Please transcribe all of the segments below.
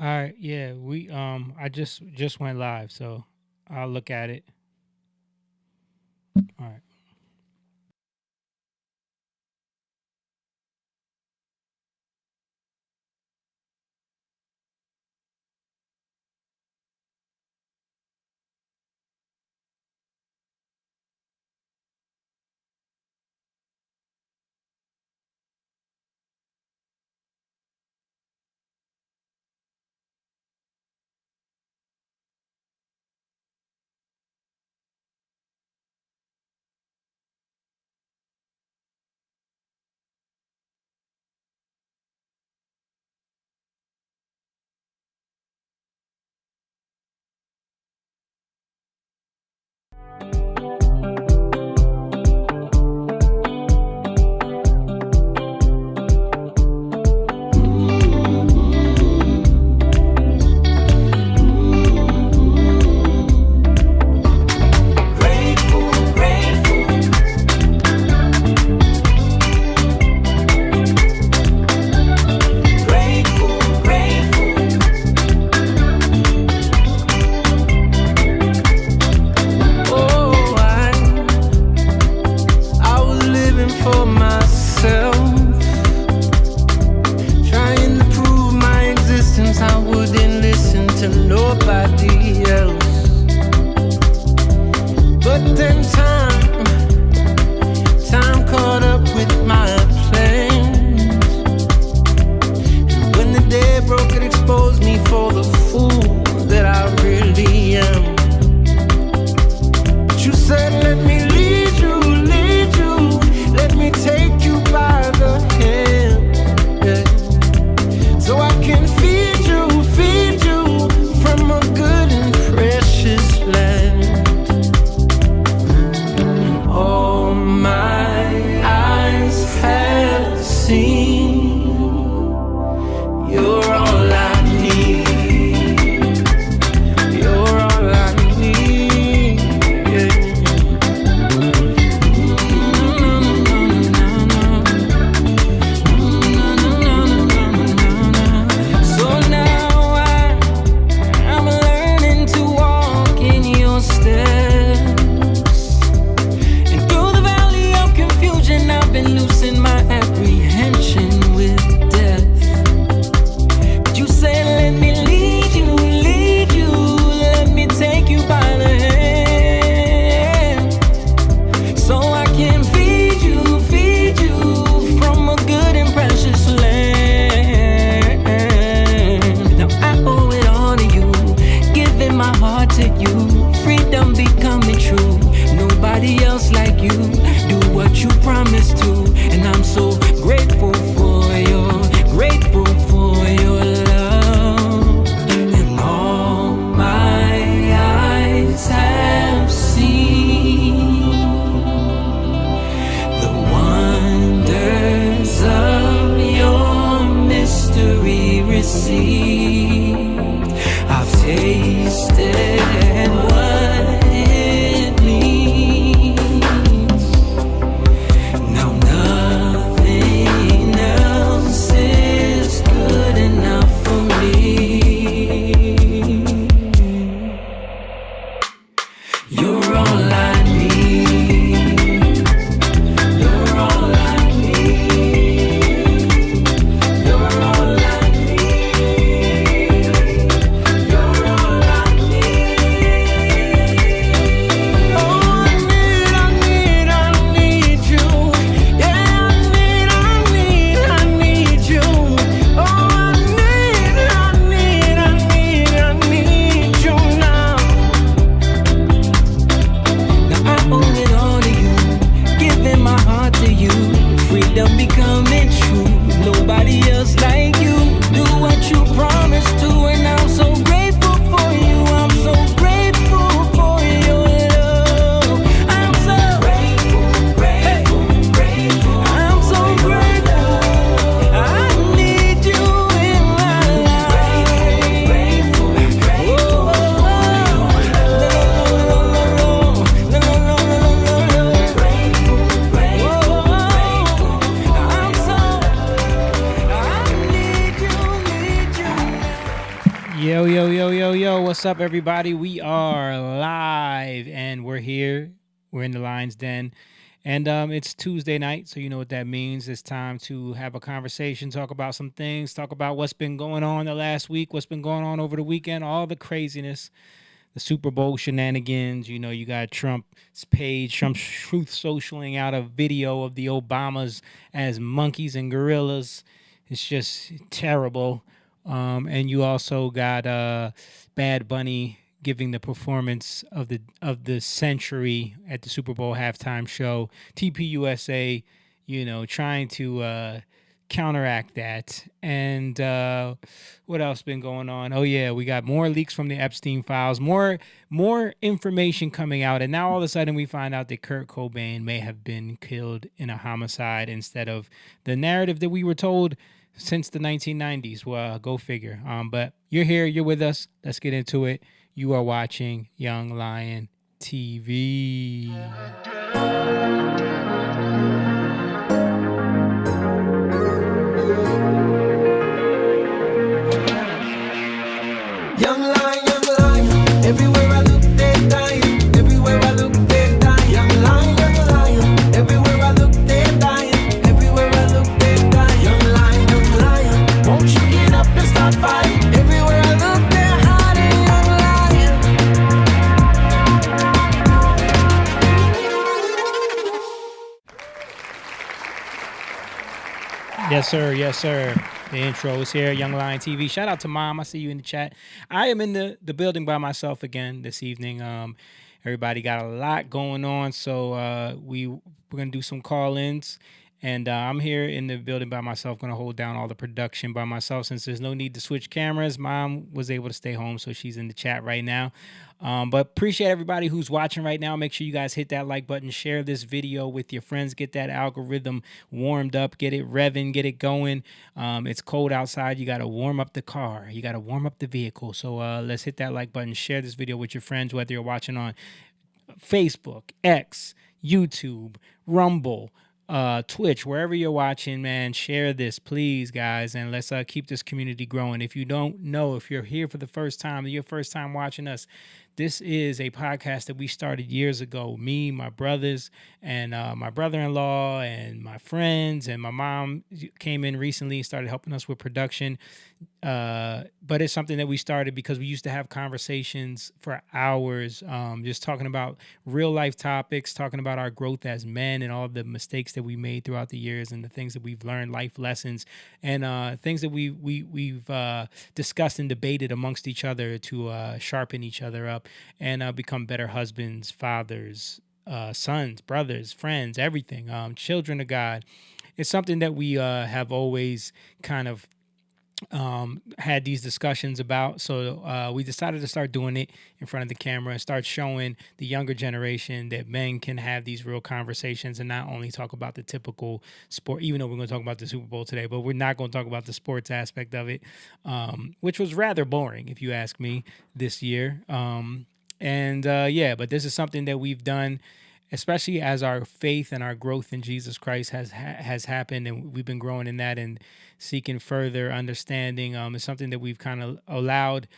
All right, yeah, we I just went live, so I'll look at it. All right. Oh, I was living for myself, trying to prove my existence. I wouldn't listen to nobody else. But then time caught up with my plans. And when the day broke, it exposed me for the fool that I really am. You said, let me lead you, let me take you by the hand, yeah. So I can feed you from a good and precious land. All my eyes have seen, you're all I need, you're all I need, yeah. So now I'm learning to walk in your steps. And through the valley of confusion, I've been losing my apprehension with death. But you said, let me lead you, let me take you by the hand. So I can feed you from a good and precious land. Now I owe it all to you, giving my heart to you, freedom becoming true. Nobody else like you, do what you promised to. And I'm so grateful for your love. And all my eyes have seen the wonders of your mystery received. I've tasted what it means. Now nothing else is good enough for me. You're all I need. You're all I need. You're all I need. You're all I need. Oh, I need you. Yeah, I need you. Oh, I need you now. Now I owe it all to you, giving my heart to you, freedom becoming true. Nobody else like you, do what you promised to, and I'm so grateful for you. I'm so grateful for your love. I'm so grateful. I'm so grateful. I need you in my life. Yo, yo, yo, yo, yo. What's up, everybody? We are live and we're here. We're in the Lion's Den. And it's Tuesday night, so you know what that means. It's time to have a conversation, talk about some things, talk about what's been going on the last week, what's been going on over the weekend, all the craziness, the Super Bowl shenanigans. You know, you got Trump's page, Trump's truth socialing out a video of the Obamas as monkeys and gorillas. It's just terrible. And you also got Bad Bunny giving the performance of the century at the Super Bowl halftime show. TPUSA, you know, trying to counteract that. And what else been going on? Oh yeah, we got more leaks from the Epstein files, more information coming out, and now all of a sudden we find out that Kurt Cobain may have been killed in a homicide instead of the narrative that we were told since the 1990s. Well, go figure. But you're here, you're with us. Let's get into it. You are watching Young Lion TV. Young lion, everywhere I look, they're dying. Everywhere I look, they're dying. Young lion, everywhere I look, they're dying. Everywhere I look, they're dying. Young lion, won't you get up and start fighting? Everywhere I look, they're hiding. Yes, sir. Yes, sir. The intro is here. Young Lion TV. Shout out to Mom. I see you in the chat. I am in the building by myself again this evening. Everybody got a lot going on, so we're gonna do some call-ins. And I'm here in the building by myself, going to hold down all the production by myself since there's no need to switch cameras. Mom was able to stay home, so she's in the chat right now. But appreciate everybody who's watching right now. Make sure you guys hit that like button, share this video with your friends, get that algorithm warmed up, get it revving, get it going. It's cold outside. You got to warm up the car. You got to warm up the vehicle. So let's hit that like button, share this video with your friends, whether you're watching on Facebook, X, YouTube, Rumble, Twitch, wherever you're watching, man, share this, please, guys, and let's keep this community growing. If you don't know, if you're here for the first time, your first time watching us, this is a podcast that we started years ago. Me, my brothers, and my brother-in-law, and my friends, and my mom came in recently and started helping us with production. But it's something that we started because we used to have conversations for hours, just talking about real life topics, talking about our growth as men and all the mistakes that we made throughout the years and the things that we've learned, life lessons, and things that we've discussed and debated amongst each other to sharpen each other up and become better husbands, fathers, sons, brothers, friends, everything, children of God. It's something that we have always kind of had these discussions about. So we decided to start doing it in front of the camera and start showing the younger generation that men can have these real conversations and not only talk about the typical sport, even though we're going to talk about the Super Bowl today, but we're not going to talk about the sports aspect of it, which was rather boring, if you ask me, this year. Yeah, but this is something that we've done, especially as our faith and our growth in Jesus Christ has happened, and we've been growing in that and seeking further understanding. It's something that we've kind of allowed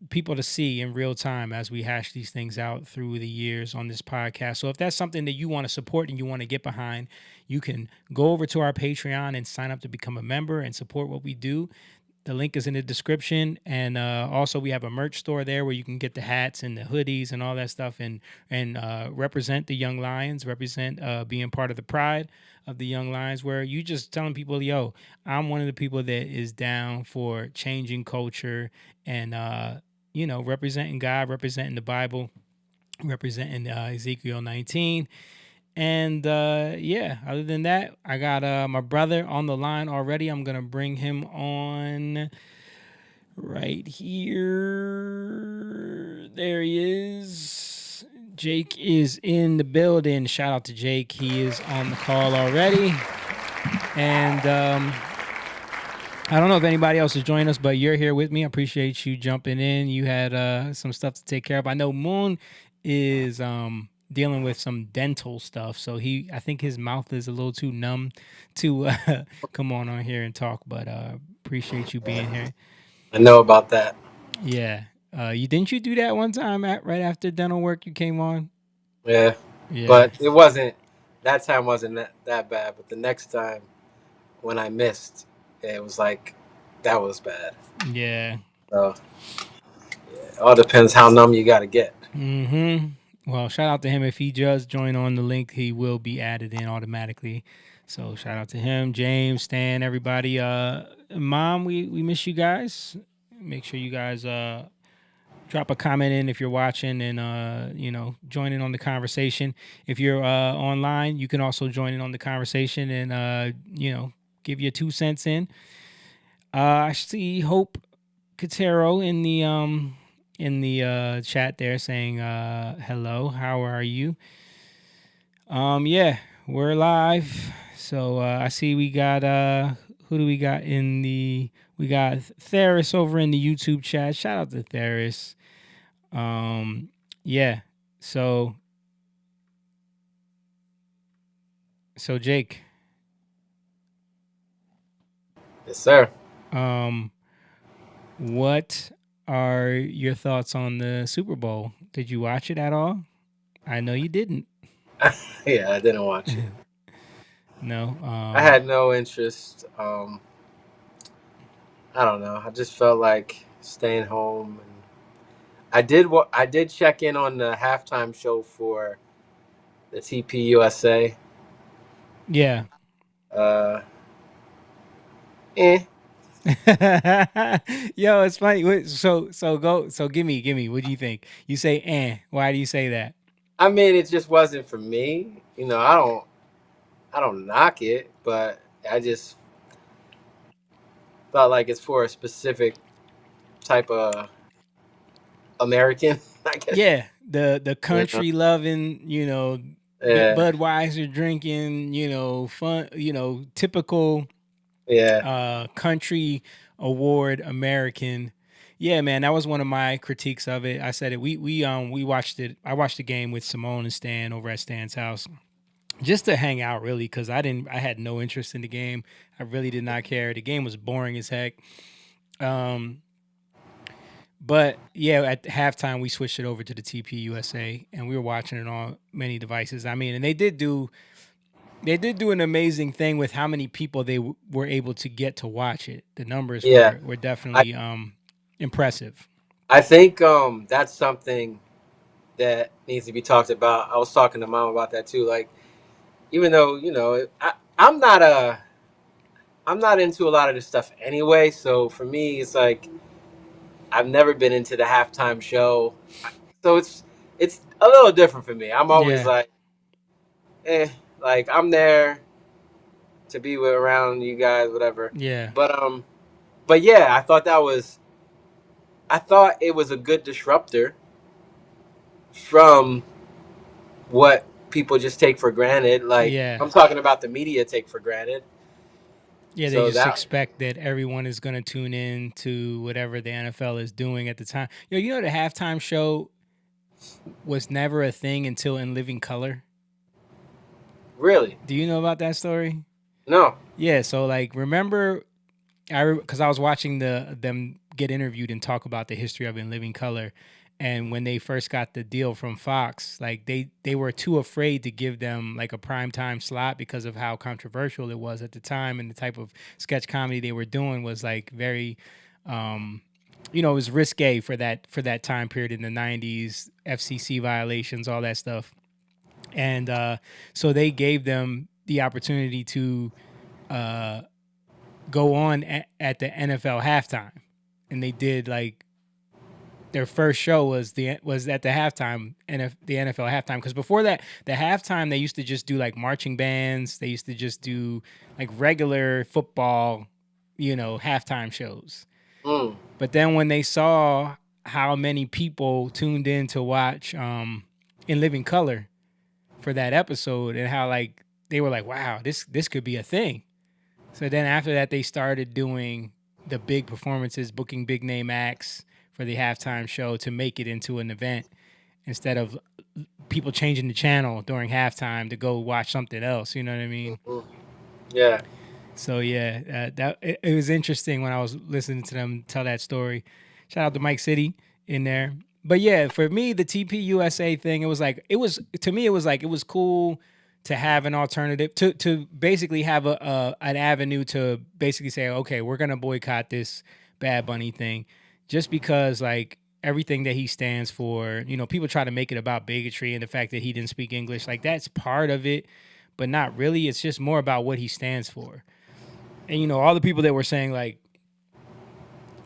people to see in real time as we hash these things out through the years on this podcast. So if that's something that you want to support and you want to get behind, you can go over to our Patreon and sign up to become a member and support what we do. The link is in the description, and also we have a merch store there where you can get the hats and the hoodies and all that stuff, and represent the Young Lions, represent being part of the pride of the Young Lions, where you just telling people, yo, I'm one of the people that is down for changing culture and representing God, representing the Bible, representing Ezekiel 19. And other than that, I got my brother on the line already. I'm going to bring him on right here. There he is. Jake is in the building. Shout out to Jake. He is on the call already. And I don't know if anybody else is joining us, but you're here with me. I appreciate you jumping in. You had some stuff to take care of. I know Moon is dealing with some dental stuff, so I think his mouth is a little too numb to come on here and talk, but appreciate you being here. I know about that. Yeah. You didn't you do that one time right after dental work you came on? Yeah, Yeah. but it wasn't. That time wasn't that bad. But the next time when I missed, it was like that was bad. Yeah. So it all depends how numb you got to get. Well, shout out to him. If he does join on the link, he will be added in automatically. So shout out to him, James, Stan, everybody. Mom, we miss you guys. Make sure you guys drop a comment in if you're watching and join in on the conversation. If you're online, you can also join in on the conversation and give your 2 cents in. I see Hope Katero in the chat there saying hello, how are you? Yeah, we're live. So I see we got who do we got in the we got Theris over in the YouTube chat. Shout out to Theris. Yeah. So Jake, Yes, sir. um what are your thoughts on the Super Bowl? Did you watch it at all? I know you didn't. Yeah, I didn't watch it. No. I had no interest. I don't know. I just felt like staying home. And I did check in on the halftime show for the TP USA. Yeah. Uh, eh. Yo, it's funny. Give me. What do you think? You say why do you say that? I mean, it just wasn't for me. You know, I don't knock it, but I just felt like it's for a specific type of American. I guess. Yeah, the You know. country loving, Yeah. Budweiser drinking, fun, typical Yeah. country award American. Yeah, man, that was one of my critiques of it. I said it. We watched it. I watched the game with Simone and Stan over at Stan's house just to hang out, really, because I had no interest in the game. I really did not care. The game was boring as heck. Um, but yeah, at halftime we switched it over to the TP USA, and we were watching it on many devices. I mean, and they did do an amazing thing with how many people they were able to get to watch it. The numbers Yeah. were I definitely impressive. I think that's something that needs to be talked about. I was talking to mom about that too. Like, even though I'm not into a lot of this stuff anyway. So for me, it's like I've never been into the halftime show, so it's a little different for me. I'm always Yeah, like, like I'm there to be with around you guys, whatever. yeah, But but yeah, I thought it was a good disruptor from what people just take for granted. Like yeah, I'm talking about the media take for granted. yeah. They So just that expect that everyone is going to tune in to whatever the NFL is doing at the time. The halftime show was never a thing until In Living Color. really Do you know about that story? no. Yeah. So like, remember because I was watching them get interviewed and talk about the history of In Living Color, and when they first got the deal from Fox, like they were too afraid to give them like a prime time slot because of how controversial it was at the time, and the type of sketch comedy they were doing was like very, it was risque for that time period in the '90s, FCC violations, all that stuff, and so they gave them the opportunity to. Uh, Go on at the NFL halftime, and they did like their first show was at the halftime the NFL halftime, because before that the halftime they used to just do like marching bands, they used to just do like regular football halftime shows. Mm, But then when they saw how many people tuned in to watch In Living Color for that episode, and how like they were like, wow, this could be a thing. So then after that, they started doing the big performances, booking big name acts for the halftime show to make it into an event instead of people changing the channel during halftime to go watch something else. You know what I mean? mm, yeah. So yeah, that it was interesting when I was listening to them tell that story. Shout out to Mike City in there. But yeah, for me, the TPUSA thing, it was like it was to me, it was like it was cool to have an alternative to basically have a an avenue to basically say, okay, we're gonna boycott this Bad Bunny thing, just because like everything that he stands for, you know, people try to make it about bigotry and the fact that he didn't speak English, like that's part of it, but not really. It's just more about what he stands for. And you know, all the people that were saying like,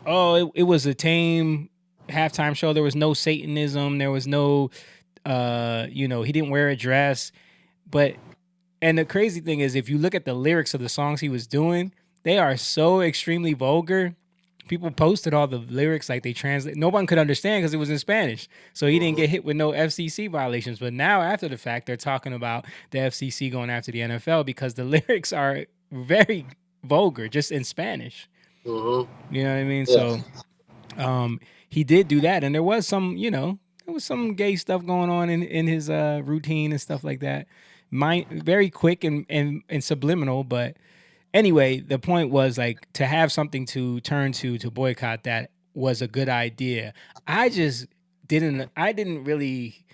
oh, it was a tame halftime show. There was no Satanism. There was no, you know, he didn't wear a dress. But and the crazy thing is, if you look at the lyrics of the songs he was doing, they are so extremely vulgar. People posted all the lyrics like they translate. No one could understand because it was in Spanish. So he didn't Mhm. get hit with no FCC violations. But now after the fact, they're talking about the FCC going after the NFL because the lyrics are very vulgar, just in Spanish. Mhm. You know what I mean? Yeah. So he did do that, and there was some, you know, there was some gay stuff going on in his routine and stuff like that. Very quick and subliminal, but anyway, the point was like to have something to turn to boycott that was a good idea. I didn't really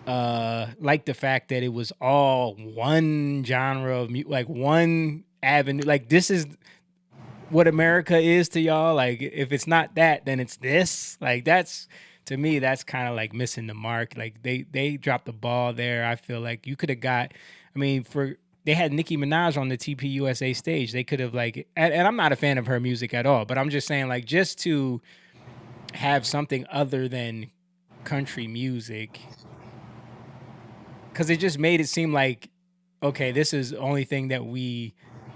like the fact that it was all one genre of like one avenue. Like this is what America is to y'all. Like if it's not that, then it's this. Like that's to me, that's kind of like missing the mark. Like they dropped the ball there. I feel like you could have got. I mean, for they had Nicki Minaj on the TPUSA stage. They could have like, and I'm not a fan of her music at all. But I'm just saying, like, just to have something other than country music, because it just made it seem like, okay, this is the only thing that we,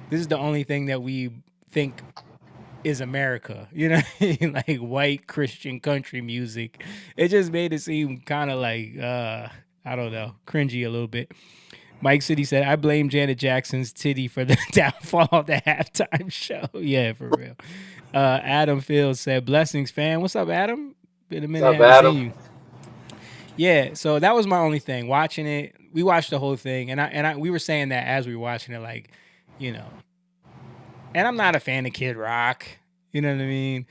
this is the only thing that we think is America, you know, what I mean? Like white Christian country music. It just made it seem kind of like I don't know, cringy a little bit. Mike City said, "I blame Janet Jackson's titty for the downfall of the halftime show." Yeah, for real. Adam Fields said, "Blessings, fan." What's up, Adam? Been a What's minute, up, haven't seen Adam? you. Yeah, so that was my only thing. Watching it, we watched the whole thing, and we were saying that as we were watching it, like, you know, and I'm not a fan of Kid Rock. You know what I mean?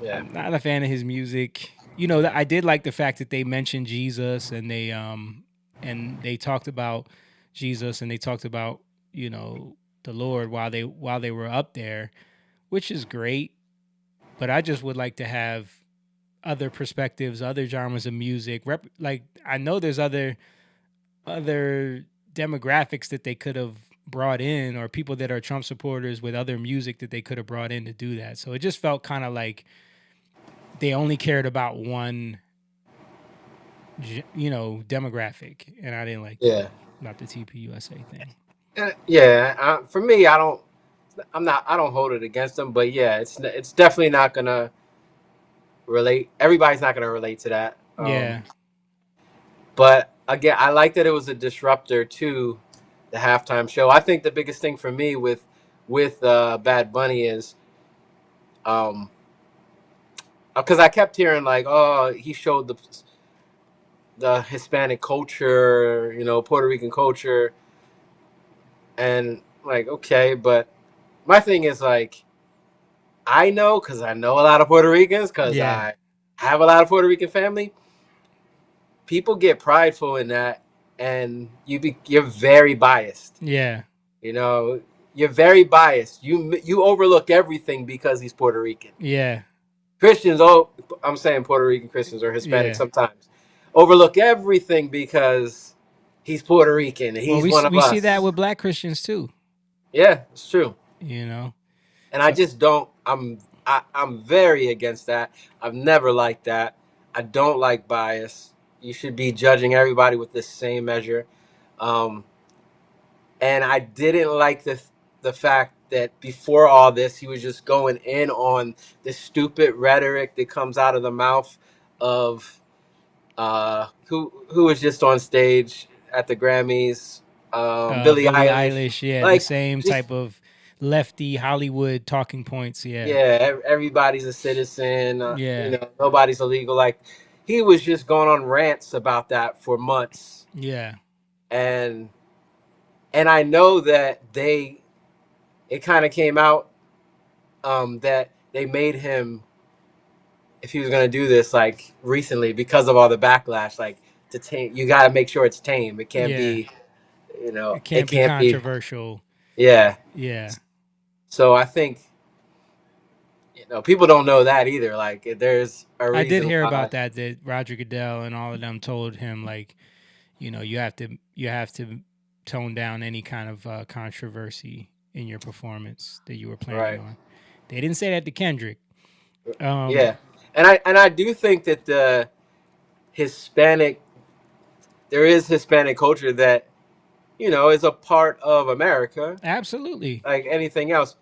Yeah. I'm not a fan of his music. You know, I did like the fact that they mentioned Jesus and they talked about Jesus and they talked about, you know, the Lord while they were up there, which is great. But I just would like to have other perspectives, other genres of music. Like I know there's other demographics that they could have brought in or people that are Trump supporters with other music that they could have brought in to do that. So it just felt kind of like they only cared about one, you know, demographic, and I didn't like that Yeah. about the TPUSA thing. Yeah. For me, I don't. I'm not. I don't hold it against them, but yeah, it's definitely not gonna relate. Everybody's not gonna relate to that. Yeah, But again, I like that it was a disruptor to the halftime show. I think the biggest thing for me with Bad Bunny is um because I kept hearing like, oh, he showed the Hispanic culture, you know, Puerto Rican culture, and like, okay, but my thing is like, I know because I know a lot of Puerto Ricans because yeah, I have a lot of Puerto Rican family. People get prideful in that, and you're very biased. yeah, You know, you're very biased. You overlook everything because he's Puerto Rican. yeah, Christians, oh, I'm saying Puerto Rican Christians or Hispanic yeah. sometimes overlook everything because he's Puerto Rican and Well, he's one of we see that us. with Black Christians too. Yeah, it's true. You know, And I so just don't. I'm very against that. I've never liked that. I don't like bias. You should be judging everybody with the same measure. Um, and I didn't like the fact that before all this, he was just going in on the stupid rhetoric that comes out of the mouth of who was just on stage at the Grammys, Billie Billie Eilish, Eilish, yeah, the like same just type of lefty Hollywood talking points. Yeah, yeah, everybody's a citizen. You yeah, know, nobody's illegal. Like he was just going on rants about that for months, yeah, and I know that it kind of came out that they made him if he was gonna do this like recently because of all the backlash, like to tame, you got to make sure it's tame. It can't Yeah. be, you know, It it can't be can't be, controversial. yeah. Yeah. So I think, people don't know that either. Like there's a I did reason hear why. about that Roger Goodell and all of them told him like, you have to tone down any kind of controversy in your performance that you were planning Right. on. They didn't say that to Kendrick. Um, Yeah. And I do think that the Hispanic there is Hispanic culture that, is a part of America absolutely. like anything else.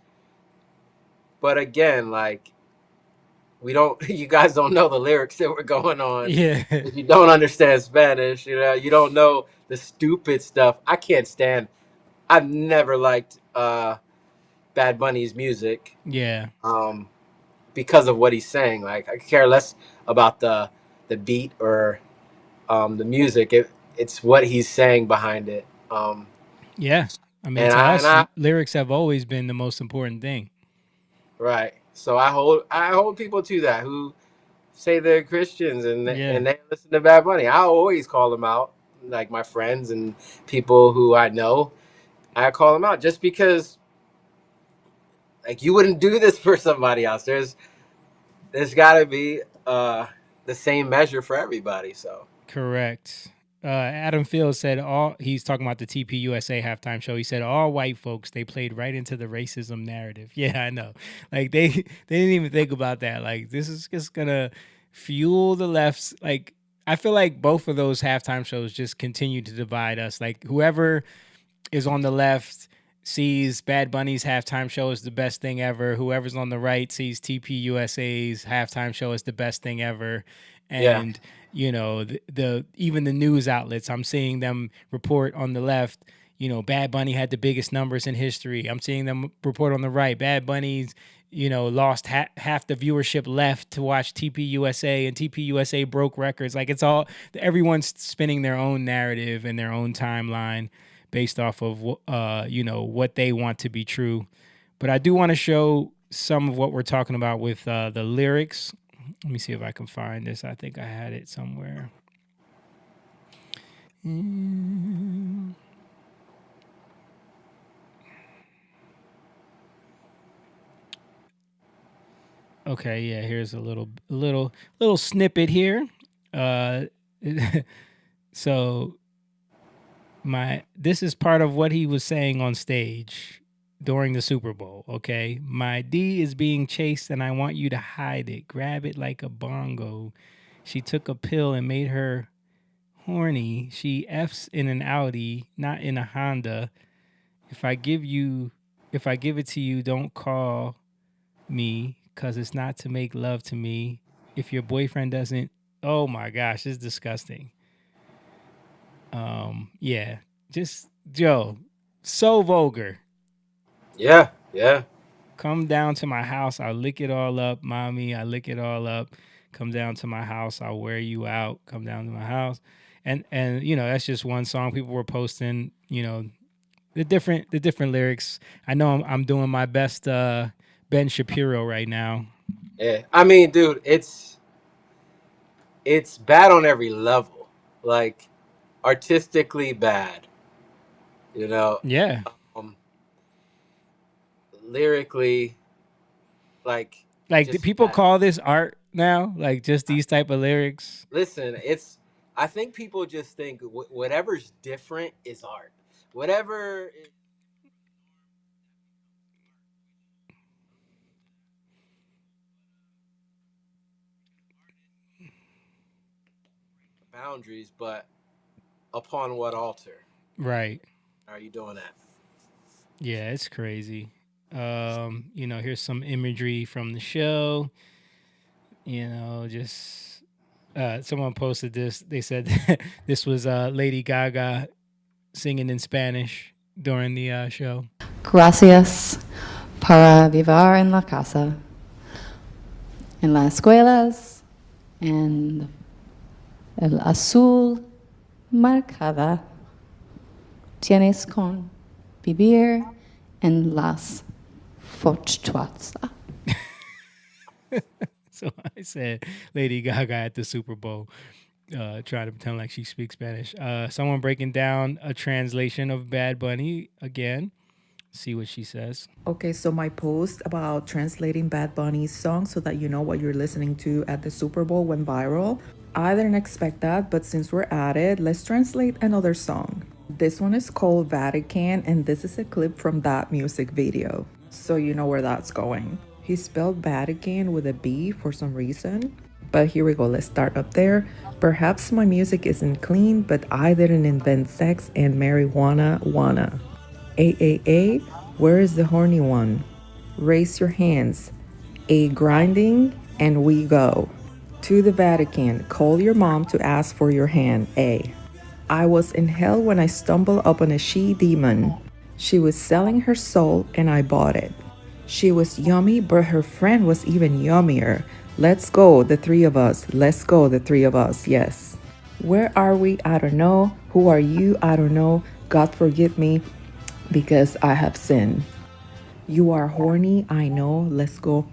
But again, like we don't you guys don't know the lyrics that were going on. Yeah. If you don't understand Spanish, you don't know the stupid stuff. I can't stand I've never liked Bad Bunny's music. Yeah. Um because of what he's saying. Like I care less about the beat or the music. It's what he's saying behind it. Yeah. I mean, And to I and us, I lyrics have always been the most important thing. right. So I hold people to that who say they're Christians Yeah. and they listen to Bad Bunny. I always call them out, like my friends and people who I know. I call them out just because like you wouldn't do this for somebody else. There's got to be the same measure for everybody. So Correct. Adam Fields said he's talking about the TPUSA halftime show. He said all white folks, they played right into the racism narrative. Yeah, I know. Like they didn't even think about that. Like this is just gonna fuel the left's like I feel like both of those halftime shows just continue to divide us. Like whoever is on the left sees Bad Bunny's halftime show as the best thing ever. Whoever's on the right sees TPUSA's halftime show as the best thing ever. yeah, And the even the news outlets, I'm seeing them report on the left, Bad Bunny had the biggest numbers in history. I'm seeing them report on the right, Bad Bunny's lost half the viewership left to watch TPUSA, and TPUSA broke records. Like it's all everyone's spinning their own narrative and their own timeline based off of what they want to be true. But I do want to show some of what we're talking about with the lyrics. Let me see if I can find this. I think I had it somewhere. Okay, yeah, here's a little snippet here. Uh so this is part of what he was saying on stage during the Super Bowl, okay? My D is being chased and I want you to hide it. Grab it like a bongo. She took a pill and made her horny. She F's in an Audi, not in a Honda. If I give it to you, don't call me cuz it's not to make love to me. If your boyfriend doesn't, oh my gosh, it's disgusting. Yeah, just Joe, so vulgar. yeah, yeah, Come down to my house, I'll lick it all up, mommy. I lick it all up. Come down to my house, I'll wear you out. Come down to my house, and that's just one song. People were posting, the different lyrics. I know I'm doing my best Ben Shapiro right now. yeah. I mean, dude, it's bad on every level. Like artistically bad. You know, Yeah, um, lyrically, like like do just people bad. call this art now? Like just these type of lyrics. Listen, I think people just think whatever's different is art. Whatever boundaries, but upon what altar Right. are you doing that? Yeah, it's crazy. Here's some imagery from the show. Just someone posted this. They said this was Lady Gaga singing in Spanish during the show. Gracias para vivir en la casa, en las escuelas, en el azul marcada. Tienes con vivir en las fortalezas. So I said Lady Gaga at the Super Bowl, trying to pretend like she speaks Spanish. Someone breaking down a translation of Bad Bunny again. See what she says. Okay, so my post about translating Bad Bunny's song so that you know what you're listening to at the Super Bowl went viral. I didn't expect that, but since we're at it, let's translate another song. This one is called Vatican, and this is a clip from that music video, so you know where that's going. He spelled Vatican with a B for some reason. But here we go, let's start up there. Perhaps my music isn't clean, but I didn't invent sex and marijuana wanna. A, where is the horny one? Raise your hands. A, grinding, and we go. To the Vatican, call your mom to ask for your hand. A, I was in hell when I stumbled upon a she-demon. She was selling her soul and I bought it. She was yummy, but her friend was even yummier. Let's go, the three of us. Let's go, the three of us, yes. Where are we? I don't know. Who are you? I don't know. God forgive me because I have sinned. You are horny, I know. Let's go.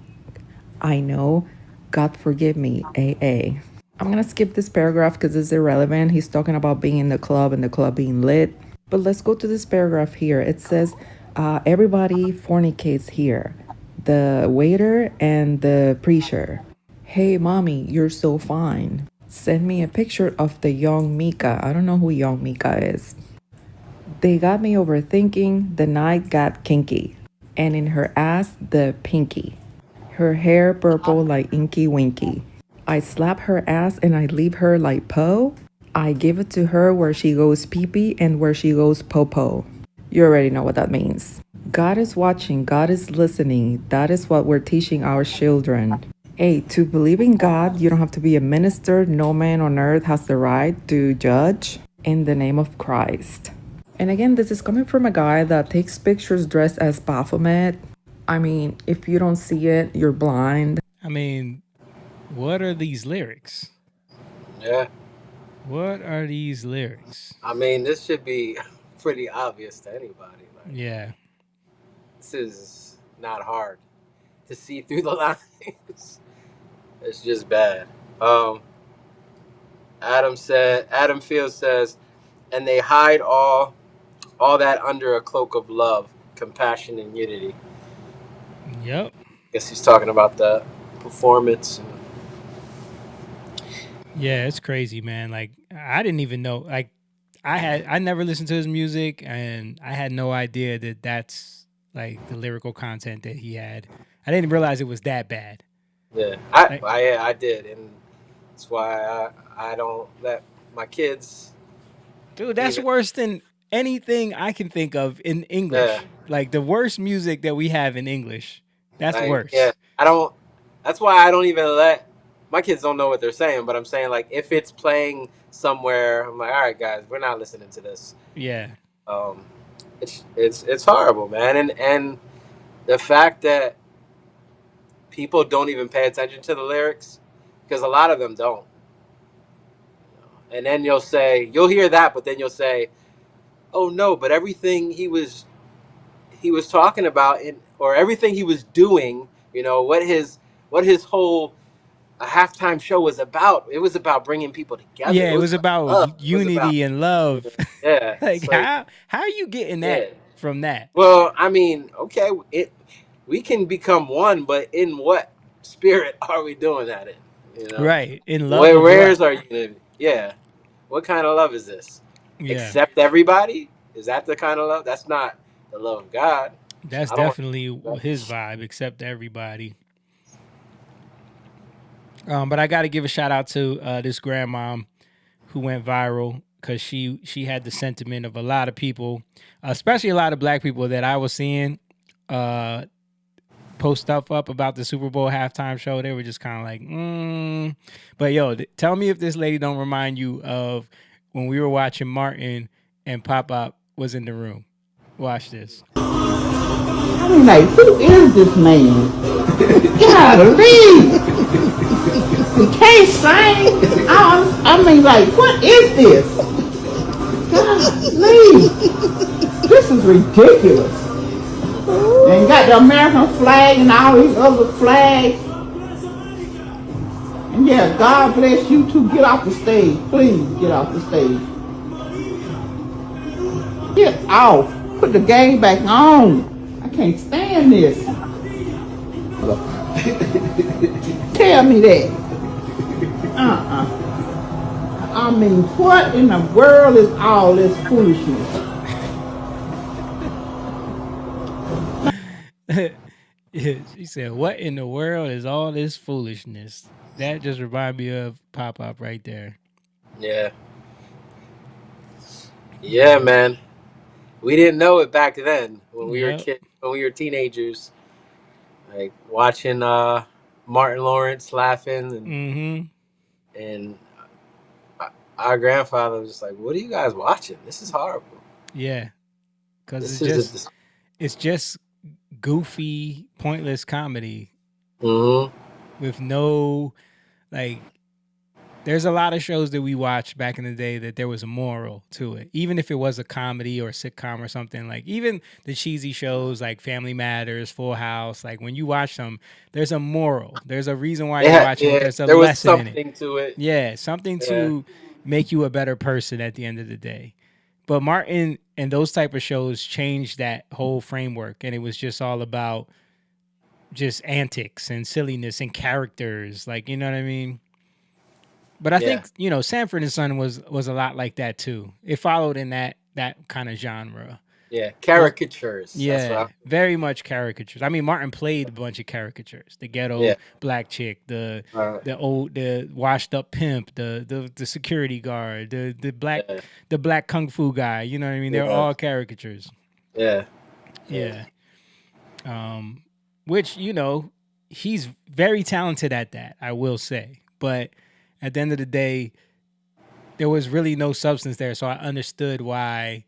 I know. God forgive me, AA. I'm gonna skip this paragraph because it's irrelevant. He's talking about being in the club and the club being lit. But let's go to this paragraph here. It says, everybody fornicates here. The waiter and the preacher. Hey, mommy, you're so fine. Send me a picture of the young Mika. I don't know who young Mika is. They got me overthinking. The night got kinky. And in her ass, the pinky. Her hair purple like Inky Winky. I slap her ass and I leave her like Poe. I give it to her where she goes pee-pee and where she goes po-po. You already know what that means. God is watching, God is listening. That is what we're teaching our children. Hey, to believe in God, you don't have to be a minister. No man on earth has the right to judge in the name of Christ. And again, this is coming from a guy that takes pictures dressed as Baphomet. I mean, if you don't see it, you're blind. I mean, what are these lyrics? Yeah. What are these lyrics? I mean, this should be pretty obvious to anybody. Like, Yeah. this is not hard to see through the lines. It's just bad. Adam Fields says, and they hide all that under a cloak of love, compassion, and unity. Yep. Guess he's talking about the performance. Yeah, it's crazy, man. Like, I didn't even know. Like, I never listened to his music, and I had no idea that that's like the lyrical content that he had. I didn't realize it was that bad. Yeah, I did, and that's why I don't let my kids. Dude, that's worse than anything I can think of in English. Yeah. Like the worst music that we have in English. That's worse. Yeah, I don't. That's why I don't even let my kids don't know what they're saying. But I'm saying, like, if it's playing somewhere, I'm like, all right, guys, we're not listening to this. Yeah. It's horrible, man, and the fact that people don't even pay attention to the lyrics, because a lot of them don't. And then you'll hear that, but then you'll say, oh no, but everything he was talking about or everything he was doing, what his whole halftime show was about. It was about bringing people together. Yeah, it was about unity and love. Yeah. like how are you getting that from that? Well, I mean, okay, we can become one, but in what spirit are we doing that in? Right, in love. Where's our unity? Yeah. What kind of love is this? Yeah. Accept everybody? Is that the kind of love? That's not the love of God. That's definitely his vibe. Accept everybody. But I got to give a shout out to this grandmom who went viral because she had the sentiment of a lot of people, especially a lot of black people that I was seeing post stuff up about the Super Bowl halftime show. They were just kind of like, But yo, tell me if this lady don't remind you of when we were watching Martin and Pop-Up was in the room. Watch this. I mean, like, who is this man? Golly! He can't sing. I mean, like, what is this? Golly! This is ridiculous. And got the American flag and all these other flags. And yeah, God bless you too. Get off the stage. Please get off the stage. Get off. Put the game back on. I can't stand this. Tell me that. I mean, what in the world is all this foolishness? She said, "What in the world is all this foolishness?" That just reminded me of Pop Up right there. Yeah. Yeah, man. We didn't know it back then when we were when we were teenagers. Like watching Martin Lawrence laughing and our grandfather was just like, "What are you guys watching? This is horrible." Yeah, because it's just goofy, pointless comedy with no, like, there's a lot of shows that we watched back in the day that there was a moral to it, even if it was a comedy or a sitcom or something. Like even the cheesy shows like Family Matters, Full House, like when you watch them, there's a moral. There's a reason why you're watching it. There's a lesson in it. To it. Yeah, something to make you a better person at the end of the day. But Martin and those type of shows changed that whole framework, and it was just all about just antics and silliness and characters, like, you know what I mean? But I think, Sanford and Son was a lot like that too. It followed in that kind of genre. Yeah, caricatures. Yeah, very much caricatures. I mean, Martin played a bunch of caricatures. The ghetto black chick, the washed up pimp, the security guard, the black kung fu guy. You know what I mean? They're all caricatures. Yeah. Yeah. Which, he's very talented at that, I will say. But at the end of the day, there was really no substance there. So I understood why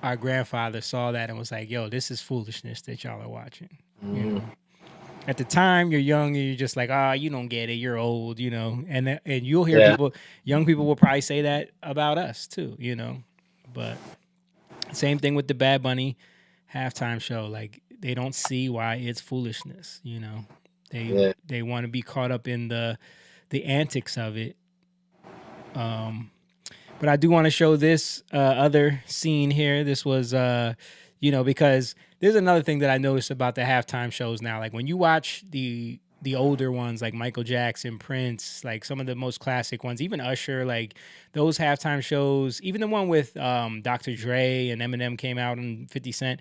our grandfather saw that and was like, "Yo, this is foolishness that y'all are watching." You know, at the time you're young and you're just like, you don't get it. You're old, and you'll hear young people will probably say that about us too, But same thing with the Bad Bunny halftime show. Like they don't see why it's foolishness. They want to be caught up in the antics of it. But I do want to show this other scene here. This was, because there's another thing that I noticed about the halftime shows now. Like when you watch the older ones, like Michael Jackson, Prince, like some of the most classic ones, even Usher, like those halftime shows, even the one with Dr. Dre and Eminem came out and 50 Cent.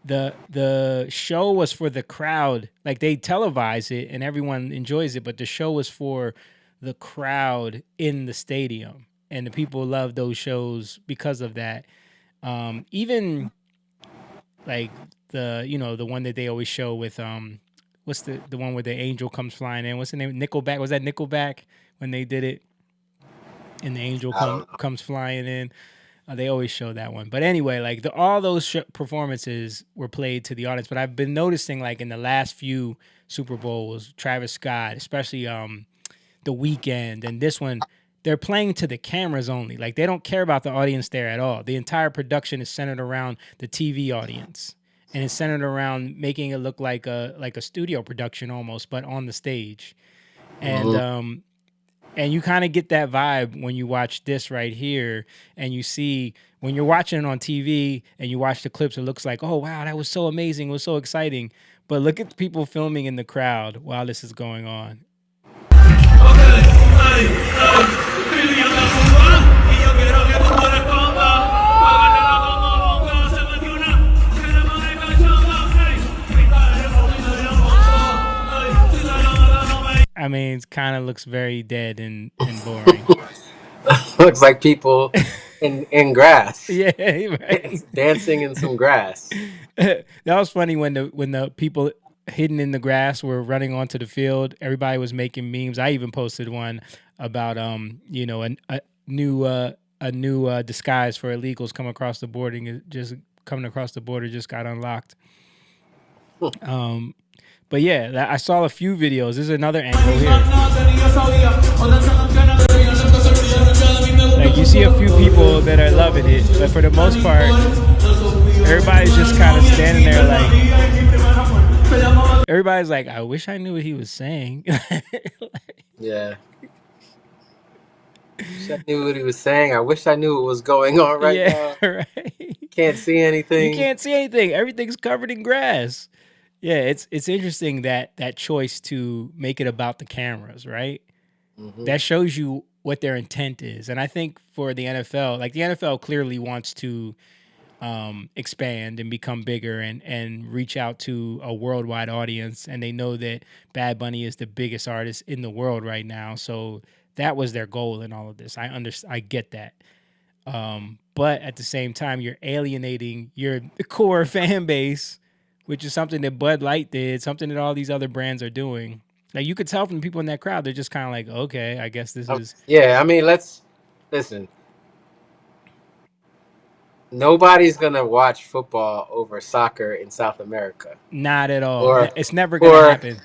The show was for the crowd. Like they televise it and everyone enjoys it, but the show was for the crowd in the stadium. And the people love those shows because of that. Even like the one that they always show with what's the one where the angel comes flying in? What's the name? Nickelback. Was that Nickelback when they did it? And the angel comes flying in. They always show that one. But anyway, like all those performances were played to the audience. But I've been noticing, like in the last few Super Bowls, Travis Scott, especially The Weeknd, and this one, they're playing to the cameras only. Like they don't care about the audience there at all. The entire production is centered around the TV audience, and it's centered around making it look like a studio production almost, but on the stage. And and you kind of get that vibe when you watch this right here, and you see when you're watching it on TV and you watch the clips, it looks like, oh wow, that was so amazing, it was so exciting. But look at the people filming in the crowd while this is going on. I mean, it kind of looks very dead and boring. Looks like people in grass. Yeah, right. Dancing in some grass. That was funny when the people hidden in the grass were running onto the field. Everybody was making memes. I even posted one about a new disguise for illegals coming across the border and just got unlocked. But yeah, I saw a few videos. This is another angle here. Like you see a few people that are loving it, but for the most part, everybody's just kind of standing there like, everybody's like, I wish I knew what he was saying. Yeah. Wish I knew what he was saying. I wish I knew what was going on right Yeah, now. right. Can't see You anything. can't see anything. Everything's covered in grass. Yeah, it's interesting that choice to make it about the cameras, right? Hmm. That shows you what their intent is. And I think for the NFL, like the NFL clearly wants to expand and become bigger and reach out to a worldwide audience. And they know that Bad Bunny is the biggest artist in the world right now. So that was their goal in all of this. I get that. But at the same time, you're alienating your core fan base, which is something that Bud Light did, something that all these other brands are doing. Like you could tell from the people in that crowd, they're just kind of like, okay, I guess this is Yeah, I mean, let's listen. Nobody's gonna watch football over soccer in South America, not at all. or It's never gonna or happen.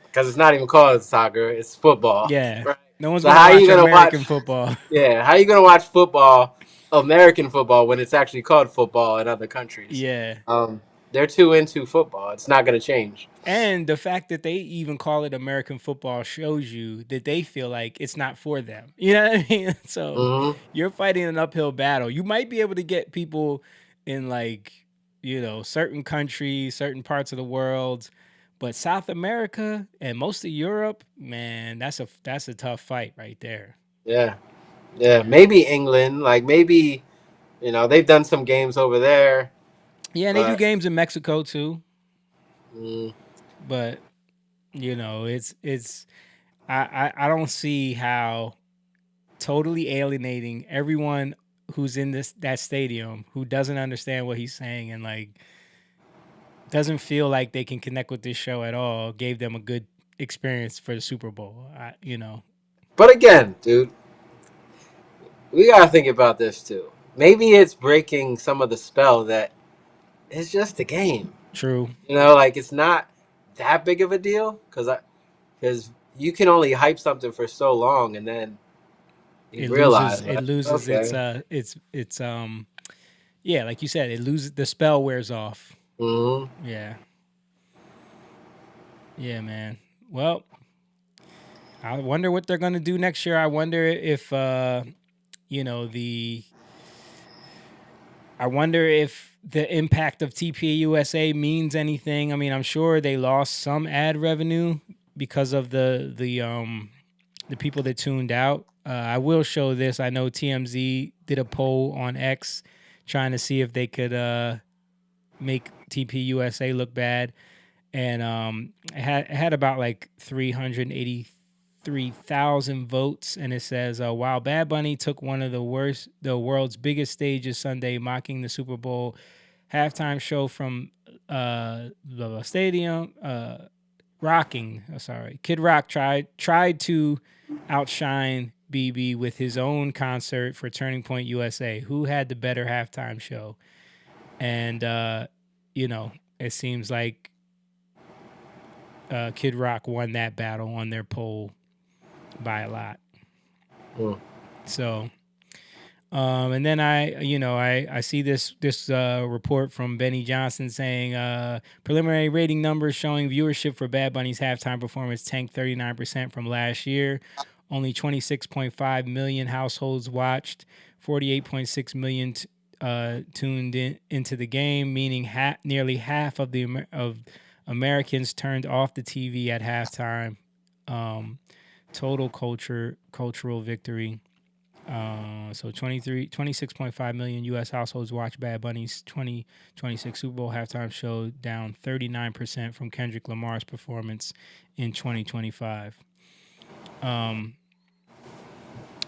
because it's not even called soccer; it's football, Yeah, right? no one's So gonna how you watch gonna watch? American football. Yeah, how you gonna watch football, American football, when it's actually called football in other countries? Yeah. Um, they're too into football. It's not gonna change. And the fact that they even call it American football shows you that they feel like it's not for them. You know what I mean? So Hmm. you're fighting an uphill battle. You might be able to get people in like, certain countries, certain parts of the world, but South America and most of Europe, man, that's a tough fight right there. Yeah, yeah. Yeah. Maybe England, like maybe they've done some games over there, Yeah, and they do but games in Mexico too, mm, but it's I don't see how totally alienating everyone who's in that stadium who doesn't understand what he's saying and like doesn't feel like they can connect with this show at all gave them a good experience for the Super Bowl. but again, dude, we gotta think about this too. Maybe it's breaking some of the spell that it's just a game. True. Like it's not that big of a deal because you can only hype something for so long, and then you It loses realize, it like, loses okay, its yeah, like you said, it loses the spell wears off. hmm Yeah. Yeah, man. Well, I wonder what they're gonna do next year. I wonder if the I wonder if the impact of TPA USA means anything. I mean, I'm sure they lost some ad revenue because of the people that tuned out. I will show this. I know TMZ did a poll on X trying to see if they could make TP USA look bad, and it had about like 383,000 votes, and it says while Bad Bunny took one of the world's biggest stages Sunday, mocking the Super Bowl halftime show from the stadium, Kid Rock tried to outshine BB with his own concert for Turning Point USA. Who had the better halftime show? And it seems like Kid Rock won that battle on their poll by a lot. Mm. So, and then I see this report from Benny Johnson saying preliminary rating numbers showing viewership for Bad Bunny's halftime performance tanked 39% from last year. Only 26.5 million households watched, 48.6 million tuned into the game, meaning nearly half of of Americans turned off the TV at halftime. Total cultural victory. So 26.5 million U.S. households watched Bad Bunny's 2026 Super Bowl halftime show, down 39% from Kendrick Lamar's performance in 2025.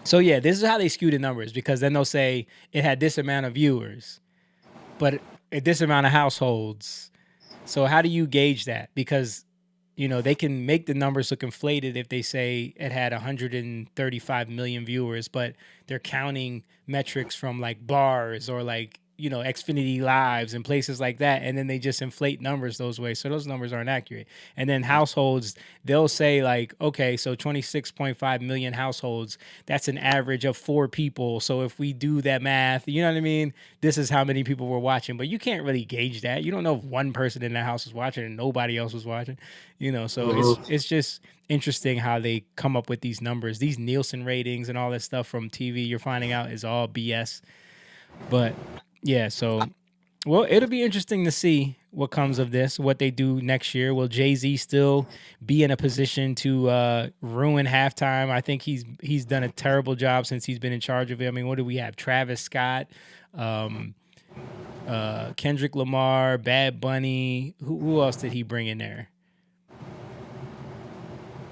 So yeah, this is how they skew the numbers, because then they'll say it had this amount of viewers, but this amount of households. So how do you gauge that? Because they can make the numbers look inflated if they say it had 135 million viewers, but they're counting metrics from like bars or like Xfinity Lives and places like that, and then they just inflate numbers those ways. So those numbers aren't accurate. And then households, they'll say like, okay, so 26.5 million households, that's an average of 4 people. So if we do that math, you know what I mean? This is how many people were watching, but you can't really gauge that. You don't know if one person in the house was watching and nobody else was watching, so it's just interesting how they come up with these numbers, these Nielsen ratings and all that stuff from TV. You're finding out is all BS. But yeah, so, well, it'll be interesting to see what comes of this, what they do next year. Will Jay-Z still be in a position to ruin halftime? I think he's done a terrible job since he's been in charge of it. I mean, what do we have? Travis Scott, Kendrick Lamar, Bad Bunny. Who else did he bring in there?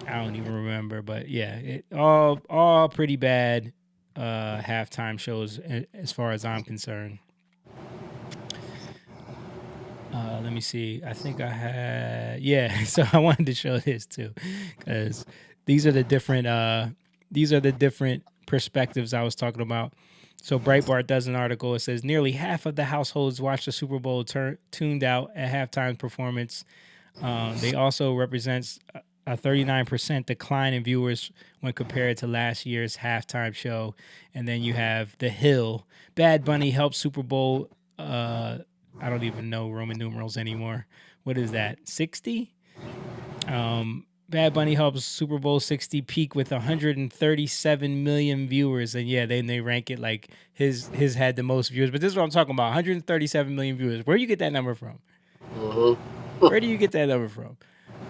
I don't even remember, but yeah, all pretty bad halftime shows as far as I'm concerned. Let me see. I think I had, yeah. So I wanted to show this too, because these are the different perspectives I was talking about. So Breitbart does an article. It says nearly half of the households watched the Super Bowl tuned out at halftime performance. They also represents a 39% decline in viewers when compared to last year's halftime show. And then you have The Hill. Bad Bunny helped Super Bowl. I don't even know Roman numerals anymore. What is that? 60? Bad Bunny helps Super Bowl 60 peak with 137 million viewers. And yeah, then they rank it like his had the most viewers. But this is what I'm talking about. 137 million viewers. Where do you get that number from? Where do you get that number from?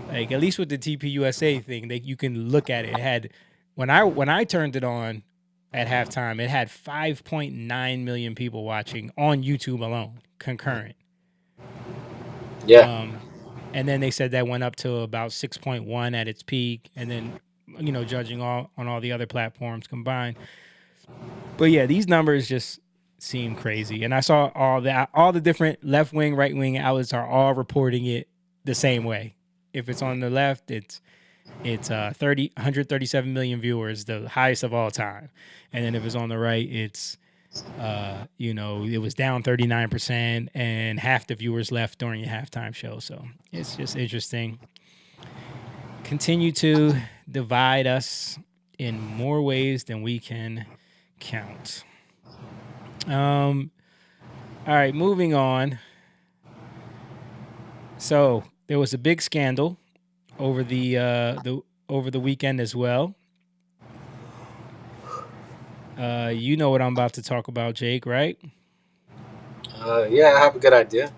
Like, at least with the TPUSA thing, you can look at it. It had, when I turned it on at halftime, it had 5.9 million people watching on YouTube alone, concurrent. Yeah. And then they said that went up to about 6.1 at its peak, and then, judging on all the other platforms combined. But yeah, these numbers just seem crazy. And I saw all the different left wing, right wing outlets are all reporting it the same way. If it's on the left, it's 137 million viewers, the highest of all time. And then if it's on the right, it's it was down 39% and half the viewers left during a halftime show. So it's just interesting. Continue to divide us in more ways than we can count. All right, moving on. So there was a big scandal over the weekend as well. You know what I'm about to talk about, Jake, right? Yeah, I have a good idea.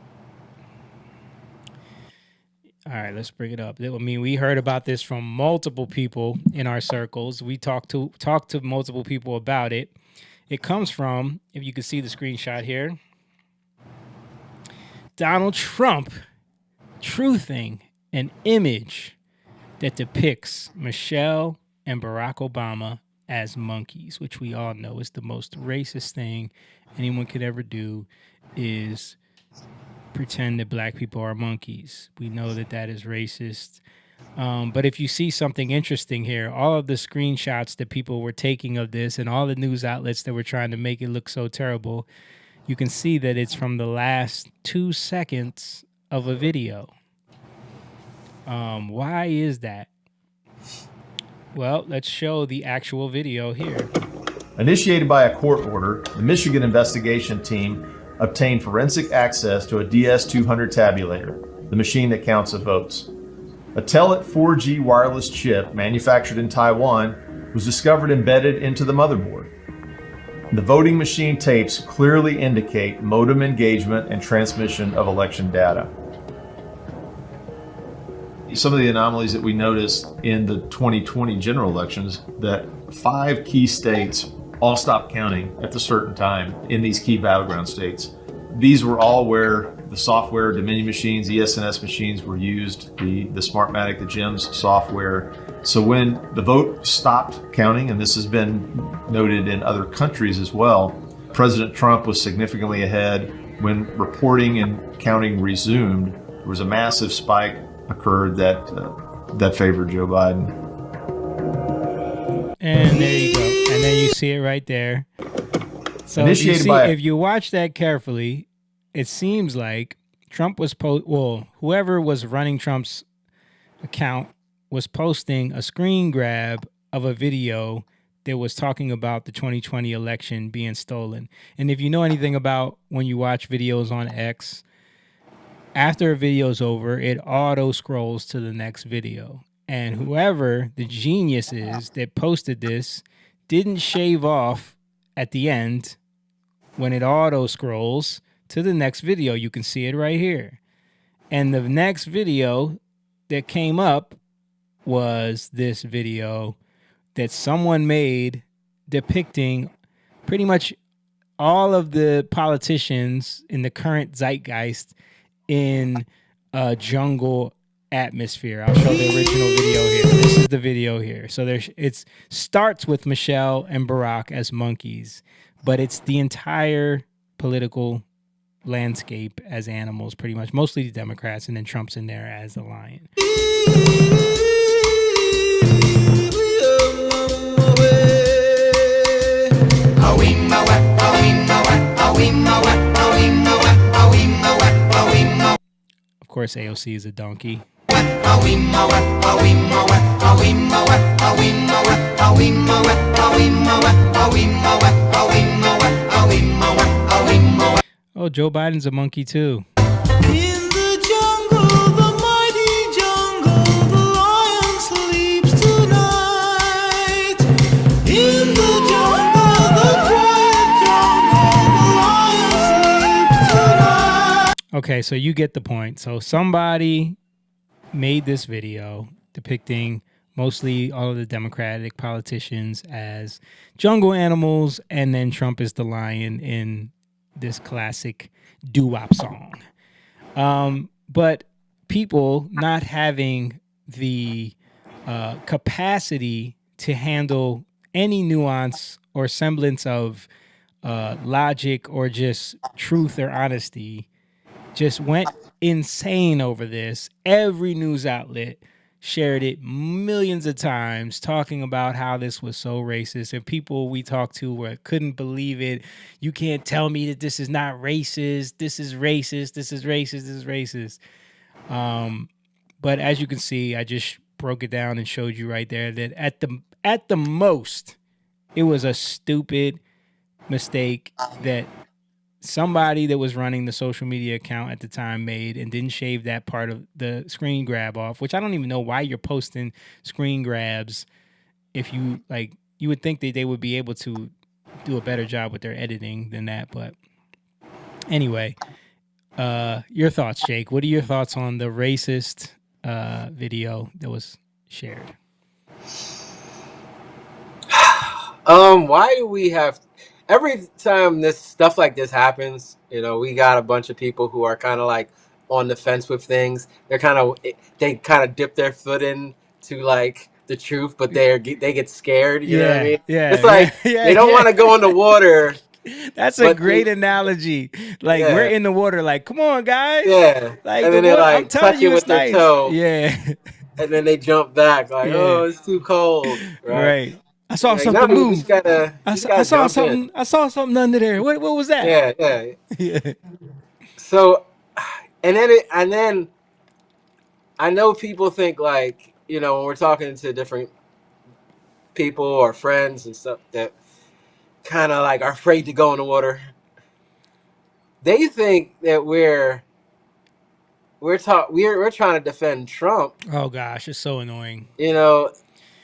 All right, let's bring it up. I mean, we heard about this from multiple people in our circles. We talked to multiple people about it. It comes from, if you can see the screenshot here, Donald Trump truthing an image that depicts Michelle and Barack Obama as monkeys, which we all know is the most racist thing anyone could ever do, is pretend that black people are monkeys. We know that is racist. But if you see something interesting here, all of the screenshots that people were taking of this and all the news outlets that were trying to make it look so terrible, you can see that it's from the last 2 seconds of a video. Why is that? Well, let's show the actual video here. Initiated by a court order, the Michigan investigation team obtained forensic access to a DS200 tabulator, the machine that counts the votes. A Telit 4G wireless chip manufactured in Taiwan was discovered embedded into the motherboard. The voting machine tapes clearly indicate modem engagement and transmission of election data. Some of the anomalies that we noticed in the 2020 general elections, that 5 key states all stopped counting at a certain time in these key battleground states. These were all where the software, Dominion machines, ES&S machines were used, the Smartmatic, the GEMS software. So when the vote stopped counting, and this has been noted in other countries as well, President Trump was significantly ahead. When reporting and counting resumed, there was a massive spike occurred that favored Joe Biden. And there you go. And then you see it right there. So Initiated by if you watch that carefully, it seems like Trump was whoever was running Trump's account was posting a screen grab of a video that was talking about the 2020 election being stolen. And if you know anything about when you watch videos on X, after a video's over, it auto scrolls to the next video. And whoever the genius is that posted this didn't shave off at the end when it auto scrolls to the next video. You can see it right here. And the next video that came up was this video that someone made depicting pretty much all of the politicians in the current zeitgeist in a jungle atmosphere. I'll show the original video here. This is the video here. So it starts with Michelle and Barack as monkeys, but it's the entire political landscape as animals, pretty much, mostly the Democrats, and then Trump's in there as the lion. Of course, AOC is a donkey. Oh, Joe Biden's a monkey too. In the jungle, the mighty jungle, the lion sleeps tonight. In the jungle, the quiet jungle, the lion sleeps tonight. Okay, so you get the point. So somebody made this video depicting mostly all of the Democratic politicians as jungle animals, and then Trump is the lion in this classic doo-wop song. But people not having the capacity to handle any nuance or semblance of logic or just truth or honesty just went insane over this. Every news outlet shared it millions of times, talking about how this was so racist, and people we talked to couldn't believe it. You can't tell me that this is not racist. This is racist. This is racist. This is racist. But as you can see, I just broke it down and showed you right there that at the most, it was a stupid mistake that somebody that was running the social media account at the time made and didn't shave that part of the screen grab off, which I don't even know why you're posting screen grabs. If you you would think that they would be able to do a better job with their editing than that. But anyway, your thoughts, Jake. What are your thoughts on the racist video that was shared? Why do we have every time this stuff like this happens? You know, we got a bunch of people who are kind of like on the fence with things. They kind of dip their foot into like the truth, but they get scared. You know what I mean? Yeah, it's like they don't want to go in the water. That's a great analogy. Like we're in the water, like, come on, guys. Yeah. Like, and then they like I'm telling touch you it with it's their nice. toe. Yeah. And then they jump back like, oh, it's too cold. Right. I saw like, something move. I saw something. I saw something under there. What was that? Yeah. Yeah. So, and then I know people think like, you know, when we're talking to different people or friends and stuff that kind of like are afraid to go in the water, they think that we're trying to defend Trump. Oh gosh, it's so annoying. You know,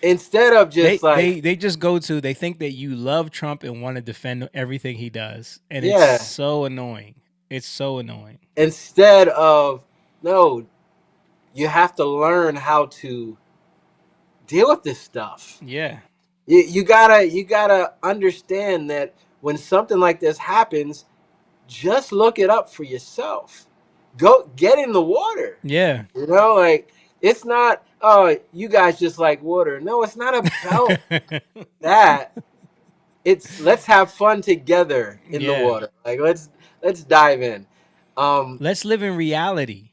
instead of just they just they think that you love Trump and want to defend everything he does, and it's so annoying. It's so annoying. Instead of, no, you have to learn how to deal with this stuff. Yeah. You gotta understand that when something like this happens, just look it up for yourself. Go get in the water. Yeah. You know, like, it's not, oh, you guys just like water. No, it's not about that. It's let's have fun together in the water. Like, let's dive in. Let's live in reality.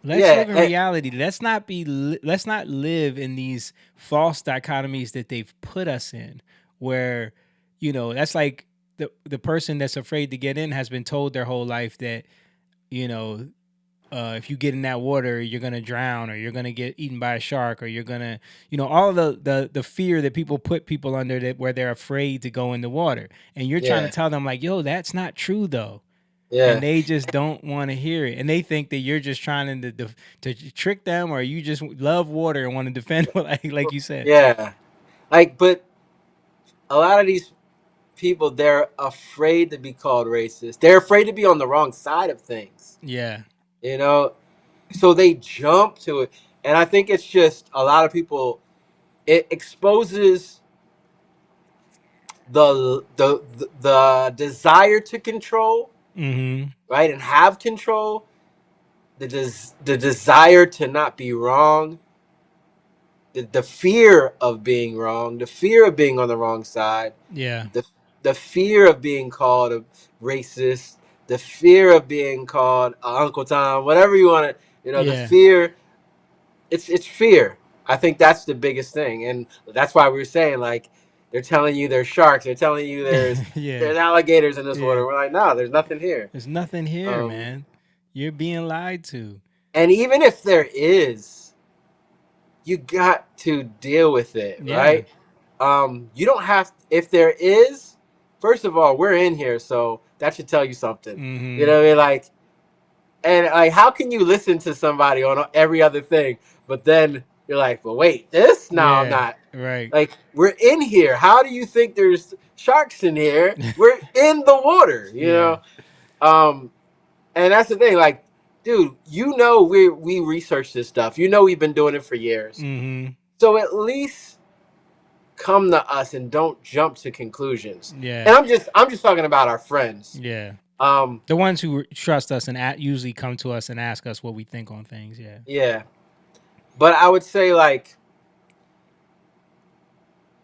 Live in reality. Let's not live in these false dichotomies that they've put us in, where, you know, that's like the person that's afraid to get in has been told their whole life that, you know, if you get in that water, you're gonna drown, or you're gonna get eaten by a shark, or you're gonna, you know, all the fear that people put people under, that where they're afraid to go in the water, and you're trying to Yeah. tell them like, yo, that's not true though, and Yeah. they just don't want to hear it, and they think that you're just trying to trick them, or you just love water and want to defend, like you said. Yeah. Like, but a lot of these people, they're afraid to be called racist. They're afraid to be on the wrong side of things. Yeah. You know, so they jump to it, and I think it's just a lot of people. It exposes the desire to control, Mm-hmm. right, and have control. The desire to not be wrong. The fear of being wrong. The fear of being on the wrong side. Yeah. The fear of being called a racist. The fear of being called Uncle Tom. Whatever you want to. You know, the Yeah. fear. It's fear. I think that's the biggest thing, and that's why we were saying, like, they're telling you there's sharks. They're telling you there's Yeah. alligators in this Yeah. water. We're like, no, there's nothing here. There's nothing here, man. You're being lied to. And even if there is, you got to deal with it, Yeah. right? You don't have. If there is, first of all, we're in here, so that should tell you something. Mhm. You know what I mean? Like, and like, how can you listen to somebody on every other thing, but then you're like, well, wait, this? No, I'm Yeah, not. right. Like, we're in here. How do you think there's sharks in here? We're in the water, you know? And that's the thing. Like, dude, you know, we research this stuff. You know, we've been doing it for years. Mm-hmm. So at least come to us and don't jump to conclusions. Yeah. And I'm just talking about our friends. Yeah. The ones who trust us and usually come to us and ask us what we think on things. Yeah. Yeah. But I would say, like,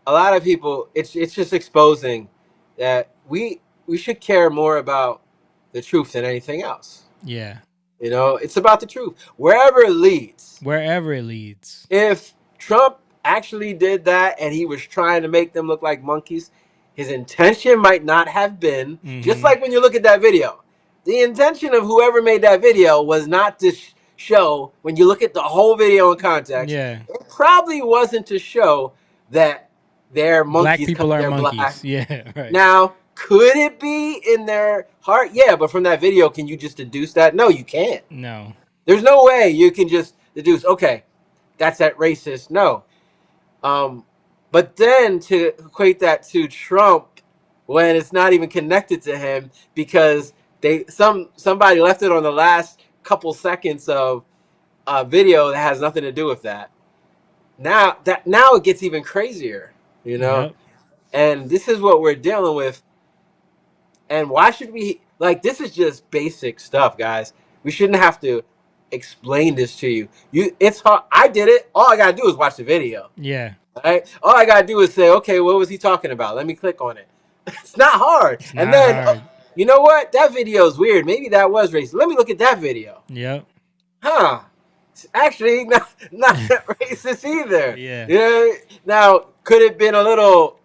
a lot of people, it's just exposing that we should care more about the truth than anything else. Yeah. You know, it's about the truth. Wherever it leads. Wherever it leads. If Trump actually did that and he was trying to make them look like monkeys, his intention might not have been, just like when you look at that video. The intention of whoever made that video was not to show, when you look at the whole video in context, Yeah. it probably wasn't to show that they're monkeys. Black people are they're monkeys. Black. Yeah, right. Now, could it be in their heart? Yeah, but from that video, can you just deduce that? No, you can't. No. There's no way you can just deduce, okay, that's that racist. No. But then to equate that to Trump when it's not even connected to him because somebody left it on the last couple seconds of a video that has nothing to do with that. Now it gets even crazier, you know? Yep. And this is what we're dealing with. And why should we, like, this is just basic stuff, guys. We shouldn't have to explain this to you. It's hard. I did it. All I gotta do is watch the video. Yeah. Right? All I gotta do is say, okay, what was he talking about? Let me click on it. It's not hard. It's and not then, hard. You know what? That video is weird. Maybe that was racist. Let me look at that video. Yep. Huh? It's actually not racist either. Yeah. Yeah. Now, could it have been a little?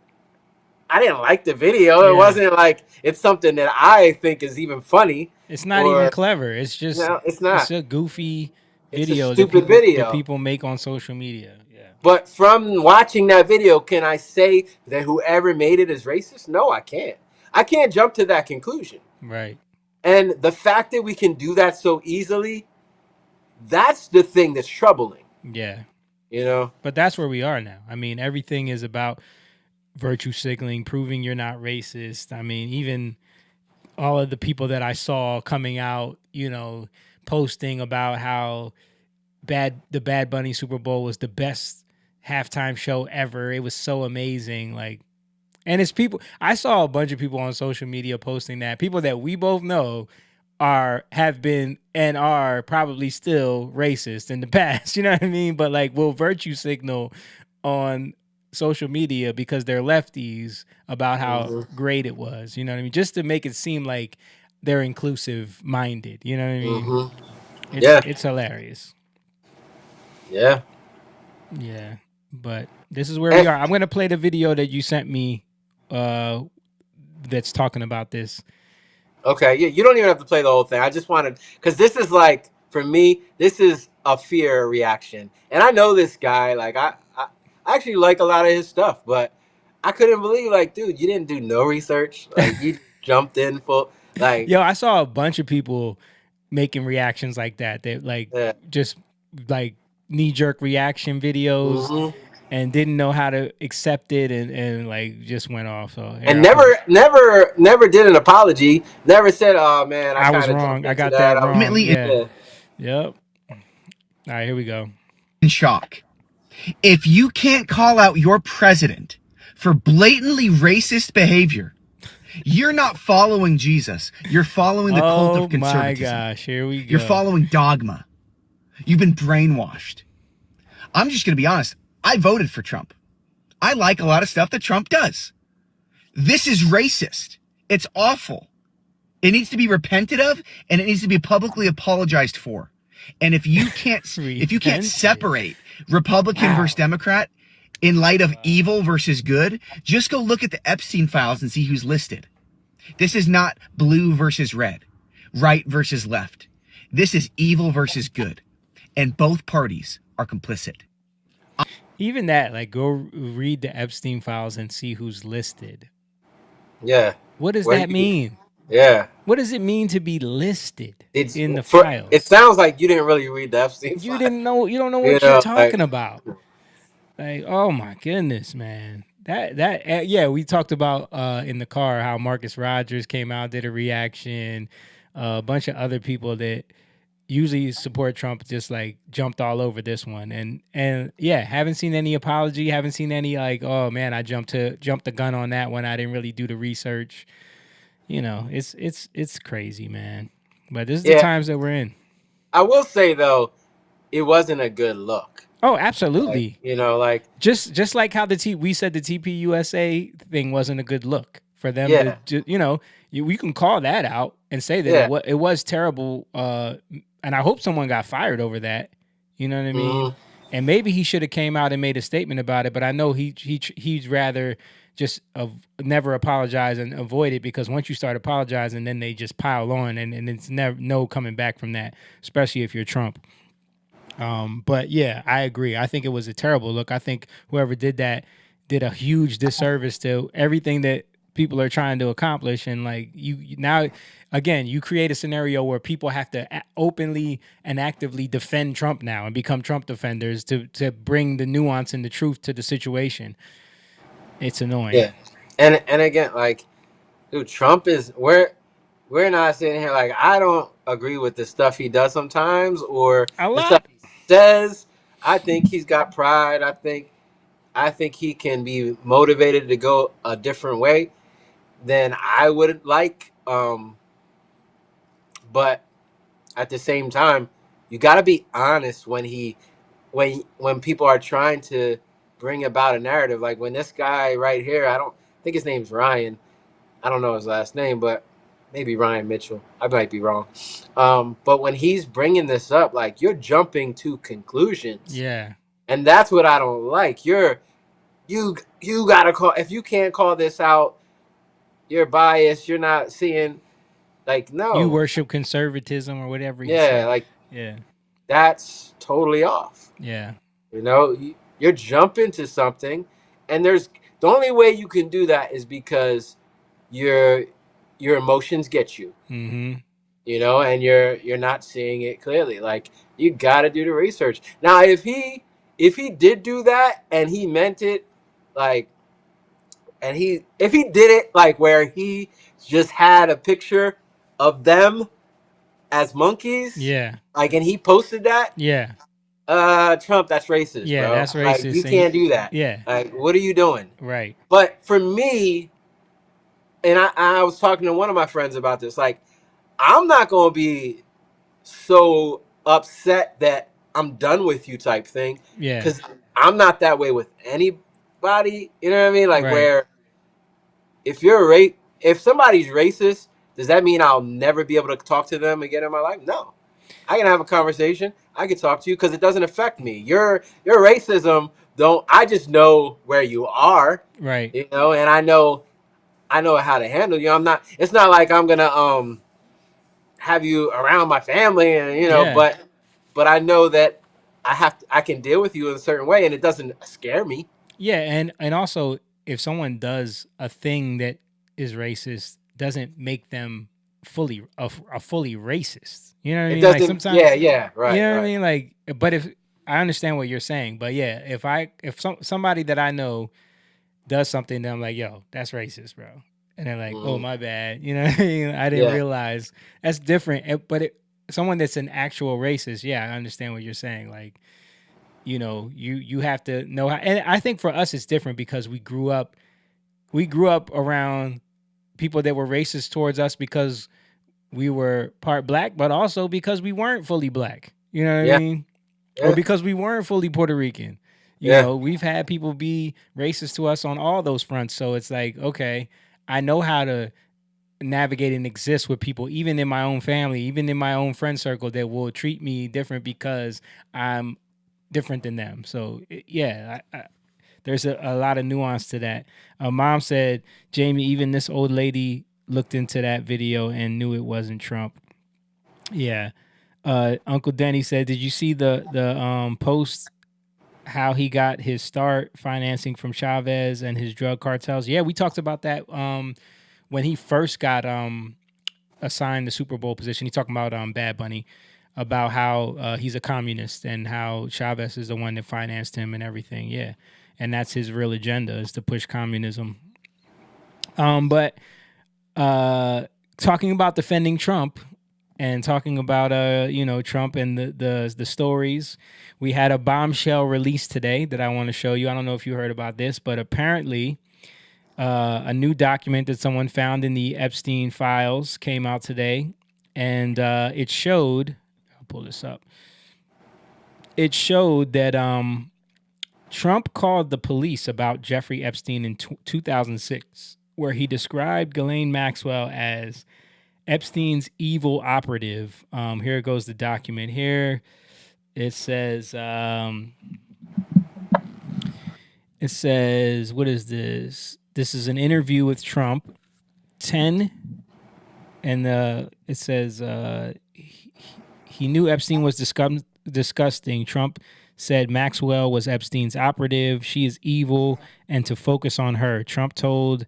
I didn't like the video. Yeah. It wasn't like it's something that I think is even funny. It's not even clever. It's just No, it's not. It's a goofy It's video a stupid that video people make on social media. Yeah. But from watching that video, can I say that whoever made it is racist? No, I can't. I can't jump to that conclusion. Right. And the fact that we can do that so easily, that's the thing that's troubling. Yeah. You know? But that's where we are now. I mean, everything is about virtue signaling, proving you're not racist. I mean, even all of the people that I saw coming out, you know, posting about how the Bad Bunny Super Bowl was the best halftime show ever. It was so amazing. Like, and it's people, I saw a bunch of people on social media posting that, people that we both know have been and are probably still racist in the past, you know what I mean? But like, will virtue signal on social media because they're lefties about how great it was, you know what I mean? Just to make it seem like they're inclusive minded, you know what I mean? It's hilarious. Yeah. Yeah. But this is where we are. I'm going to play the video that you sent me that's talking about this. Okay, yeah, you don't even have to play the whole thing. I just wanted, because this is like, for me, this is a fear reaction, and I know this guy. Like, I actually like a lot of his stuff, but I couldn't believe, like, dude, you didn't do no research. Like, you jumped in full. Like, Yo, I saw a bunch of people making reactions like that. They like yeah. just like knee jerk reaction videos Mhm. and didn't know how to accept it and like just went off. So here, And I'll put it. never did an apology. Never said, "Oh man, I I was kind of jumped wrong. I into got that." that I was, wrong. Ultimately, Yeah. yeah. Yep. All right, here we go. in shock. If you can't call out your president for blatantly racist behavior, you're not following Jesus. You're following the cult Oh of my conservatism. gosh, here we go. You're following dogma. You've been brainwashed. I'm just going to be honest. I voted for Trump. I like a lot of stuff that Trump does. This is racist. It's awful. It needs to be repented of, and it needs to be publicly apologized for. And if you can't Repented. separate Republican versus Democrat in light of evil versus good, just go look at the Epstein files and see who's listed. This is not blue versus red, right versus left. This is evil versus good. And both parties are complicit. Even that, like, go read the Epstein files and see who's listed. Yeah. What does Where that you- mean? Yeah. What does it mean to be listed It's in the for, files? It sounds like you didn't really read the Epstein You file. didn't know. You don't know You what you're know, talking like- about. Like, oh my goodness, man. Yeah, we talked about in the car how Marcus Rogers came out, did a reaction. A bunch of other people that usually support Trump just like jumped all over this one, and yeah, haven't seen any apology. Haven't seen any like, oh man, I jumped the gun on that one. I didn't really do the research. You know, it's crazy, man. But this is the Yeah. times that we're in. I will say though, it wasn't a good look. Oh, absolutely. Like, you know, like Just like how we said the TPUSA thing wasn't a good look for them Yeah. to you know, we can call that out and say that Yeah. it was terrible, and I hope someone got fired over that. You know what I mean? Mhm. And maybe he should have came out and made a statement about it, but I know he'd rather just never apologize and avoid it, because once you start apologizing, then they just pile on, and it's never no coming back from that, especially if you're Trump. But yeah, I agree. I think it was a terrible look. I think whoever did that did a huge disservice to everything that people are trying to accomplish. And like you now, again, you create a scenario where people have to openly and actively defend Trump now and become Trump defenders to bring the nuance and the truth to the situation. It's annoying. Yeah. And again, like, dude, Trump is we're not sitting here like, I don't agree with the stuff he does sometimes or A the lot. stuff he says. I think he's got pride. I think he can be motivated to go a different way than I would like. But at the same time, you got to be honest when people are trying to bring about a narrative. Like when this guy right here, I think his name's Ryan. I don't know his last name, but maybe Ryan Mitchell. I might be wrong. But when he's bringing this up, like, you're jumping to conclusions. Yeah. And that's what I don't like. You gotta call, if you can't call this out, you're biased. You're not seeing, like, no. You worship conservatism or whatever. You Yeah, say. like, Yeah. that's totally off. Yeah. You know, you're jumping to something, and the only way you can do that is because your emotions get you. Mm-hmm. You know, and you're not seeing it clearly. Like, you got to do the research. Now, if he did do that and he meant it, like, and if he did it like where he just had a picture of them as monkeys, Yeah. like, and he posted that, Yeah. Trump, that's racist. Yeah, bro. that's Like, racist. you can't do that. Yeah. Like, what are you doing? Right. But for me, and I was talking to one of my friends about this, like, I'm not going to be so upset that I'm done with you type thing. Yeah. Because I'm not that way with anybody. You know what I mean? Like, Right. where if somebody's racist, does that mean I'll never be able to talk to them again in my life? No. I can have a conversation. I can talk to you because it doesn't affect me. Your racism, I just know where you are. Right. You know, and I know I know how to handle you. It's not like I'm gonna have you around my family, and Yeah. but I know that I can deal with you in a certain way, and it doesn't scare me. Yeah, and also if someone does a thing that is racist, doesn't make them fully a fully racist. You know what I It mean? Like doesn't. sometimes, Yeah. you Right. know what I Right. mean? Like, but if I understand what you're saying, but yeah, if somebody that I know does something, that I'm like, yo, that's racist, bro, and they're like, oh, Hmm. my bad. You know what I mean? I didn't Yeah. realize that's different. But someone that's an actual racist, yeah, I understand what you're saying. Like, you have to know how. And I think for us it's different because we grew up around people that were racist towards us because we were part black, but also because we weren't fully black. You know what I Yeah. mean? Or Yeah. because we weren't fully Puerto Rican. Yeah. We've had people be racist to us on all those fronts. So it's like, okay, I know how to navigate and exist with people, even in my own family, even in my own friend circle, that will treat me different because I'm different than them. So yeah, there's a lot of nuance to that. Mom said, Jamie, even this old lady looked into that video and knew it wasn't Trump. Yeah. Uncle Denny said, did you see the post how he got his start financing from Chavez and his drug cartels? Yeah, we talked about that when he first got assigned the Super Bowl position. He talking about Bad Bunny, about how he's a communist and how Chavez is the one that financed him and everything. Yeah, and that's his real agenda, is to push communism. But talking about defending Trump and talking about Trump and the stories, we had a bombshell release today that I want to show you. I don't know if you heard about this, but apparently a new document that someone found in the Epstein files came out today, and it showed. I'll pull this up. It showed that Trump called the police about Jeffrey Epstein in 2006, where he described Ghislaine Maxwell as Epstein's evil operative. Here goes the document. Here it says. What is this? This is an interview with Trump. 10, and it says he knew Epstein was disgusting. Trump said Maxwell was Epstein's operative. She is evil, and to focus on her. Trump told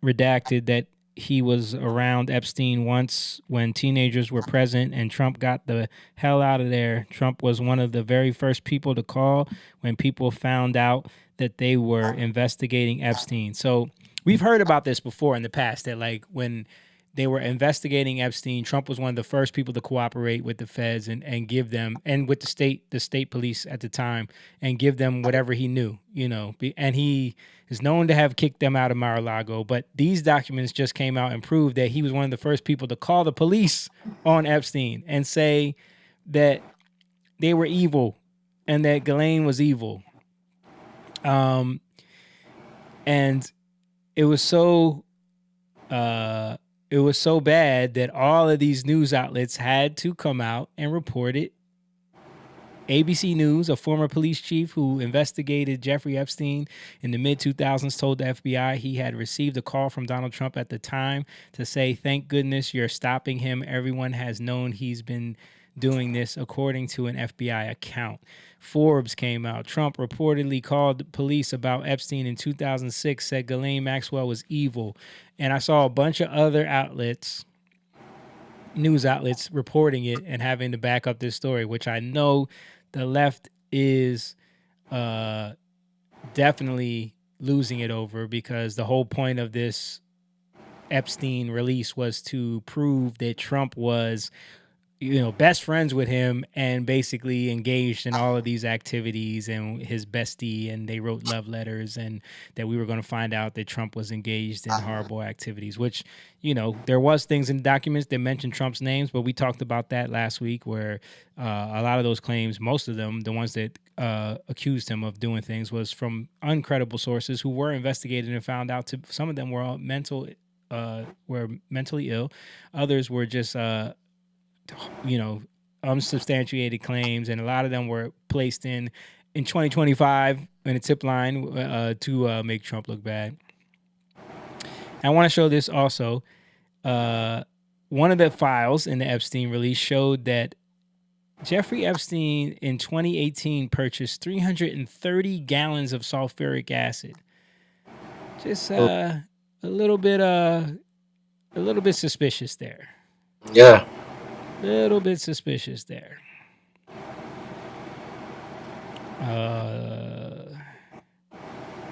Redacted that he was around Epstein once when teenagers were present, and Trump got the hell out of there. Trump was one of the very first people to call when people found out that they were investigating Epstein. So we've heard about this before in the past, that like when they were investigating Epstein, Trump was one of the first people to cooperate with the feds and give them, and with the state police at the time, and give them whatever he knew, and he is known to have kicked them out of Mar-a-Lago. But these documents just came out and proved that he was one of the first people to call the police on Epstein and say that they were evil and that Ghislaine was evil. And it was so bad that all of these news outlets had to come out and report it. ABC News, a former police chief who investigated Jeffrey Epstein in the mid-2000s, told the FBI he had received a call from Donald Trump at the time to say, "Thank goodness you're stopping him. Everyone has known he's been doing this," according to an FBI account. Forbes came out. Trump reportedly called police about Epstein in 2006, said Ghislaine Maxwell was evil. And I saw a bunch of other news outlets reporting it and having to back up this story, which I know the left is definitely losing it over, because the whole point of this Epstein release was to prove that Trump was best friends with him and basically engaged in all of these activities, and his bestie, and they wrote love letters, and that we were going to find out that Trump was engaged in horrible activities, which, there was things in documents that mentioned Trump's names, but we talked about that last week, where a lot of those claims, most of them, the ones that accused him of doing things, was from uncredible sources who were investigated and found out some of them were were mentally ill. Others were just unsubstantiated claims, and a lot of them were placed in 2025 in a tip line to make Trump look bad. I want to show this also. One of the files in the Epstein release showed that Jeffrey Epstein in 2018 purchased 330 gallons of sulfuric acid. Just a little bit suspicious there. Yeah. Little bit suspicious there.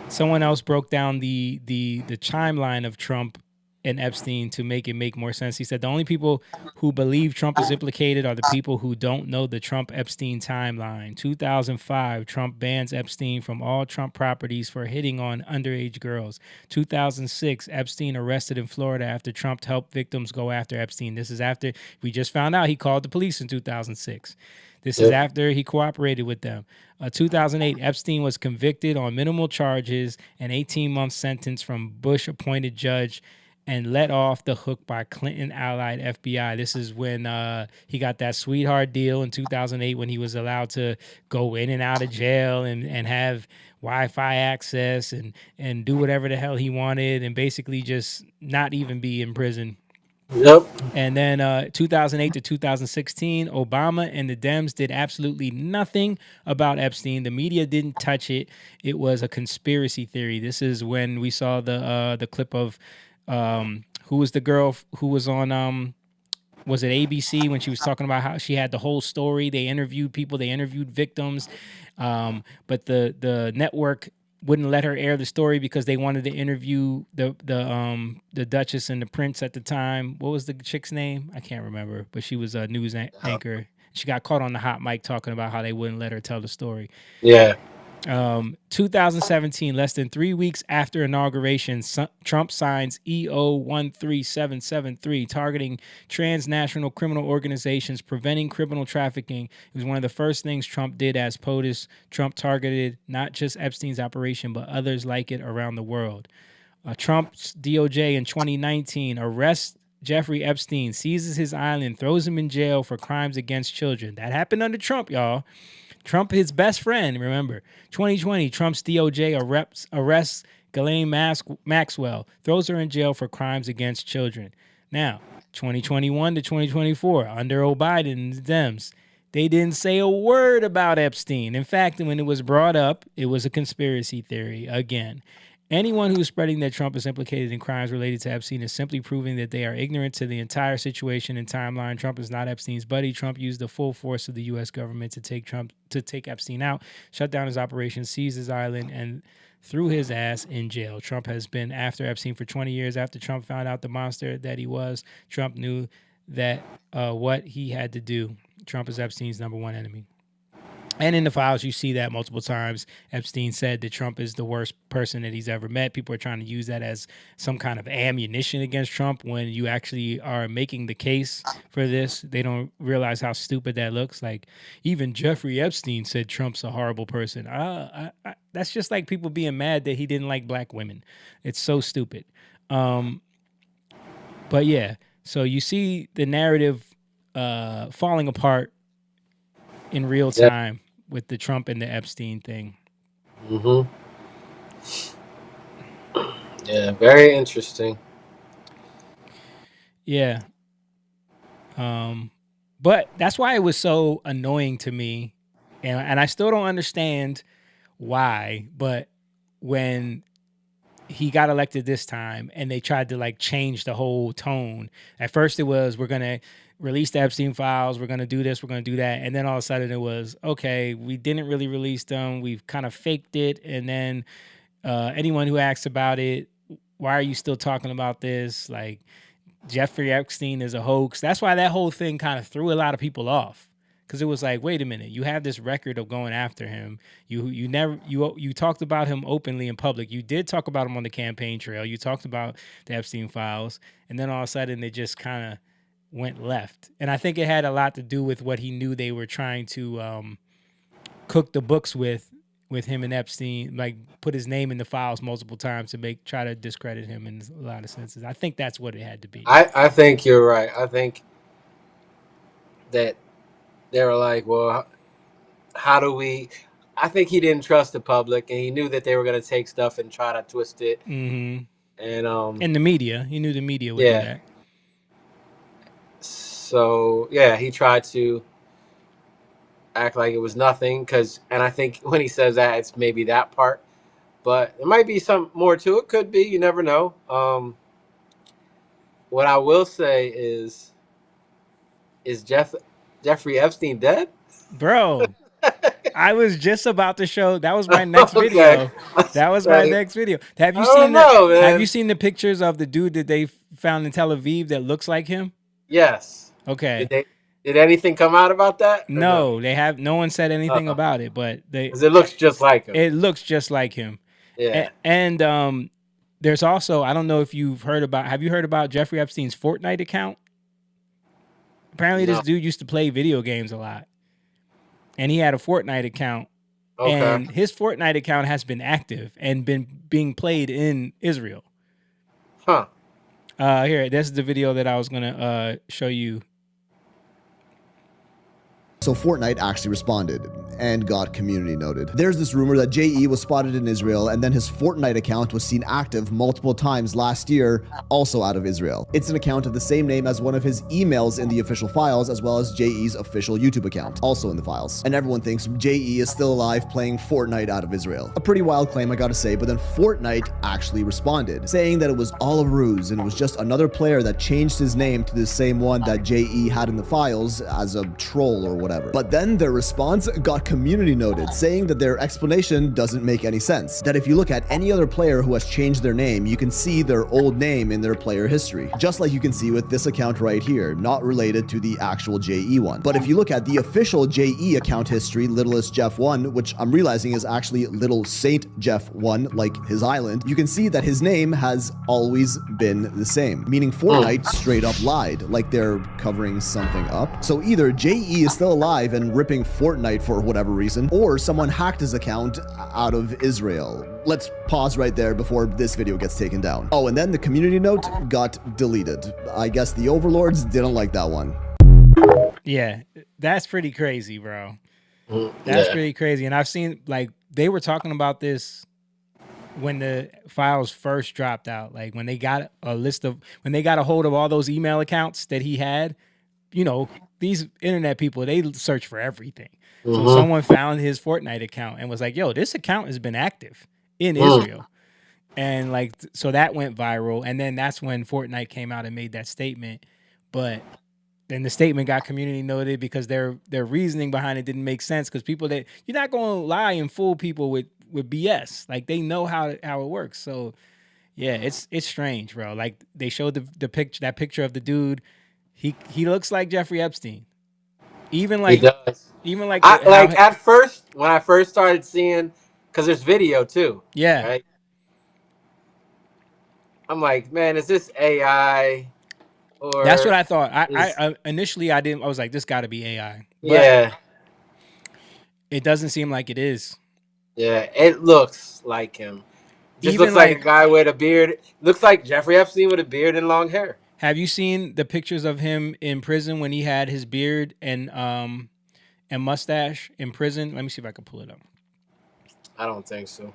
Someone else broke down the timeline of Trump and Epstein to make more sense. He said the only people who believe Trump is implicated are the people who don't know the Trump-Epstein timeline. 2005, Trump bans Epstein from all Trump properties for hitting on underage girls. 2006, Epstein arrested in Florida after Trump helped victims go after Epstein. This is after we just found out he called the police in 2006. This is after he cooperated with them. 2008, Epstein was convicted on minimal charges, an 18-month sentence from Bush-appointed judge, and let off the hook by Clinton-allied FBI. This is when he got that sweetheart deal in 2008 when he was allowed to go in and out of jail and have Wi-Fi access and do whatever the hell he wanted and basically just not even be in prison. Yep. And then 2008 to 2016, Obama and the Dems did absolutely nothing about Epstein. The media didn't touch it. It was a conspiracy theory. This is when we saw the clip of who was the girl who was on was it ABC when she was talking about how she had the whole story. They interviewed people, they interviewed victims, but the network wouldn't let her air the story because they wanted to interview the Duchess and the Prince at the time. What was the chick's name? I can't remember, but she was a news anchor. She got caught on the hot mic talking about how they wouldn't let her tell the story. Yeah. 2017, less than 3 weeks after inauguration, Trump signs EO 13773, targeting transnational criminal organizations, preventing criminal trafficking. It was one of the first things Trump did as POTUS. Trump targeted not just Epstein's operation, but others like it around the world. Trump's DOJ in 2019 arrests Jeffrey Epstein, seizes his island, throws him in jail for crimes against children. That happened under Trump, y'all. Trump, his best friend, remember. 2020, Trump's DOJ arrests Ghislaine Maxwell, throws her in jail for crimes against children. Now, 2021 to 2024, under Biden and the Dems, they didn't say a word about Epstein. In fact, when it was brought up, it was a conspiracy theory again. Anyone who's spreading that Trump is implicated in crimes related to Epstein is simply proving that they are ignorant to the entire situation and timeline. Trump is not Epstein's buddy. Trump used the full force of the U.S. government to take Epstein out, shut down his operation, seize his island, and threw his ass in jail. Trump has been after Epstein for 20 years. After Trump found out the monster that he was, Trump knew that what he had to do. Trump is Epstein's number one enemy. And in the files, you see that multiple times. Epstein said that Trump is the worst person that he's ever met. People are trying to use that as some kind of ammunition against Trump when you actually are making the case for this. They don't realize how stupid that looks. Like, even Jeffrey Epstein said Trump's a horrible person. That's just like people being mad that he didn't like black women. It's so stupid. But yeah, so you see the narrative falling apart in real time with the Trump and the Epstein thing. Mm-hmm. Yeah, very interesting. Yeah. But that's why it was so annoying to me. And I still don't understand why, but when he got elected this time and they tried to like change the whole tone. At first it was, we're going to release the Epstein files. We're going to do this. We're going to do that. And then all of a sudden it was, okay, we didn't really release them. We've kind of faked it. And then anyone who asks about it, why are you still talking about this? Like, Jeffrey Epstein is a hoax. That's why that whole thing kind of threw a lot of people off. Because it was like, wait a minute, you have this record of going after him. You talked about him openly in public. You did talk about him on the campaign trail. You talked about the Epstein files. And then all of a sudden it just kind of went left. And I think it had a lot to do with what he knew they were trying to cook the books with him and Epstein, like put his name in the files multiple times to try to discredit him in a lot of senses. I think that's what it had to be. I think you're right. I think that they were like, well, how do we... I think he didn't trust the public, and he knew that they were going to take stuff and try to twist it. Mm-hmm. And In the media, he knew the media would do yeah. that. So yeah, he tried to act like it was nothing and I think when he says that, it's maybe that part, but there might be some more to it. Could be, you never know. What I will say is Jeffrey Epstein dead? Bro, I was just about to show. That was my next Okay. video. That was my Like, next video. I don't know, Have you man. seen the pictures of the dude that they found in Tel Aviv that looks like him? Yes. Okay. Did anything come out about that or no? No, they have. No one said anything about it, but Because it looks just like him. it looks just like him. Yeah. And there's also, I don't know if you've heard about. Have you heard about Jeffrey Epstein's Fortnite account? Apparently, this No. dude used to play video games a lot, and he had a Fortnite account. Okay. And his Fortnite account has been active and been being played in Israel. Huh. Here, this is the video that I was gonna show you. So Fortnite actually responded and got community noted. There's this rumor that JE was spotted in Israel and then his Fortnite account was seen active multiple times last year, also out of Israel. It's an account of the same name as one of his emails in the official files, as well as JE's official YouTube account, also in the files. And everyone thinks JE is still alive playing Fortnite out of Israel. A pretty wild claim, I gotta say, but then Fortnite actually responded, saying that it was all a ruse and it was just another player that changed his name to the same one that JE had in the files as a troll or whatever. But then their response got community noted, saying that their explanation doesn't make any sense. That if you look at any other player who has changed their name, you can see their old name in their player history. Just like you can see with this account right here, not related to the actual JE one. But if you look at the official JE account history, Littlest Jeff 1, which I'm realizing is actually Little Saint Jeff 1, like his island, you can see that his name has always been the same. Meaning Fortnite straight up lied, like they're covering something up. So either JE is still alive and ripping Fortnite for whatever reason, or someone hacked his account out of Israel. Let's pause right there before this video gets taken down. Oh, and then the community note got deleted. I guess the overlords didn't like that one. Yeah, that's pretty crazy, bro. That's pretty crazy. And I've seen, like, they were talking about this when the files first dropped out, like when they got when they got a hold of all those email accounts that he had. You know, these internet people, they search for everything. So someone found his Fortnite account and was like, yo, this account has been active in Israel. And like, so that went viral. And then that's when Fortnite came out and made that statement. But then the statement got community noted because their reasoning behind it didn't make sense. Because people that, you're not going to lie and fool people with BS. Like, they know how it works. So yeah, it's strange, bro. Like, they showed that picture of the dude. He looks like Jeffrey Epstein. Even like, he does. Even like, at first, when I first started seeing, because there's video too. Yeah. Right. I'm like, man, is this AI? Or that's what I thought. I initially I was like, this got to be AI. But yeah. It doesn't seem like it is. Yeah, it looks like him. Just Even looks like a guy with a beard. Looks like Jeffrey Epstein with a beard and long hair. Have you seen the pictures of him in prison when he had his beard and mustache in prison? Let me see if I can pull it up. I don't think so.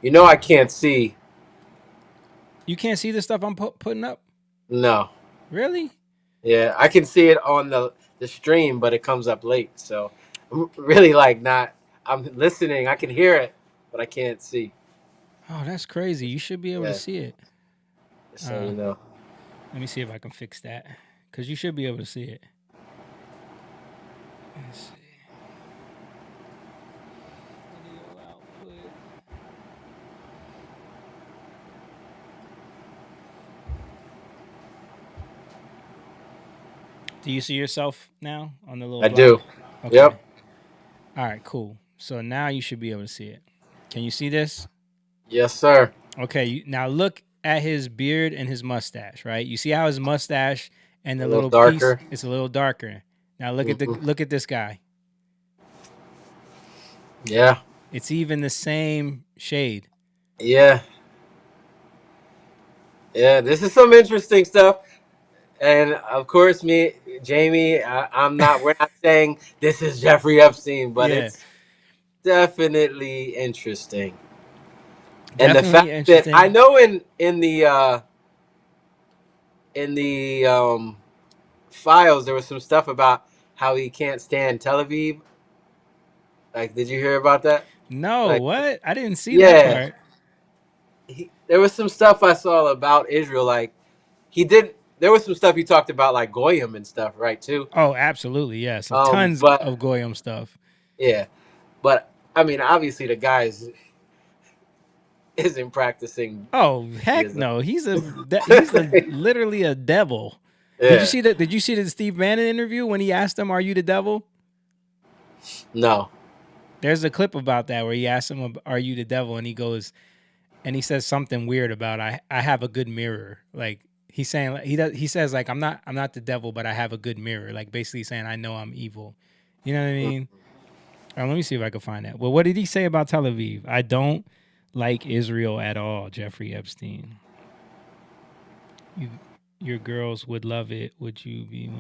You know, I can't see. You can't see the stuff I'm putting up? No. Really? Yeah, I can see it on the stream, but it comes up late. So I'm really like not. I'm listening. I can hear it, but I can't see. Oh, that's crazy. You should be able to see it. Just so you know. Let me see if I can fix that. Because you should be able to see it. Let's see. Video output. Do you see yourself now on the little I block? do. Okay. Yep. All right, cool. So now you should be able to see it. Can you see this? Yes, sir. Okay, now look at his beard and his mustache, right? You see how his mustache and the little darker piece, it's a little darker. Now look at this guy. Yeah. It's even the same shade. Yeah. Yeah, this is some interesting stuff. And of course, Jamie, we're not saying this is Jeffrey Epstein, but definitely interesting. And the Definitely fact that I interesting. know in the files there was some stuff about how he can't stand Tel Aviv. Like, did you hear about that? No, Like, what? I didn't see that yeah, part. there was some stuff I saw about Israel. Like, he did. There was some stuff he talked about, like Goyim and stuff, right? Too. Oh, absolutely, yes. So tons But of Goyim stuff. yeah, but I mean, obviously the guy isn't practicing Oh heck Judaism. no, he's literally a devil. Did you Yeah, see that? Did you see the Steve Bannon interview when he asked him, "Are you the devil?" no, There's a clip about that where he asked him, "Are you the devil?" and he goes, and he says something weird about I have a good mirror. Like he's saying like, he says like I'm not the devil, but I have a good mirror. Like basically saying I know I'm evil. You know what I mean? Let me see if I can find that. Well, what did he say about Tel Aviv? I don't like Israel at all, Jeffrey Epstein. You, your girls would love it. Would you be?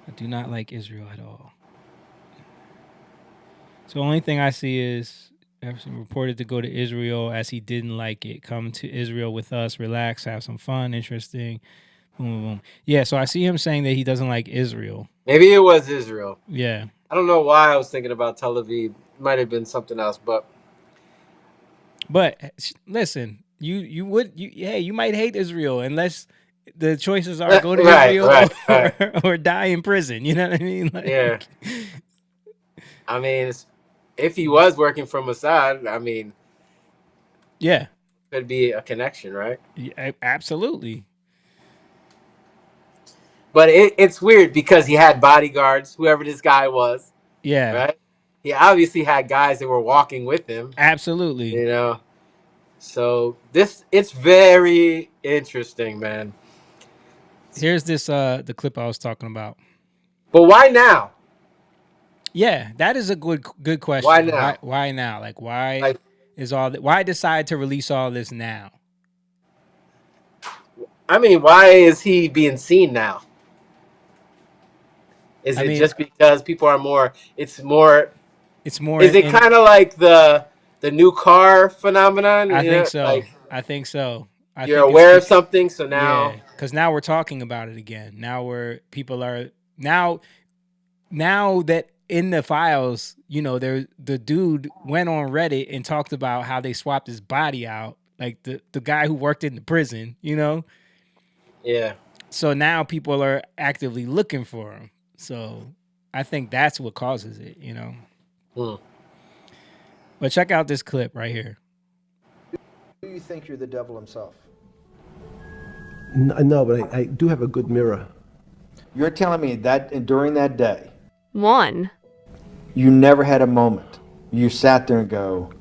I do not like Israel at all. So the only thing I see is Epstein reported to go to Israel as he didn't like it. Come to Israel with us, relax, have some fun, interesting. Boom, boom, boom. Yeah, so I see him saying that he doesn't like Israel. maybe it was Israel. Yeah. I don't know why I was thinking about Tel Aviv. Might have been something else, but But listen, you might hate Israel unless the choices are go to Israel right. or die in prison. You know what I mean? Yeah, I mean, if he was working for Mossad, I mean, Yeah, could be a connection, right? absolutely. But it's weird because he had bodyguards, whoever this guy was, Yeah, right? He obviously had guys that were walking with him, absolutely. you know. So it's very interesting, man. Here's this the clip I was talking about. But why now? Yeah, that is a good Why question. now? Why now? Like why Like, is all that? Why decide to release all this now? I mean, why is he being seen now? Is I it mean, just because people are more? It's more. it's more Is it in. kind of like the new car phenomenon? I You think know, so. like I think so. I you're think it's aware of something, so now, yeah, because now we're talking about it again. Now people are now that in the files, the dude went on Reddit and talked about how they swapped his body out, like the guy who worked in the prison. yeah. So now people are actively looking for him. So I think that's what causes it. Hmm. But check out this clip right here. Do you think you're the devil himself? No, but I do have a good mirror. You're telling me that during that day, One. you never had a moment. You sat there and go,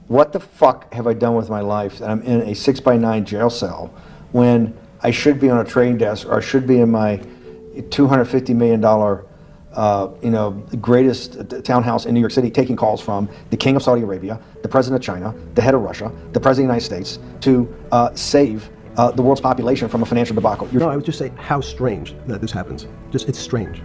what the fuck have I done with my life that I'm in a 6x9 jail cell when I should be on a trading desk or I should be in my $250 million greatest townhouse in New York City, taking calls from the king of Saudi Arabia, the president of China, the head of Russia, the president of the United States to save the world's population from a financial debacle. No, I would just say how strange that this happens. It's strange.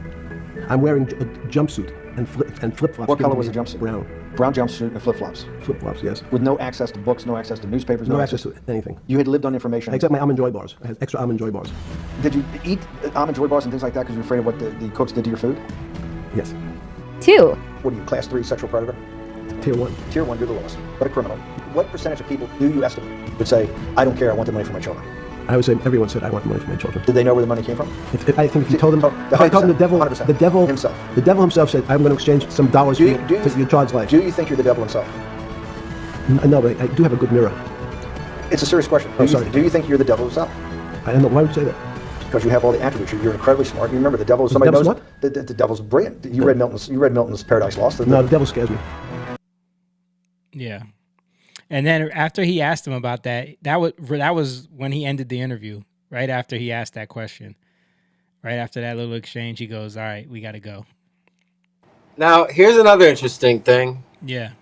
I'm wearing a jumpsuit and flip-flops. What color was the jumpsuit? Brown. Brown jumpsuit and flip-flops. Flip-flops, yes. With no access to books, no access to newspapers, No access to anything. You had lived on information. Except my Almond Joy bars. I had extra Almond Joy bars. Did you eat Almond Joy bars and things like that because you were afraid of what the cooks did to your food? Yes. 2. What are you, class 3 sexual predator? Tier 1. Tier 1, you're the lowest, but a criminal. What percentage of people do you estimate would say, I don't care, I want the money for my children? I would say everyone said I want the money for my children. Did they know where the money came from? I think if you told them, if I told them the devil himself said, I'm going to exchange some dollars for your child's life. Do you think you're the devil himself? No, but I do have a good mirror. It's a serious question. Do you think you're the devil himself? I don't know. Why would you say that? Because you have all the attributes. You're incredibly smart. You remember the devil. Somebody knows what? The devil's brilliant. You read Milton's Paradise Lost. No, the devil scares me. Yeah. And then after he asked him about that was when he ended the interview. Right after he asked that question, right after that little exchange, he goes, "All right, we got to go." Now, here's another interesting thing. Yeah.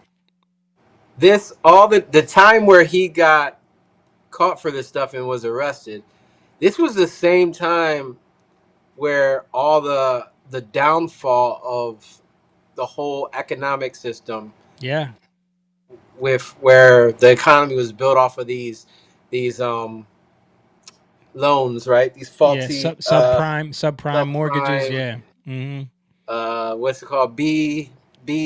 The time where he got caught for this stuff and was arrested, this was the same time where all the downfall of the whole economic system Yeah. with where the economy was built off of these loans, right? These Yeah. faulty Subprime mortgages. subprime Yeah. Hmm. what's it called, B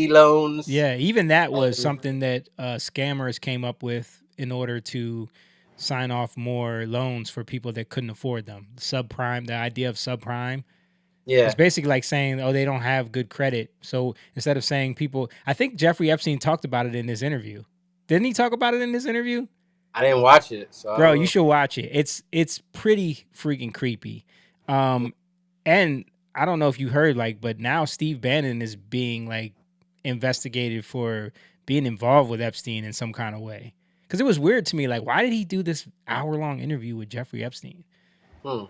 loans. Yeah. Even that was And, something that scammers came up with in order to sign off more loans for people that couldn't afford them. Subprime, the idea of subprime. It's yeah, basically like saying, oh, they don't have good credit. So instead of saying people, I think Jeffrey Epstein talked about it in his interview. Didn't he talk about it in his interview? I didn't watch it, so I Bro, don't you know. should watch it. It's pretty freaking creepy. Um, and I don't know if you heard, like, but now Steve Bannon is being like investigated for being involved with Epstein in some kind of way. Because it was weird to me, like, why did he do this hour-long interview with Jeffrey Epstein? Hmm.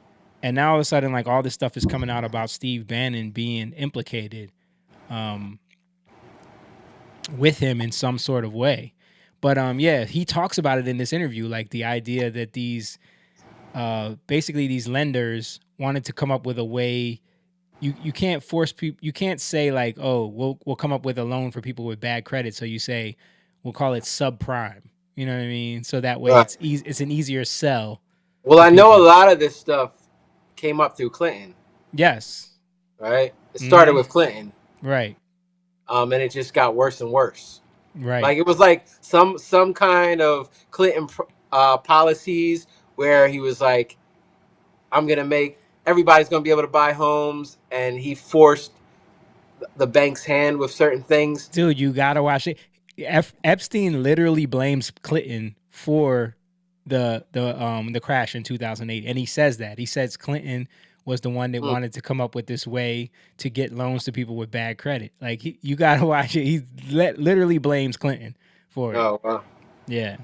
And now all of a sudden, like, all this stuff is coming out about Steve Bannon being implicated with him in some sort of way. But yeah, he talks about it in this interview, like the idea that these basically these lenders wanted to come up with a way. You can't force people. You can't say like, oh, we'll come up with a loan for people with bad credit. So you say we'll call it subprime. You know what I mean? So that way Right. it's easy. It's an easier sell. Well, To I know a people. lot of this stuff came up through Clinton, Yes. right? It started Mhm. with Clinton, Right. and it just got worse and worse. Right. Like it was like some kind of Clinton policies where he was like, I'm gonna make everybody's gonna be able to buy homes, and he forced the bank's hand with certain things. Dude, you gotta watch it. Epstein literally blames Clinton for the crash in 2008, and he says that he says Clinton was the one that wanted to come up with this way to get loans to people with bad credit. Like you gotta watch it. He literally blames Clinton for it. Oh wow. Yeah,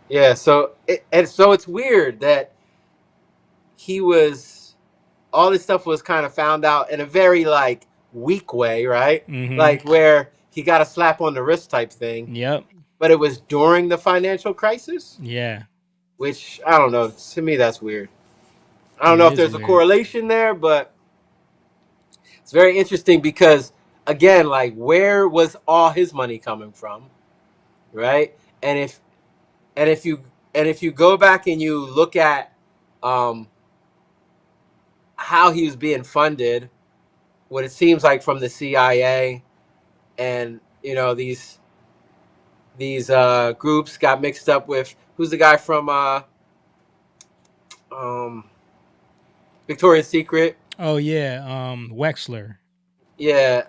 Yeah, so it's weird that he was all this stuff was kind of found out in a very like weak way, right? Like where he got a slap on the wrist type thing. Yep. But it was during the financial crisis, Yeah. which I don't know. To me, that's weird. I don't It know if is there's a weird. correlation there, but it's very interesting because again, like where was all his money coming from, right? And if you go back and you look at um, how he was being funded, what it seems like from the CIA, and you know these groups got mixed up with who's the guy from um, Victoria's Secret. Oh yeah. Wexler. Yeah,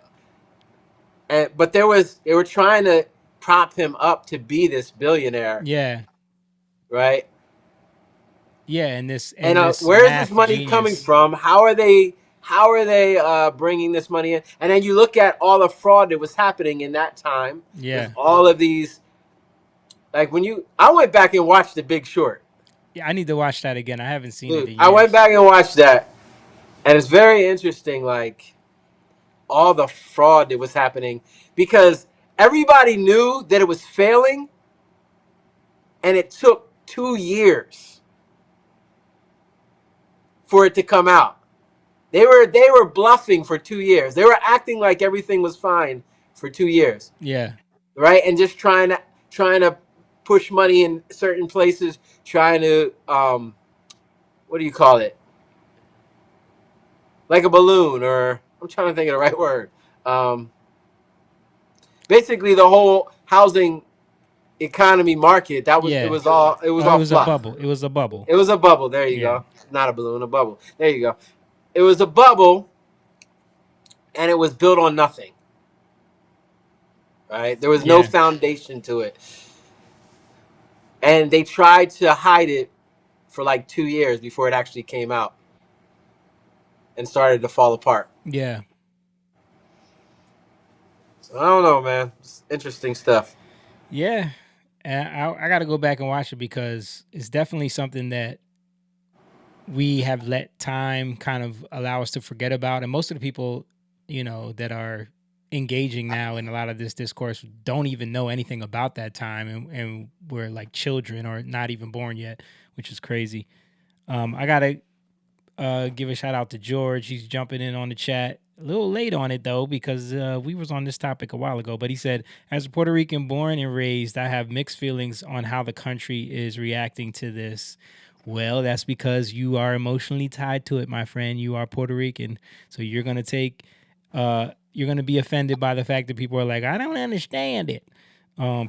but they were trying to prop him up to be this billionaire, Yeah. right? Yeah. And And this where is this math money coming genius. from? How are they bringing this money in? And then you look at all the fraud that was happening in that time with Yeah. all of these. Like I went back and watched The Big Short. Yeah. I need to watch that again. I haven't seen it Dude, in I went years. back and watched that, and it's very interesting. Like all the fraud that was happening because everybody knew that it was failing, and it took 2 years for it to come out. They were bluffing for 2 years. They were acting like everything was fine for 2 years, Yeah. right? And just trying to push money in certain places, trying to what do you call it? Like a balloon, or I'm trying to think of the right word. Basically, the whole housing economy market it Yeah. was all It was a fluff. bubble. It was a bubble. It was a bubble. There you Yeah. go. Not a balloon, a bubble. There you go. It was a bubble, and it was built on nothing. Right? There was no Yeah. foundation to it, and they tried to hide it for like 2 years before it actually came out and started to fall apart. Yeah. So I don't know, man. It's interesting stuff. Yeah. And I got to go back and watch it because it's definitely something that we have let time kind of allow us to forget about. And most of the people, that are engaging now in a lot of this discourse don't even know anything about that time. And we're like children or not even born yet, which is crazy. I got to give a shout out to George. He's jumping in on the chat. A little late on it though, because we was on this topic a while ago. But he said, as a Puerto Rican born and raised, I have mixed feelings on how the country is reacting to this. Well, that's because you are emotionally tied to it, my friend. You are Puerto Rican, so you're gonna be offended by the fact that people are like, I don't understand it.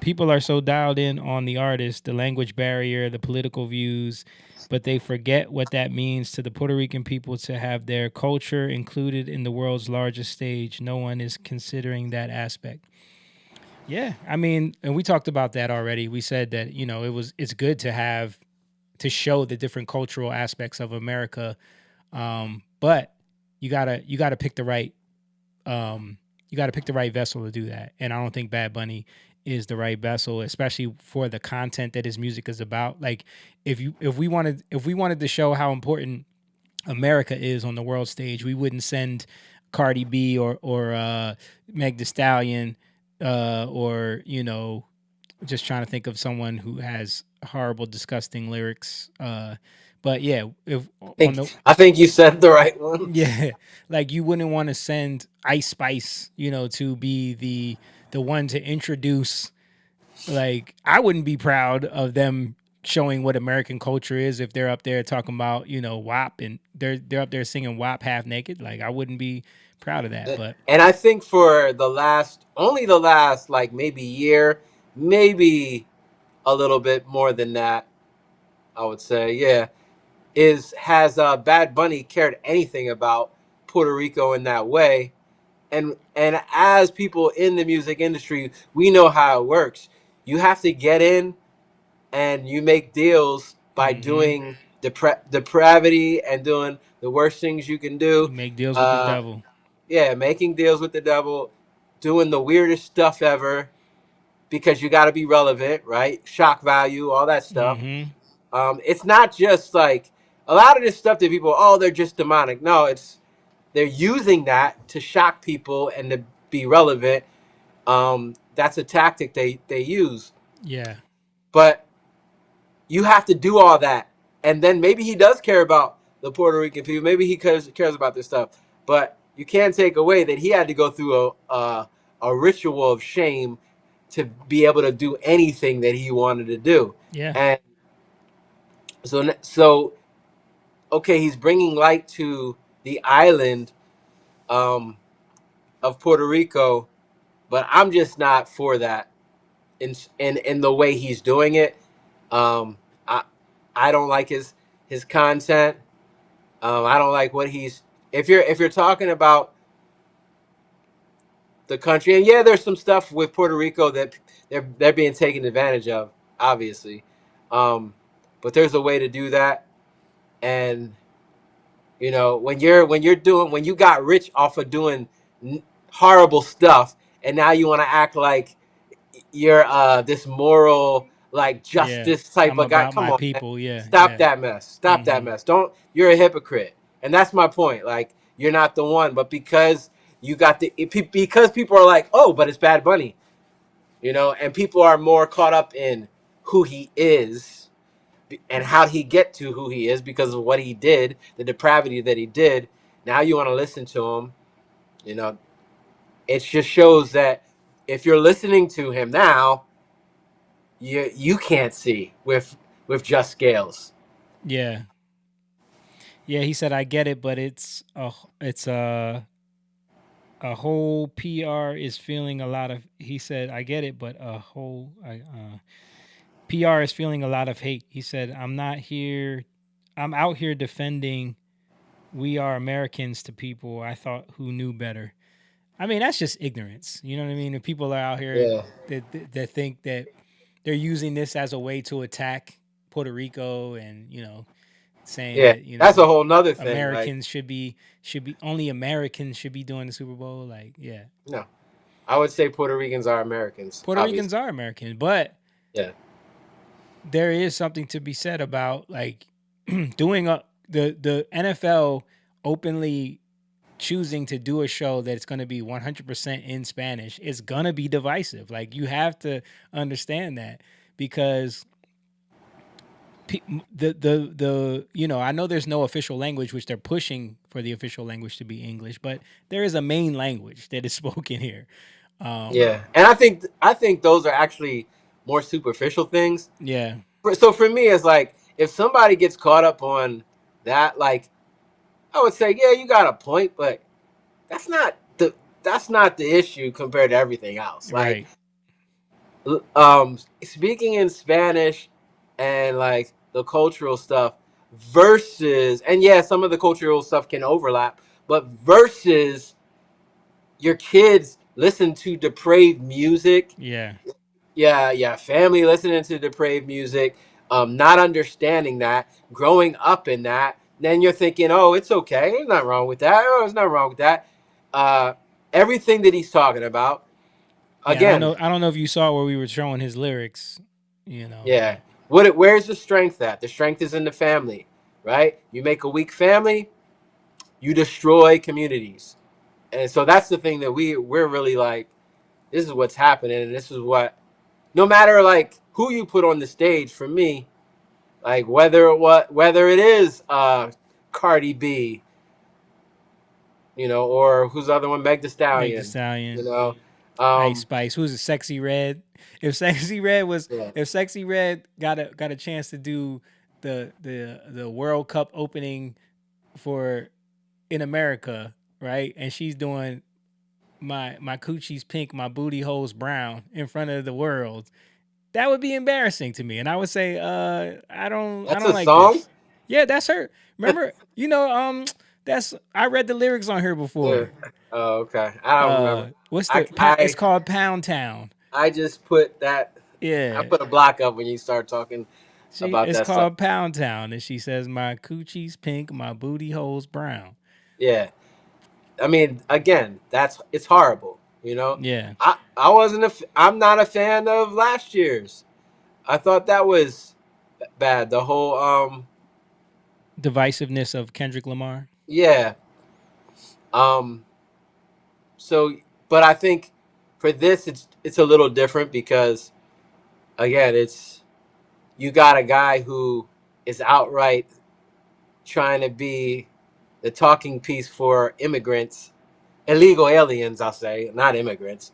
People are so dialed in on the artist, the language barrier, the political views, but they forget what that means to the Puerto Rican people to have their culture included in the world's largest stage. No one is considering that aspect. Yeah, I mean, and we talked about that already. We said that, it's good to show the different cultural aspects of America, but you gotta pick the right vessel to do that. And I don't think Bad Bunny is the right vessel, especially for the content that his music is about. Like, if we wanted to show how important America is on the world stage, we wouldn't send Cardi B or Meg Thee Stallion, or just trying to think of someone who has horrible, disgusting lyrics. But yeah, I think you said the right one. Yeah, like you wouldn't want to send Ice Spice, to be the one to introduce. Like, I wouldn't be proud of them showing what American culture is if they're up there talking about WAP, and they're up there singing WAP half naked. Like, I wouldn't be proud of that. But And I think for only the last like maybe year, maybe a little bit more than that, I would say, yeah, has Bad Bunny cared anything about Puerto Rico in that way? And as people in the music industry, we know how it works. You have to get in, and you make deals by doing depravity and doing the worst things you can do. you make deals with the devil. Yeah, making deals with the devil, doing the weirdest stuff ever, because you got to be relevant, right? Shock value, all that stuff. It's not just like a lot of this stuff that people, they're just demonic. No, they're using that to shock people and to be relevant. That's a tactic they use. Yeah. But you have to do all that, and then maybe he does care about the Puerto Rican people. Maybe he cares about this stuff. But you can't take away that he had to go through a ritual of shame to be able to do anything that he wanted to do. Yeah. And so okay, he's bringing light to the island of Puerto Rico, but I'm just not for that in the way he's doing it. I don't like his content. I don't like what he's. If you're talking about the country, and yeah, there's some stuff with Puerto Rico that they're being taken advantage of, obviously, but there's a way to do that. And when you got rich off of doing horrible stuff, and now you want to act like you're this moral, like, justice type of guy. Come on, people. Man. Yeah, stop that mess. Stop that mess. You're a hypocrite, and that's my point. Like, you're not the one, but because you got because people are like, oh, but it's Bad Bunny, and people are more caught up in who he is and how he get to who he is because of what he did, the depravity that he did. Now you want to listen to him. It just shows that if you're listening to him now, you can't see with just scales. Yeah. Yeah, he said, I get it, but it's a whole PR is feeling a lot of. He said, I get it, but a whole PR is feeling a lot of hate. He said, I'm out here defending we are Americans to people I thought who knew better. I mean, that's just ignorance. You know what I mean? If people are out here that think that they're using this as a way to attack Puerto Rico, and saying that that's a whole nother thing. Americans should be only Americans should be doing the Super Bowl. Like, yeah. No, I would say Puerto Ricans are Americans. Puerto Ricans are Americans, but yeah, there is something to be said about like doing the NFL openly choosing to do a show that's going to be 100% in Spanish is going to be divisive. Like, you have to understand that, because the I know there's no official language, which they're pushing for the official language to be English, but there is a main language that is spoken here. Yeah, and I think those are actually more superficial things. Yeah, So for me, it's like if somebody gets caught up on that, like I would say, yeah, you got a point, but that's not the that's not the issue compared to everything else. Like, right. speaking in Spanish and like the cultural stuff versus, and yeah, some of the cultural stuff can overlap, but versus your kids listen to depraved music. Yeah, Yeah, family listening to depraved music, not understanding that, growing up in that, then you're thinking, oh, it's okay, there's not wrong with that. Oh, there's not wrong with that. Uh, Everything that he's talking about, yeah. I don't again, know. I don't know if you saw where we were showing his lyrics. yeah. Where's the strength at? The strength is in the family, right? You make a weak family, you destroy communities, and so that's the thing that we're really like. This is what's happening, and this is what. No matter like who you put on the stage, for me, like whether it is Cardi B, or who's the other one, Meg The Meg The Stallion, you Stallion, know, Ice um, Spice. Who's a Sexy Red? If Sexy Red was, yeah, if Sexy Red got a chance to do the World Cup opening for in America, right? And she's doing my coochie's pink, my booty hole's brown in front of the world. That would be embarrassing to me, and I would say, I that's don't a like song. this. Yeah, that's her. Remember, that's I read the lyrics on her Yeah. before. Oh, okay. I don't remember. What's I it's I called Pound Town. I just put that. I Yeah, put a block up when you start talking about it's that stuff. called Pound Town, and she says my coochie's pink, my booty hole's brown. Yeah. I mean, again, it's horrible. Yeah, I'm not a fan of last year's. I thought that was bad. The whole divisiveness of Kendrick Lamar. yeah. Um so but I think for this it's a little different because again, it's you got a guy who is outright trying to be the talking piece for immigrants, illegal aliens, I'll say, not immigrants,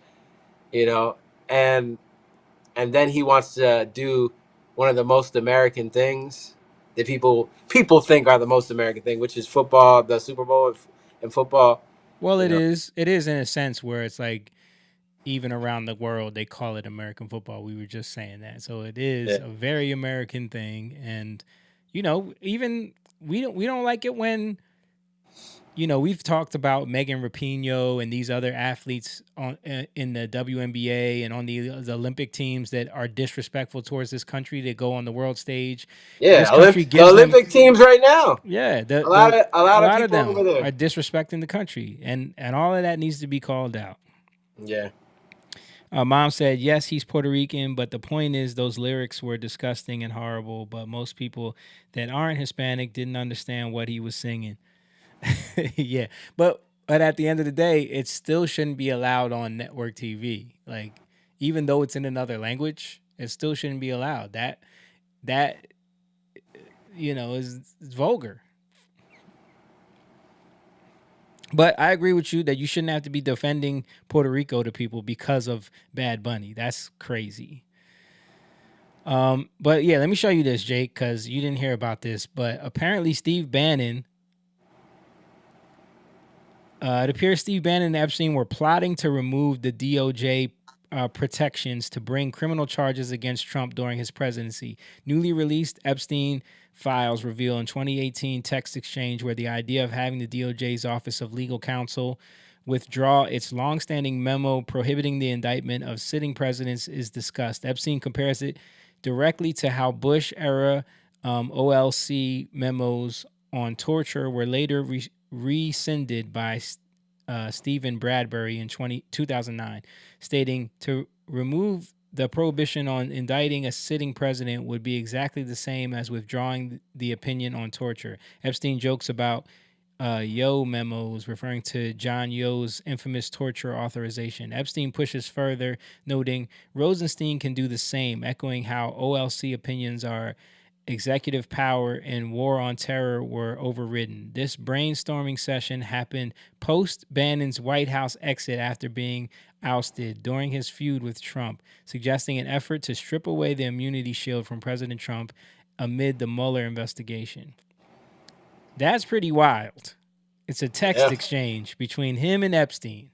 you know, and and then he wants to do one of the most American things that people think are the most American thing, which is football, the Super Bowl and football. Well, You it know, is. It is in a sense where it's like even around the world they call it American football. We were just saying that, so it is yeah, a very American thing, and even we don't like it when we've talked about Megan Rapinoe and these other athletes in the WNBA and on the Olympic teams that are disrespectful towards this country that go on the world stage. yeah. This country The gives them, Olympic teams right now. yeah, A a lot of lot of people over them there. are disrespecting the country, and all of that needs to be called out. Yeah, Mom said, yes, he's Puerto Rican, but the point is those lyrics were disgusting and horrible, but most people that aren't Hispanic didn't understand what he was singing. Yeah, but at the end of the day, it still shouldn't be allowed on network TV. Like, even though it's in another language, it still shouldn't be allowed. That is vulgar. But I agree with you that you shouldn't have to be defending Puerto Rico to people because of Bad Bunny. That's crazy. But yeah, let me show you this, Jake, because you didn't hear about this. But apparently, Steve Bannon. It appears Steve Bannon and Epstein were plotting to remove the DOJ protections to bring criminal charges against Trump during his presidency. Newly released Epstein files reveal in 2018 text exchange where the idea of having the DOJ's Office of Legal Counsel withdraw its longstanding memo prohibiting the indictment of sitting presidents is discussed. Epstein compares it directly to how Bush era OLC memos on torture were later rescinded by Stephen Bradbury in 2009, stating to remove the prohibition on indicting a sitting president would be exactly the same as withdrawing the opinion on torture. Epstein jokes about Yo memos, referring to John Yo's infamous torture authorization. Epstein pushes further, noting Rosenstein can do the same, echoing how OLC opinions are executive power and war on terror were overridden. This brainstorming session happened post Bannon's White House exit after being ousted during his feud with Trump, suggesting an effort to strip away the immunity shield from President Trump amid the Mueller investigation. That's pretty wild. It's a text exchange between him and Epstein,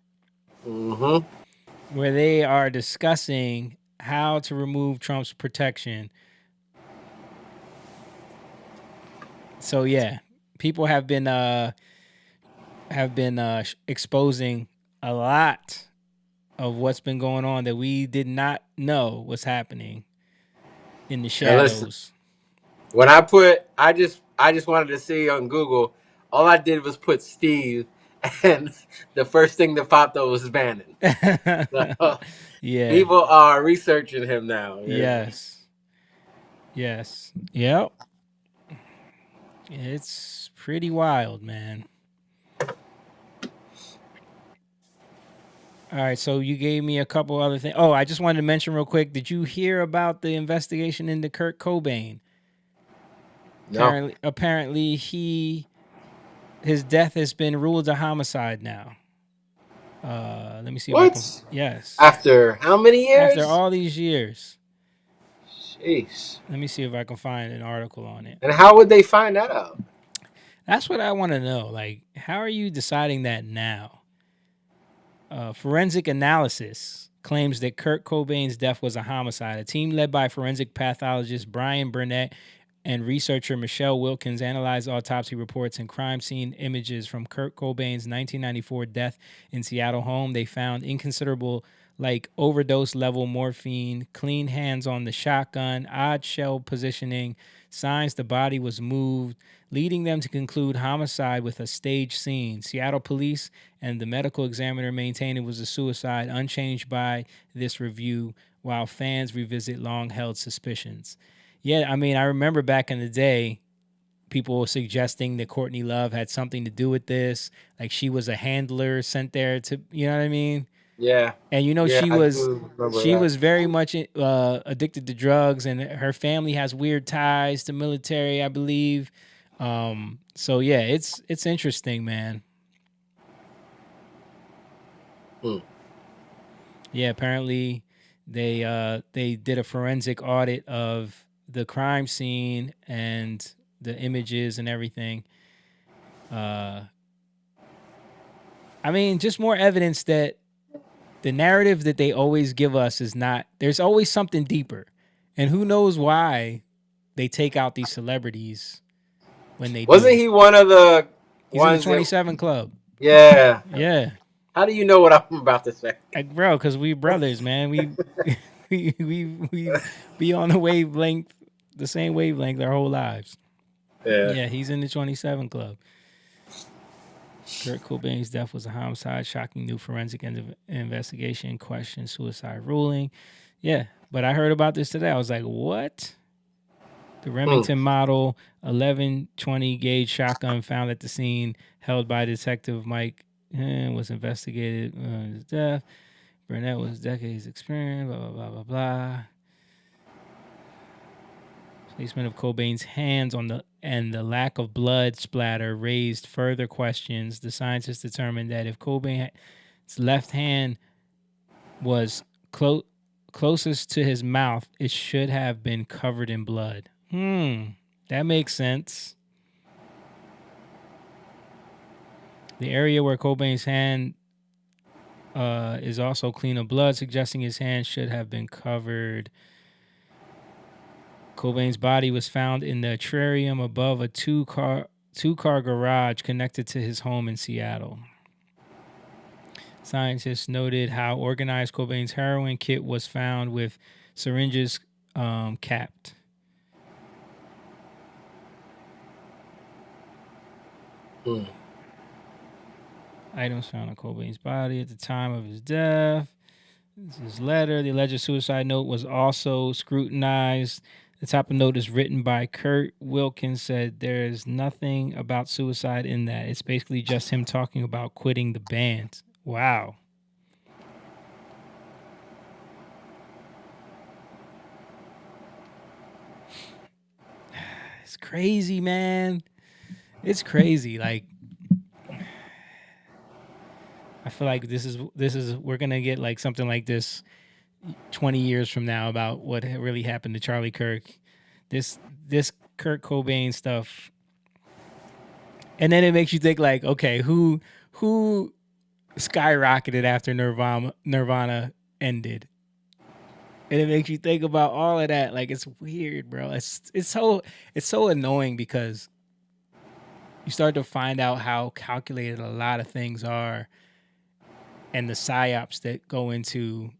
where they are discussing how to remove Trump's protection. So yeah, people have been exposing a lot of what's been going on that we did not know was happening in the shadows. Listen, when I just wanted to see on Google, all I did was put Steve, and the first thing that popped up was Bannon. So, Yeah, people are researching him now. Yes. Yep. It's pretty wild, man. All right, so you gave me a couple other things. Oh, I just wanted to mention real quick. Did you hear about the investigation into Kurt Cobain? No. Apparently his death has been ruled a homicide now. Let me see. What? If I can, yes. After how many years? After all these years. Jeez. Let me see if I can find an article on it. And how would they find that out? That's what I want to know. Like, how are you deciding that now? Forensic analysis claims that Kurt Cobain's death was a homicide. A team led by forensic pathologist Brian Burnett and researcher Michelle Wilkins analyzed autopsy reports and crime scene images from Kurt Cobain's 1994 death in Seattle home. They found inconsiderable, like overdose level morphine, clean hands on the shotgun, odd shell positioning, signs the body was moved, leading them to conclude homicide with a staged scene. Seattle police and the medical examiner maintained it was a suicide, unchanged by this review, while fans revisit long-held suspicions. Yeah, I mean, I remember back in the day, people were suggesting that Courtney Love had something to do with this. Like she was a handler sent there to, you know what I mean? Yeah. And you know, Yeah, she I was do remember that. was very much addicted to drugs, and her family has weird ties to military, I believe. So yeah, it's interesting, man. Yeah, apparently they did a forensic audit of the crime scene and the images and everything. I mean, just more evidence that the narrative that they always give us is not, there's always something deeper. And who knows why they take out these celebrities when they Wasn't do. he one of the He's in the ones 27 Club. Yeah. Yeah. How do you know what I'm about to say? Like, bro, because we brothers, man. We be on the wavelength, the same wavelength our whole lives. Yeah, he's in the 27 Club. Kurt Cobain's death was a homicide. Shocking new forensic investigation questions suicide ruling. Yeah, but I heard about this today. I was like, what? The Remington model 1120 gauge shotgun found at the scene, held by Detective Mike, was investigated. His death. Burnett was decades experience. Blah blah blah blah blah. Placement of Cobain's hands on the lack of blood splatter raised further questions. The scientists determined that if Cobain's left hand was closest to his mouth, it should have been covered in blood. That makes sense. The area where Cobain's hand is also clean of blood, suggesting his hand should have been covered. Cobain's body was found in the terrarium above a two-car garage connected to his home in Seattle. Scientists noted how organized Cobain's heroin kit was found with syringes capped. Items found on Cobain's body at the time of his death. This is his letter. The alleged suicide note was also scrutinized. The top of the note is written by Kurt Wilkins, said there's nothing about suicide in that. It's basically just him talking about quitting the band. Wow. It's crazy, man. It's crazy. Like, I feel like this is we're gonna get like something like this 20 years from now about what really happened to Charlie Kirk. This Kurt Cobain stuff, and then it makes you think like, okay, who skyrocketed after Nirvana ended, and it makes you think about all of that. Like, it's weird, bro. It's so annoying because you start to find out how calculated a lot of things are, and the psyops that go into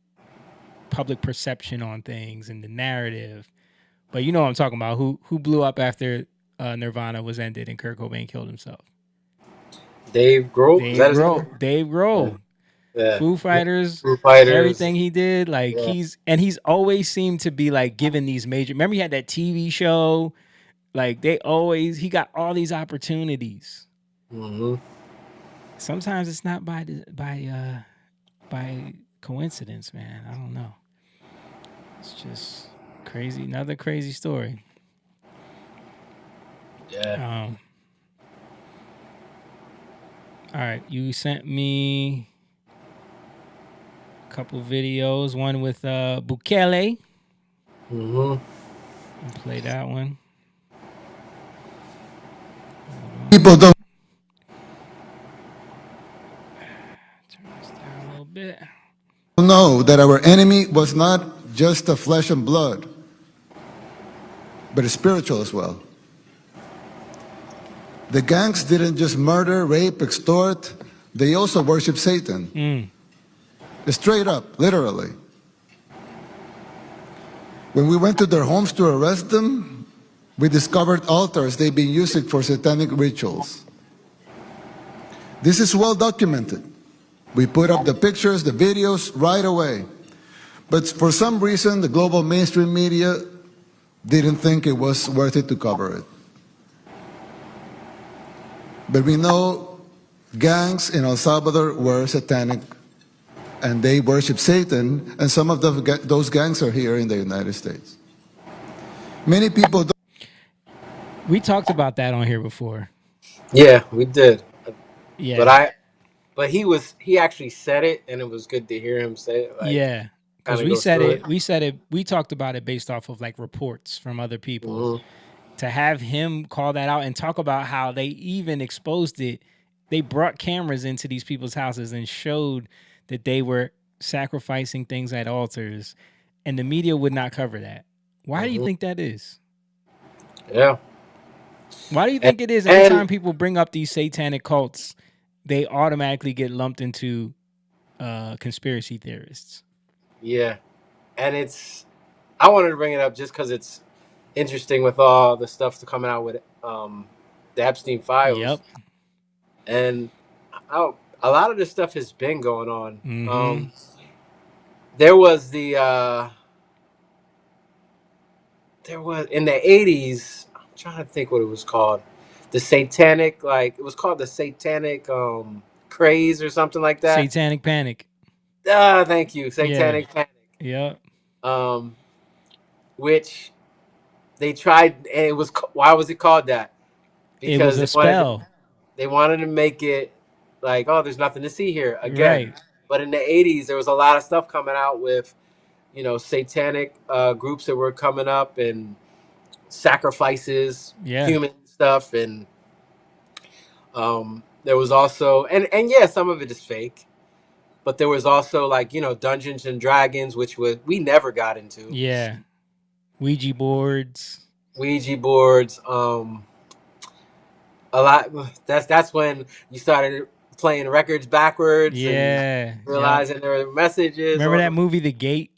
public perception on things and the narrative. But you know what I'm talking about. Who blew up after Nirvana was ended and Kurt Cobain killed himself? Dave Grohl. Is that his name? Dave Grohl. Yeah. Foo Fighters. Foo Fighters. Everything he did, like Yeah. he's always seemed to be like given these major. Remember he had that TV show. Like he got all these opportunities. Mm-hmm. Sometimes it's not by coincidence, man. I don't know. It's just crazy. Another crazy story. Yeah. All right, you sent me a couple videos. One with Bukele. Mm-hmm. I'll play that one. People don't Turn this down a little bit. know that our enemy was not just a flesh and blood, but a spiritual as well. The gangs didn't just murder, rape, extort, they also worship Satan. Straight up, literally. When we went to their homes to arrest them, we discovered altars they've been using for satanic rituals. This is well documented. We put up the pictures, the videos right away. But for some reason, the global mainstream media didn't think it was worth it to cover it. But we know gangs in El Salvador were satanic and they worship Satan, and some of those gangs are here in the United States. Many people don't. We talked about that on here before. Yeah, we did. Yeah. But he actually said it, and it was good to hear him say it. Like, yeah. Because we talked about it based off of like reports from other people. Mm-hmm. To have him call that out and talk about how they even exposed it, they brought cameras into these people's houses and showed that they were sacrificing things at altars, and the media would not cover that. Why do you think that is? Yeah. Why do you think it is every time people bring up these satanic cults, they automatically get lumped into conspiracy theorists? Yeah. And I wanted to bring it up just because it's interesting with all the stuff coming out with the Epstein files. Yep. And a lot of this stuff has been going on. Mm-hmm. There was in the 80s, I'm trying to think what it was called. The satanic, it was called the satanic craze or something like that. Satanic panic. Thank you. Satanic panic. Yep. Which they tried, and why was it called that? Because it was a spell. They wanted to make it like, oh, there's nothing to see here again. Right. But in the 80s, there was a lot of stuff coming out with, satanic groups that were coming up and sacrifices, human stuff. And there was also, and yeah, some of it is fake. But there was also Dungeons and Dragons, which we never got into. Yeah. Ouija boards. A lot. That's when you started playing records backwards. Yeah. And realizing there were messages. Remember that movie, The Gate?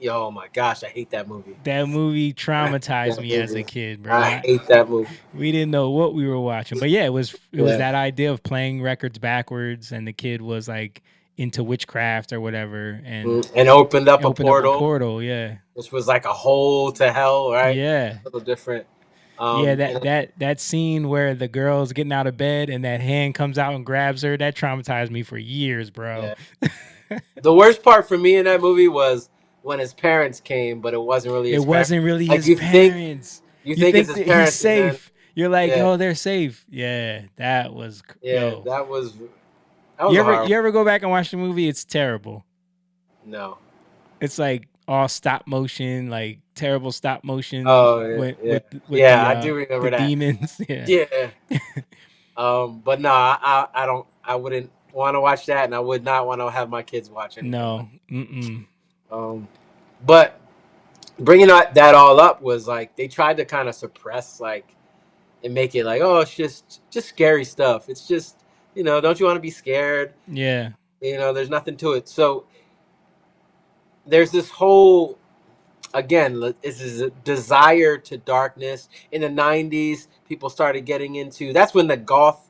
Oh my gosh, I hate that movie. That movie traumatized me as a kid, bro. I hate that movie. We didn't know what we were watching, but yeah, it was that idea of playing records backwards, and the kid was like into witchcraft or whatever, and opened up a portal. Yeah, which was like a hole to hell, right? Yeah, a little different. That scene where the girl's getting out of bed and that hand comes out and grabs her, that traumatized me for years, bro. Yeah. The worst part for me in that movie was when his parents came, but it wasn't really his parents. His parents. You You think it's think his that he's parents, and then safe. You're like, yeah, oh, they're safe. Yeah, that was yeah, yo. that was You a ever hard you ever go back and watch the movie? It's terrible. no. It's like all stop motion, like terrible stop motion Oh yeah, with yeah, with yeah. I do the remember that. demons. Yeah. Yeah. But no, I don't. I wouldn't want to watch that, and I would not want to have my kids watch anything like. No. Mm-mm. But bringing that all up was like they tried to kind of suppress like and make it like, oh, it's just scary stuff. It's just, don't you want to be scared? Yeah. There's nothing to it. So there's this whole, again, this is a desire to darkness. In the 90s, people started getting into, that's when the goth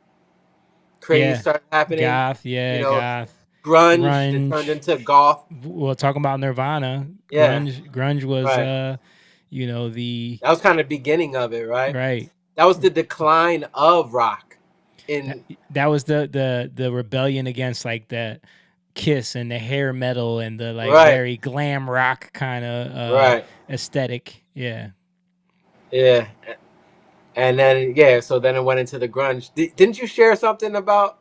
craze Yeah. started happening. Goth. You Yeah. know, Goth. grunge that turned Grunge. into goth. Well, talking about Nirvana, Yeah, grunge was right. the That was kind of the beginning of it, right? right. That was the decline of rock. That was the rebellion against like the Kiss and the hair metal and the like Right, very glam rock kind of right, aesthetic. Yeah. yeah. And then, yeah, so then it went into the grunge. Didn't you share something about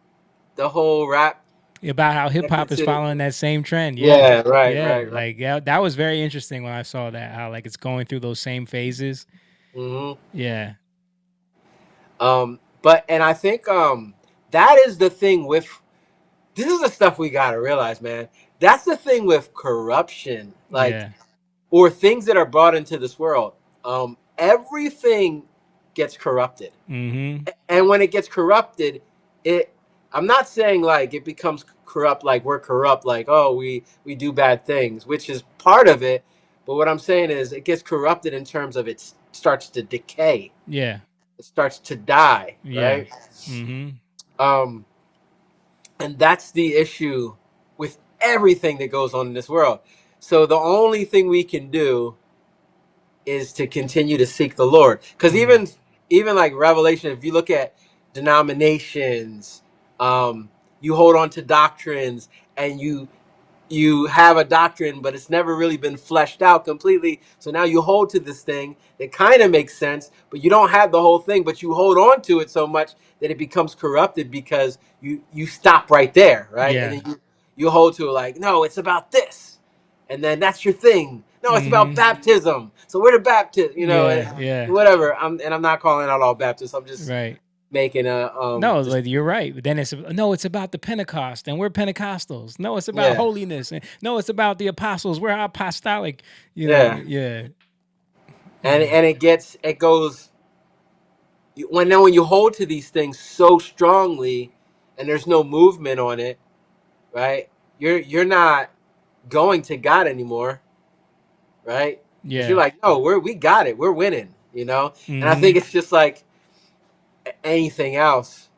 the whole rap? About how hip hop is following that same trend. Yeah. Yeah, right, Yeah. right, right. Like that was very interesting when I saw that, how like it's going through those same phases. Mm-hmm. Yeah. And I think that is the thing with, this is the stuff we gotta realize, man. That's the thing with corruption, like, Yeah. or things that are brought into this world. Everything gets corrupted. Mm-hmm. And when it gets corrupted, I'm not saying like it becomes corrupt, like we're corrupt, like, oh, we do bad things, which is part of it. But what I'm saying is it gets corrupted in terms of it starts to decay. Yeah. It starts to die, Yeah. right? Mm-hmm. And that's the issue with everything that goes on in this world. So the only thing we can do is to continue to seek the Lord. Because even like Revelation, if you look at denominations, you hold on to doctrines, and you have a doctrine, but it's never really been fleshed out completely. So now you hold to this thing that kind of makes sense, but you don't have the whole thing, but you hold on to it so much that it becomes corrupted because you stop right there, right? Yeah. And then you hold to it like, no, it's about this. And then that's your thing. No, it's about baptism. So we're the Baptist, Yeah. and Yeah. whatever. I'm not calling out all Baptists. I'm just Right. making a No, just, like, you're right. But then it's about the Pentecost, and we're Pentecostals. No, it's about yeah. holiness, and no, it's about the apostles. We're apostolic. Yeah. Yeah. And it goes when you hold to these things so strongly, and there's no movement on it, right? You're not going to God anymore, right? 'Cause Yeah. you're like, no, we got it, we're winning, And I think it's just like anything else.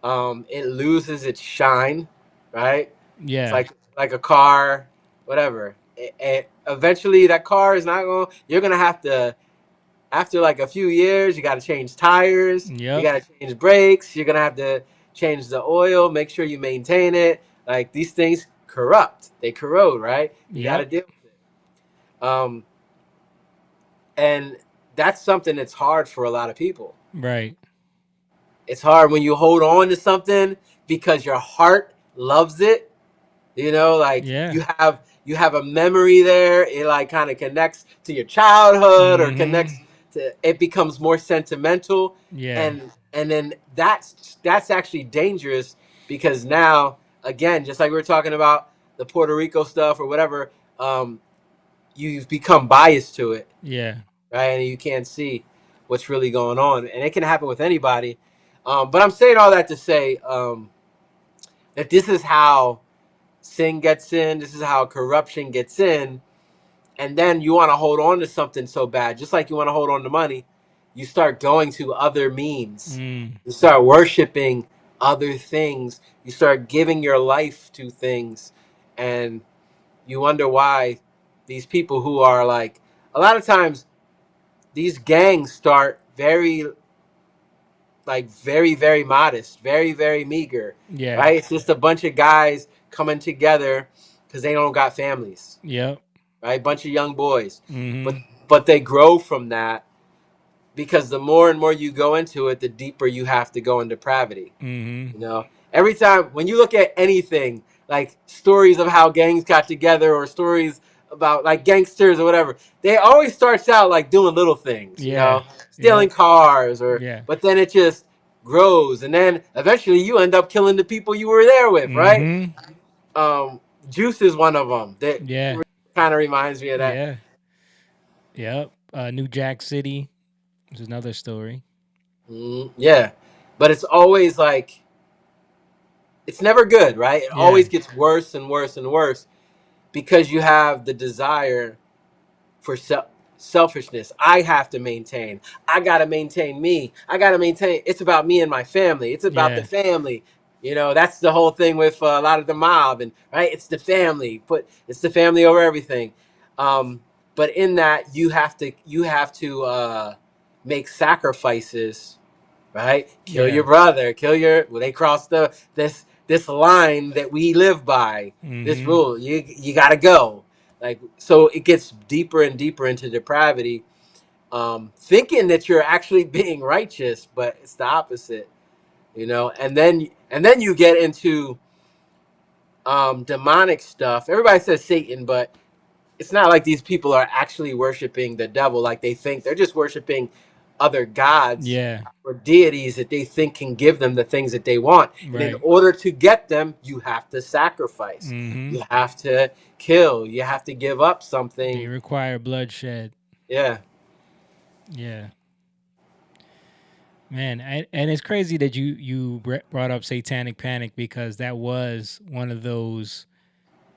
It loses its shine, right? Yeah. It's like a car, whatever. Eventually, that car is not going. You're gonna have to, after like a few years, you got to change tires. You Yep. got to change brakes. You're gonna have to change the oil. Make sure you maintain it. Like, these things corrupt. They corrode, right? You got to Yep. deal with it. And that's something that's hard for a lot of people. Right. It's hard when you hold on to something because your heart loves it. Like Yeah. you have a memory there. It like kind of connects to your childhood or connects to, it becomes more sentimental. Yeah. And then that's actually dangerous, because now, again, just like we were talking about the Puerto Rico stuff or whatever, you've become biased to it, Yeah. right? And you can't see what's really going on, and it can happen with anybody. But I'm saying all that to say that this is how sin gets in. This is how corruption gets in. And then you want to hold on to something so bad, just like you want to hold on to money. You start going to other means. You start worshiping other things. You start giving your life to things. And you wonder why these people who are like, a lot of times, these gangs start very, very modest, very, very meager. Yeah. Right? It's just a bunch of guys coming together because they don't got families. Yep. Right? Bunch of young boys. Mm-hmm. But they grow from that, because the more and more you go into it, the deeper you have to go in depravity. Mm-hmm. You know, every time when you look at anything like stories of how gangs got together or stories about like gangsters or whatever, they always starts out like doing little things, you know, stealing cars but then it just grows, and then eventually you end up killing the people you were there with, right? Juice is one of them that kind of reminds me of that. Yep. New Jack City is another story. Yeah, but it's always like, it's never good, right? It always gets worse and worse and worse because you have the desire for selfishness. I have to maintain. I got to maintain me. I got to maintain. It's about me and my family. It's about the family. You know, that's the whole thing with a lot of the mob, and right, it's the family. It's the family over everything. But in that, you have to make sacrifices, right? Kill your brother. Kill your. Well, they crossed this line that we live by. This rule. You got to go. Like, so it gets deeper and deeper into depravity, thinking that you're actually being righteous, but it's the opposite, you know. And then you get into demonic stuff. Everybody says Satan, but it's not like these people are actually worshiping the devil like they think. They're just worshiping other gods or deities that they think can give them the things that they want. And in order to get them, you have to sacrifice. You have to kill. You have to give up something. They require bloodshed. Yeah. Man, and it's crazy that you brought up Satanic Panic, because that was one of those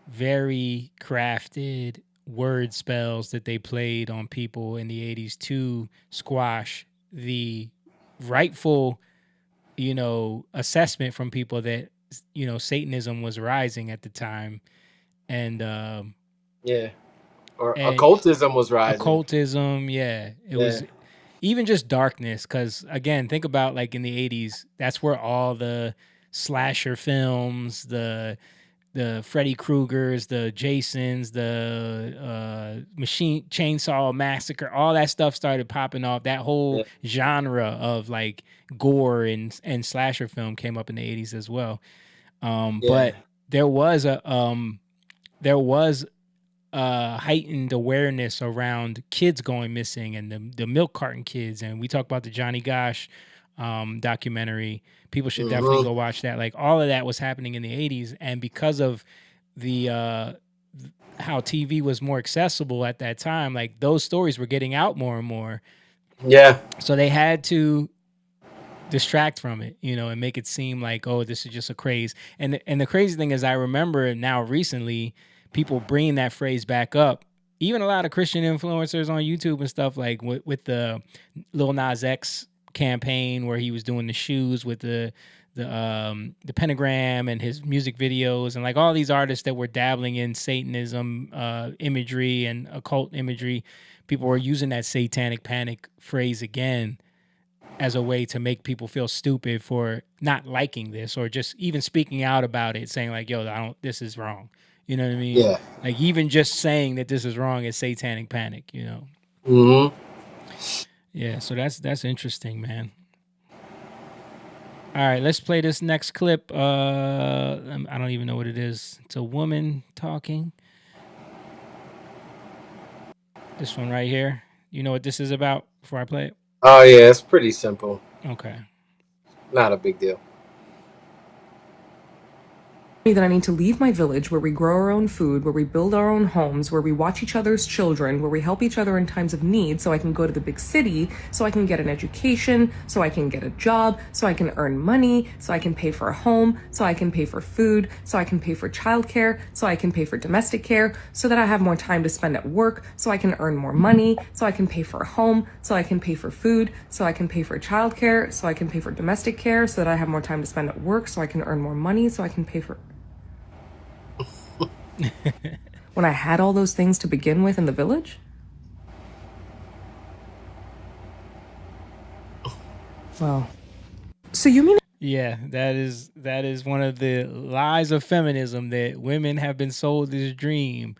very crafted word spells that they played on people in the 80s to squash the rightful, assessment from people that, Satanism was rising at the time. And or occultism was rising. Occultism, it was even just darkness, because again, think about like in the 80s, that's where all the slasher films, the Freddy Kruegers, the Jasons, the Machine Chainsaw Massacre, all that stuff started popping off. That whole genre of like gore and slasher film came up in the 80s as well. But there was heightened awareness around kids going missing and the milk carton kids. And we talk about the Johnny Gosh documentary. People should definitely go watch that. Like, all of that was happening in the 80s. And because of the how TV was more accessible at that time, like those stories were getting out more and more. Yeah. So they had to distract from it, and make it seem like, oh, this is just a craze. And the crazy thing is, I remember now recently people bringing that phrase back up. Even a lot of Christian influencers on YouTube and stuff, like with the Lil Nas X campaign where he was doing the shoes with the pentagram and his music videos, and like all these artists that were dabbling in Satanism imagery and occult imagery, people were using that Satanic Panic phrase again as a way to make people feel stupid for not liking this, or just even speaking out about it, saying like, yo, this is wrong. You know what I mean? Yeah. Like, even just saying that this is wrong is Satanic Panic, Yeah, so that's interesting, man. All right, let's play this next clip. I don't even know what it is. It's a woman talking. This one right here. You know what this is about before I play it? Oh, yeah, it's pretty simple. Okay. Not a big deal. That I need to leave my village where we grow our own food, where we build our own homes, where we watch each other's children, where we help each other in times of need, so I can go to the big city, so I can get an education, so I can get a job, so I can earn money, so I can pay for a home, so I can pay for food, so I can pay for childcare, so I can pay for domestic care, so that I have more time to spend at work, so I can earn more money, so I can pay for a home, so I can pay for food, so I can pay for childcare, so I can pay for domestic care, so that I have more time to spend at work, so I can earn more money, so I can pay for... When I had all those things to begin with in the village? Well, so you mean... Yeah, that is one of the lies of feminism, that women have been sold this dream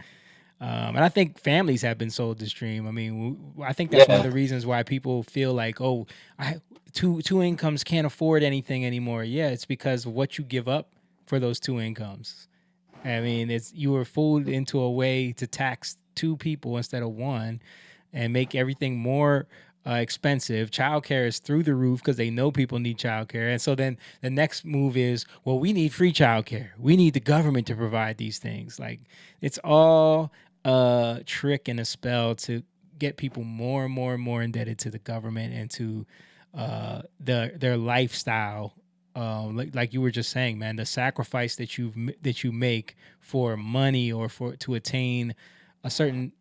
And I think families have been sold this dream. I mean, I think that's one of the reasons why people feel like, oh, two incomes can't afford anything anymore. Yeah, it's because of what you give up for those two incomes. I mean, you were fooled into a way to tax two people instead of one, and make everything more expensive. Childcare is through the roof because they know people need childcare, and so then the next move is, well, we need free childcare. We need the government to provide these things. Like, it's all a trick and a spell to get people more and more and more indebted to the government and to their lifestyle. Like you were just saying, man, the sacrifice that you make for money or to attain a certain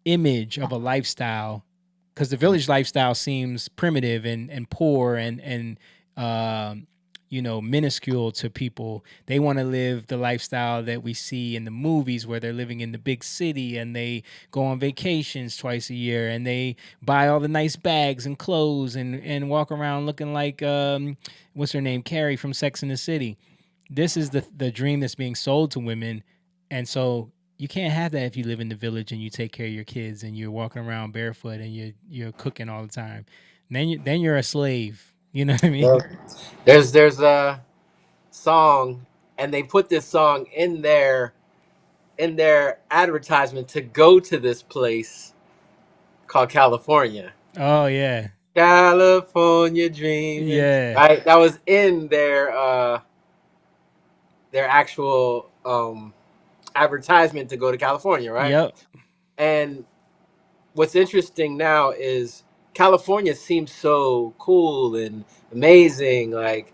image of a lifestyle, because the village lifestyle seems primitive and poor and minuscule to people. They want to live the lifestyle that we see in the movies, where they're living in the big city and they go on vacations twice a year and they buy all the nice bags and clothes and walk around looking like what's her name, Carrie from Sex and the City. This is the dream that's being sold to women, and so you can't have that if you live in the village and you take care of your kids and you're walking around barefoot and you're cooking all the time. Then you're a slave. You know what I mean? Well, there's a song, and they put this song in their advertisement to go to this place called California. Oh yeah, California dreaming. yeah. Right, that was in their actual advertisement to go to California, right? Yep. And what's interesting now is California seems so cool and amazing, like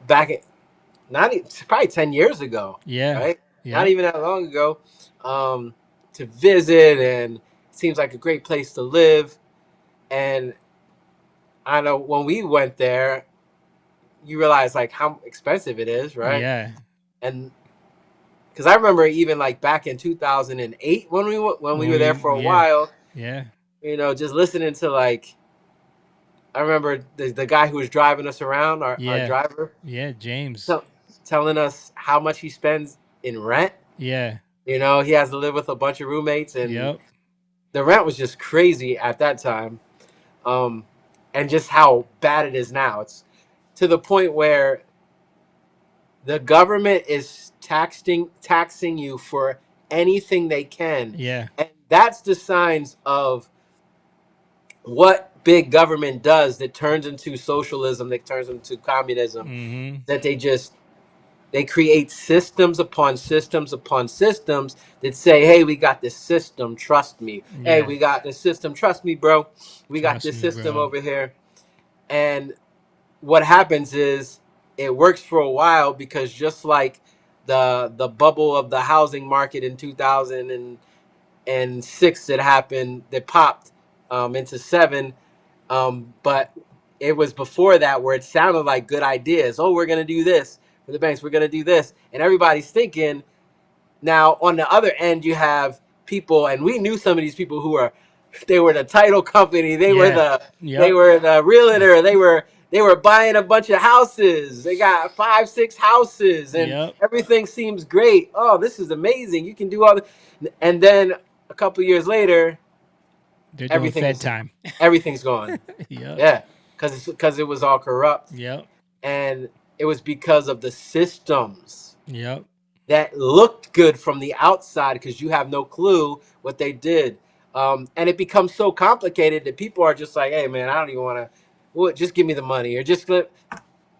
back at probably 10 years ago. Yeah. Right. Yeah. Not even that long ago, to visit, and it seems like a great place to live. And I know when we went there, you realize like how expensive it is, right? Yeah. And because I remember even like back in 2008 when we were there for a while. Yeah. Just listening to, like, I remember the guy who was driving us around, our driver. Yeah, James. Telling us how much he spends in rent. Yeah. He has to live with a bunch of roommates, and the rent was just crazy at that time. And just how bad it is now. It's to the point where the government is taxing you for anything they can. Yeah. And that's the signs of what big government does, that turns into socialism, that turns into communism. Mm-hmm. That they create systems upon systems upon systems that say, hey, we got this system, trust me. Yeah. Hey, we got this system, trust me, bro. We got this system over here. And what happens is it works for a while, because just like the bubble of the housing market in 2006 that happened, that popped into 7, but it was before that where it sounded like good ideas. Oh, we're going to do this for the banks. We're going to do this. And everybody's thinking. Now, on the other end, you have people, and we knew some of these people who they were the title company. They were the realtor. They were buying a bunch of houses. They got 5-6 houses, and everything seems great. Oh, this is amazing. You can do all this. And then a couple years later, everything's time. Everything's gone. Yeah, because it was all corrupt. Yep. And it was because of the systems. Yep. That looked good from the outside, because you have no clue what they did. And it becomes so complicated that people are just like, hey, man, I don't even want to, just give me the money, or just, I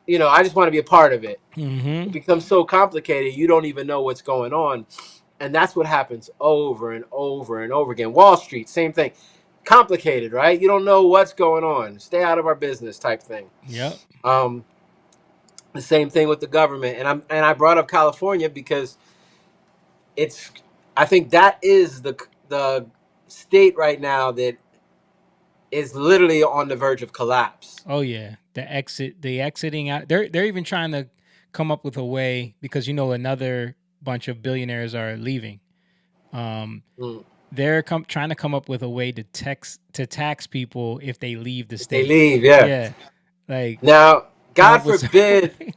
just want to be a part of it. Mm-hmm. It becomes so complicated, you don't even know what's going on. And that's what happens over and over and over again. Wall Street, same thing. Complicated, right? You don't know what's going on. Stay out of our business type thing. Yep. The same thing with the government. And I brought up California because I think that is the state right now that is literally on the verge of collapse. Oh yeah. The exiting out. They're even trying to come up with a way, because another bunch of billionaires are leaving. They're trying to come up with a way to tax people if they leave the state. They leave, yeah. Yeah. Like, now, God forbid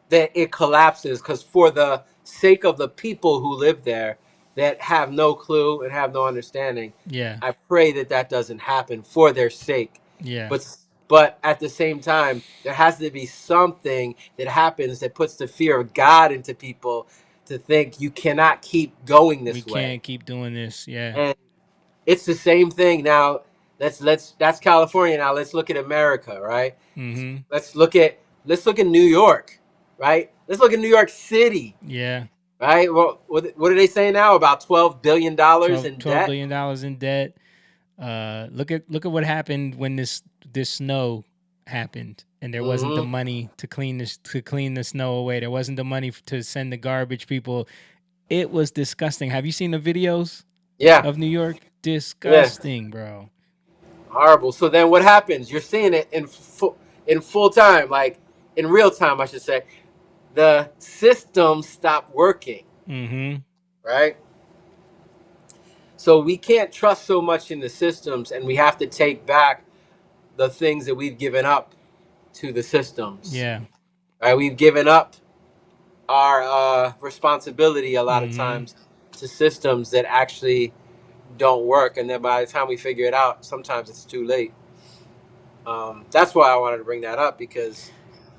that it collapses, because for the sake of the people who live there that have no clue and have no understanding, Yeah. I pray that that doesn't happen for their sake. Yeah. But at the same time, there has to be something that happens that puts the fear of God into people to think you cannot keep going We this way. can't keep doing this. Yeah. And it's the same thing now. That's California. Now let's look at America, right? Mm-hmm. Let's look at New York, right? Let's look at New York City, Yeah. right? Well, what are they saying now? About $12 billion in $12 debt. billion in debt. Look at what happened when this snow happened, and there wasn't the Mm-hmm. money to clean the snow away. There wasn't the money to send the garbage people. It was disgusting. Have you seen the videos Yeah, of New York? yeah, Disgusting, bro. horrible. So then what happens? You're seeing it in full time, like in real time, I should say. The system stopped working, Mm-hmm. right? So we can't trust so much in the systems, and we have to take back the things that we've given up to the systems. Yeah. Right? We've given up our responsibility a lot of Mm-hmm. times to systems that actually don't work, and then by the time we figure it out, sometimes it's too late. That's why I wanted to bring that up, because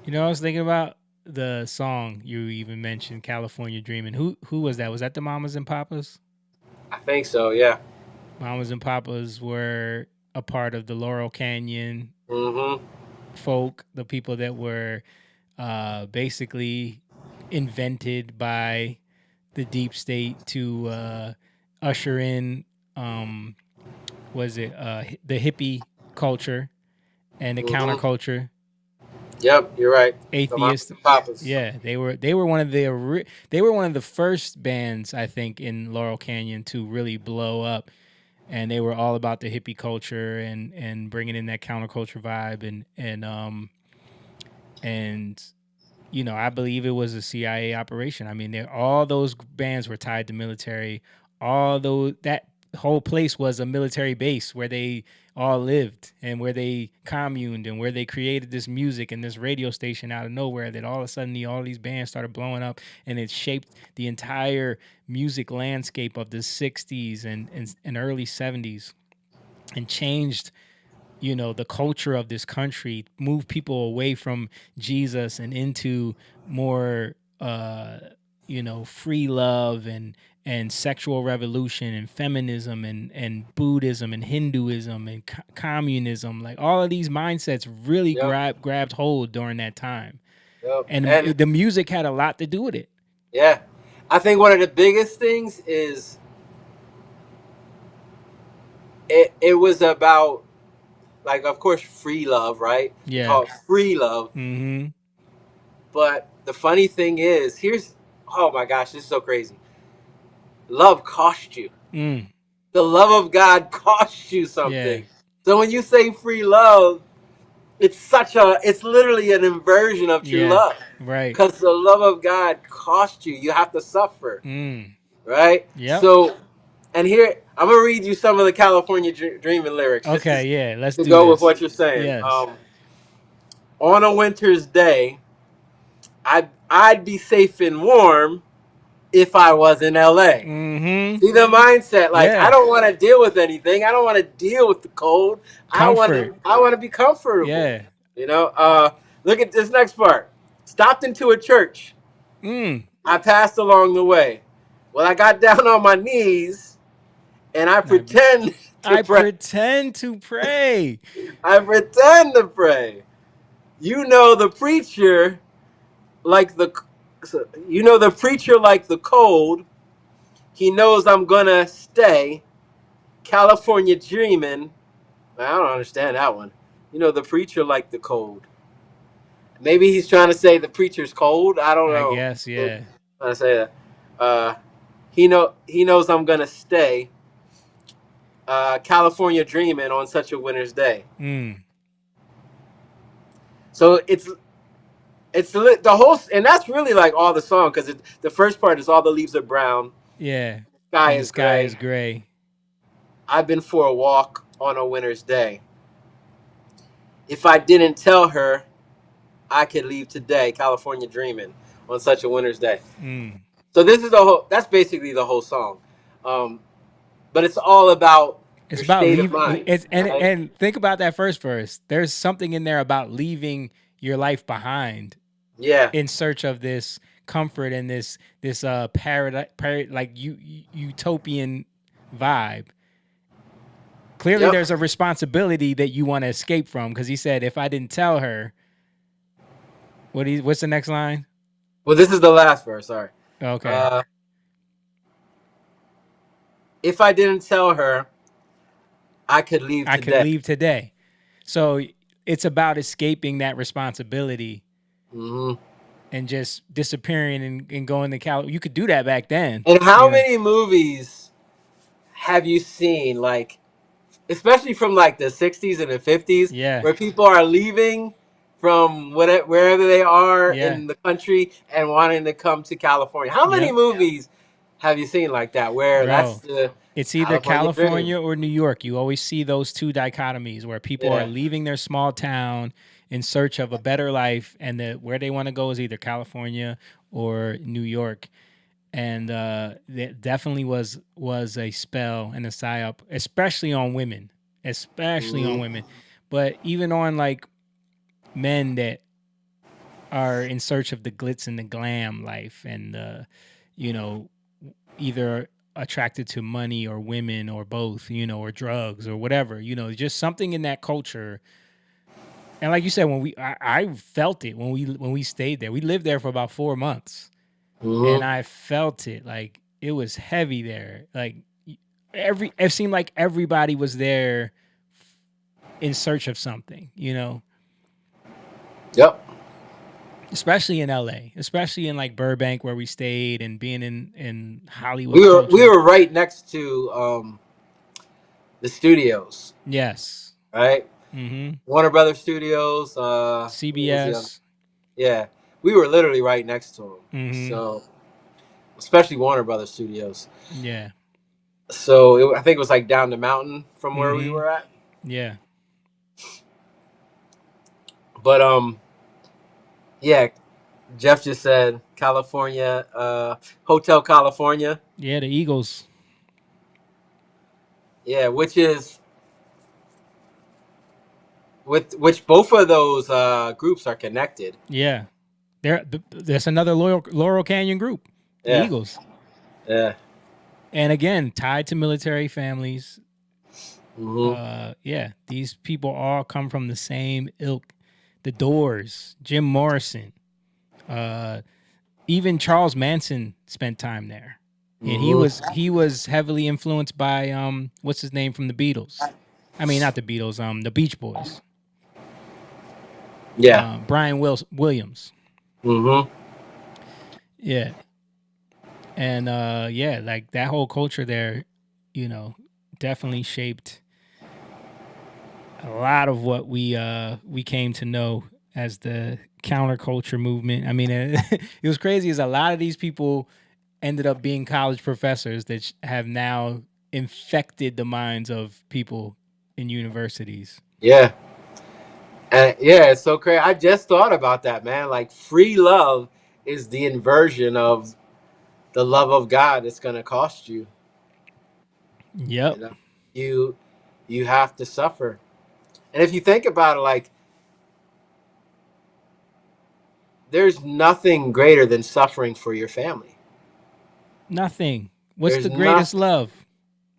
You know, I was thinking about the song you even mentioned, "California Dreaming." Who was that? Was that the Mamas and Papas? I think so. Yeah. Mamas and Papas were a part of the Laurel Canyon Mm-hmm. folk, the people that were basically invented by the deep state to usher in the hippie culture and the Mm-hmm. counterculture. Yep, you're right. The Mamas Atheist. and Papas. Yeah, they were one of the first bands, I think, in Laurel Canyon to really blow up, and they were all about the hippie culture and bringing in that counterculture vibe and you know, I believe it was a CIA operation. I mean, all those bands were tied to military. That whole place was a military base where they all lived and where they communed and where they created this music and this radio station out of nowhere that all of a sudden all these bands started blowing up, and it shaped the entire music landscape of the 60s and early 70s and changed, you know, the culture of this country, move people away from Jesus and into more you know, free love and sexual revolution and feminism and Buddhism and Hinduism and communism. Like all of these mindsets really Yep. grabbed hold during that time. Yep. And And the music had a lot to do with it. yeah, I think one of the biggest things is it was about, like, of course, free love, right? Yeah. Called free love. Mm-hmm. But the funny thing is, oh my gosh, this is so crazy. Love cost you. Mm. The love of God costs you something. Yeah. So when you say free love, it's literally an inversion of true Yeah. love. Right. Because the love of God costs you. You have to suffer. Mm. Right? Yep. So, and here, I'm going to read you some of the California Dreaming lyrics. Okay, yeah, let's to do go this. with what you're saying. Yes. On a winter's day, I'd be safe and warm if I was in LA. Mm-hmm. See the mindset, like, Yeah. I don't want to deal with anything. I don't want to deal with the cold. Comfort. I want to be comfortable. Yeah. You know, look at this next part. Stopped into a church. Mm. I passed along the way. Well, I got down on my knees and I pretend to pray. Pretend to pray. I pretend to pray. You know the preacher like the cold. He knows I'm gonna stay. California dreaming. I don't understand that one. You know the preacher like the cold. Maybe he's trying to say the preacher's cold. I don't know. I guess, yeah. Trying to say that. He knows I'm gonna stay. California dreaming on such a winter's day. Mm. So it's the whole, and that's really like all the song, because the first part is all the leaves are brown. Yeah. Sky And is the sky gray. is gray. I've been for a walk on a winter's day. If I didn't tell her, I could leave today. California dreaming on such a winter's day. Mm. So this is the whole. That's basically the whole song, but it's all about It's your about state of leave. mind. It's Right? and think about that first verse. There's something in there about leaving your life behind Yeah. in search of this comfort and this like utopian vibe. Clearly, Yep. there's a responsibility that you want to escape from, because he said, "If I didn't tell her, what's the next line?" Well, this is the last verse. Sorry. Okay, If I didn't tell her, I could leave I could today. leave today. So it's about escaping that responsibility Hmm. and just disappearing and going to Cal. You could do that back then. And how You know? many movies have you seen, like, especially from like the 60s and the 50s, Yeah, where people are leaving from wherever they are yeah, in the country and wanting to come to California? How many yep, movies have you seen like that, where that's bro. the It's either California dream? California or New York. You always see those two dichotomies where people are Yeah. leaving their small town in search of a better life, and where they want to go is either California or New York. And it definitely was a spell and a psyop, especially on women, especially on Hmm. women, but even on like men that are in search of the glitz and the glam life, and you know, either attracted to money or women or both, or drugs or whatever, just something in that culture. And like you said, I felt it when we stayed there. We lived there for about 4 months, Hmm. and I felt it. Like, it was heavy there. Like, it seemed like everybody was there in search of something, Yep. especially in LA, especially in like Burbank where we stayed, and being in We Hollywood were we culture. were right next to the studios, Yes. right? Mm-hmm. Warner Brothers Studios. What was the other? CBS. Yeah, we were literally right next to them. Mm-hmm. So, especially Warner Brothers Studios. Yeah. So I think it was like down the mountain from where we Mm-hmm. were at. Yeah. But yeah. Jeff just said California, Hotel California. Yeah, the Eagles. Yeah, which both of those groups are connected. Yeah. There's another Laurel Canyon group, the Yeah, Eagles. yeah. And again, tied to military families. Hmm. Yeah, these people all come from the same ilk. The Doors, Jim Morrison, even Charles Manson spent time there, and he Hmm. was heavily influenced by what's his name from the Beatles. I mean, not the Beatles, the Beach Boys. Yeah. Brian Williams. Hmm. Yeah, and yeah, like that whole culture there, definitely shaped a lot of what we came to know as the counterculture movement. I mean, it was crazy. Is a lot of these people ended up being college professors that have now infected the minds of people in universities. Yeah. And yeah, it's so crazy. I just thought about that, man. Like, free love is the inversion of the love of God. It's gonna cost you. You Yep. know, you you have to suffer. And if you think about it, like, there's nothing greater than suffering for your family. Nothing. What's There's the greatest nothing. love?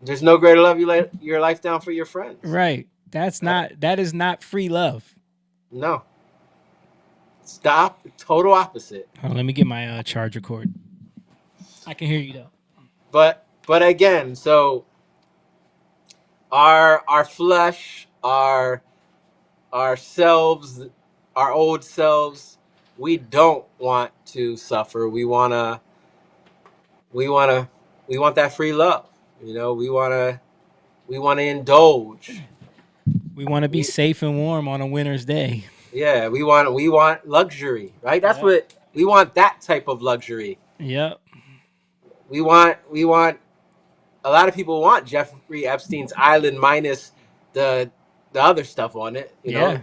There's no greater love. You lay your life down for your friends. Right. Right? That is not free love. No. Stop. Total opposite. Hold on, let me get my charger cord. I can hear you though. But again, so our flesh, ourselves, our old selves, we don't want to suffer. We wanna we want that free love. We wanna indulge. We want to be We safe and warm on a winter's day. Yeah, we want luxury, right? That's Yep. what we want, that type of luxury. Yep. We want a lot of people want Jeffrey Epstein's island minus the other stuff on it, Yeah.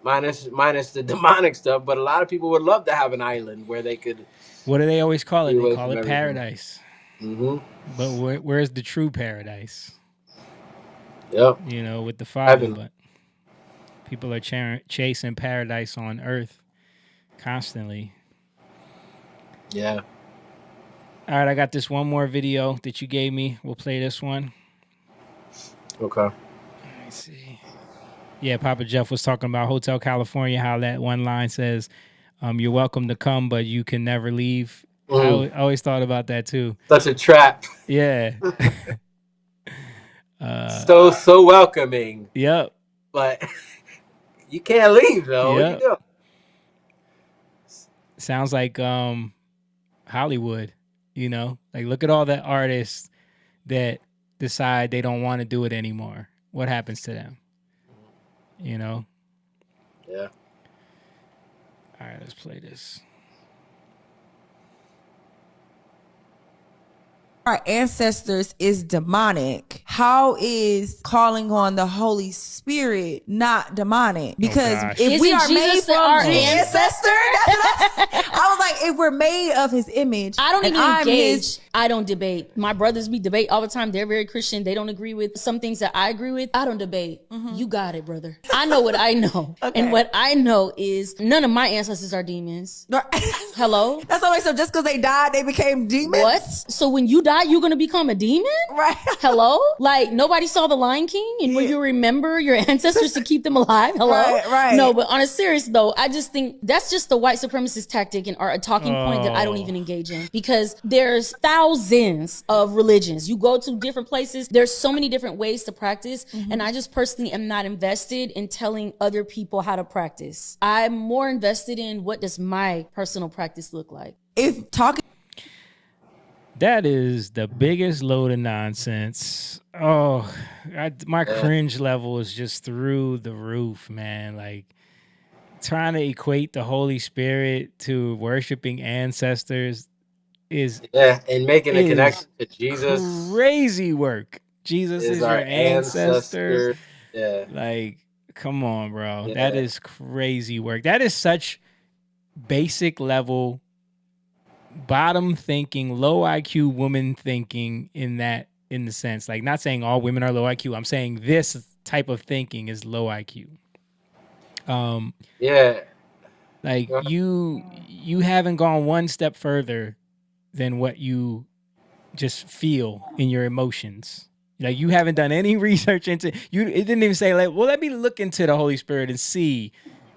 minus the demonic stuff. But a lot of people would love to have an island where they could. What do they always call it? Be They away call from it everything. paradise. Mm-hmm. But where's the true paradise? Yep. You know, with the Father. Heaven. But people are chasing paradise on earth constantly. Yeah. All right, I got this one more video that you gave me. We'll play this one. Okay. Let me see. Yeah, Papa Jeff was talking about Hotel California, how that one line says, you're welcome to come, but you can never leave. I always thought about that too. Such a trap. Yeah. So welcoming. Yep. But you can't leave though. Yep. What you doing? Sounds like Hollywood, you know? Like, look at all the artists that decide they don't want to do it anymore. What happens to them? You know? Yeah. All right, let's play this. Our ancestors is demonic. How is calling on the Holy Spirit not demonic? Because if we are made from our ancestor, I was like, if we're made of his image, I don't and even I'm engage. his- I don't debate. My brothers, we debate all the time. They're very Christian. They don't agree with some things that I agree with. I don't debate. You got it, brother. I know what I know. And what I know is none of my ancestors are demons. Hello? That's always so just because they died, they became demons? What? So when you die, you're going to become a demon? Right. Hello? Like nobody saw The Lion King and when you remember your ancestors to keep them alive? Hello? Right. No, but on a serious though, I just think that's just the white supremacist tactic and a talking point that I don't even engage in because there's thousands of religions. You go to different places. There's so many different ways to practice. And I just personally am not invested in telling other people how to practice. I'm more invested in what does my personal practice look like. If talking That is the biggest load of nonsense. Oh, my cringe level is just through the roof, man. Like trying to equate the Holy Spirit to worshiping ancestors is and making a connection to Jesus. Crazy work. Jesus is your our ancestor. Yeah. Like, come on, bro. Yeah. That is crazy work. That is such basic level bottom thinking, low IQ woman thinking in the sense, like not saying all women are low IQ. I'm saying this type of thinking is low IQ. Yeah. Like you haven't gone one step further than what you just feel in your emotions. Like you haven't done any research into you. It didn't even say like, well, let me look into the Holy Spirit and see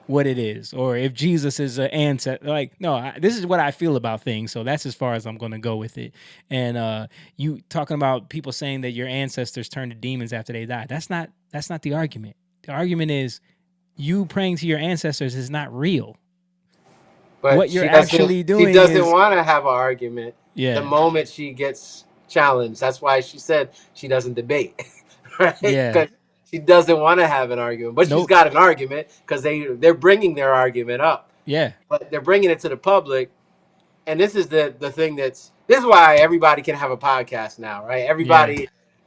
what it is, or if Jesus is an ancestor. Like, no, this is what I feel about things. So that's as far as I'm going to go with it. And you talking about people saying that your ancestors turned to demons after they died. That's not the argument. The argument is you praying to your ancestors is not real. But what you're actually doing she doesn't want to have an argument. Yeah. The moment she gets challenged, that's why she said she doesn't debate. Right? Yeah. Because she doesn't want to have an argument, but she's got an argument because they're bringing their argument up. Yeah. But they're bringing it to the public, and this is the thing this is why everybody can have a podcast now, right?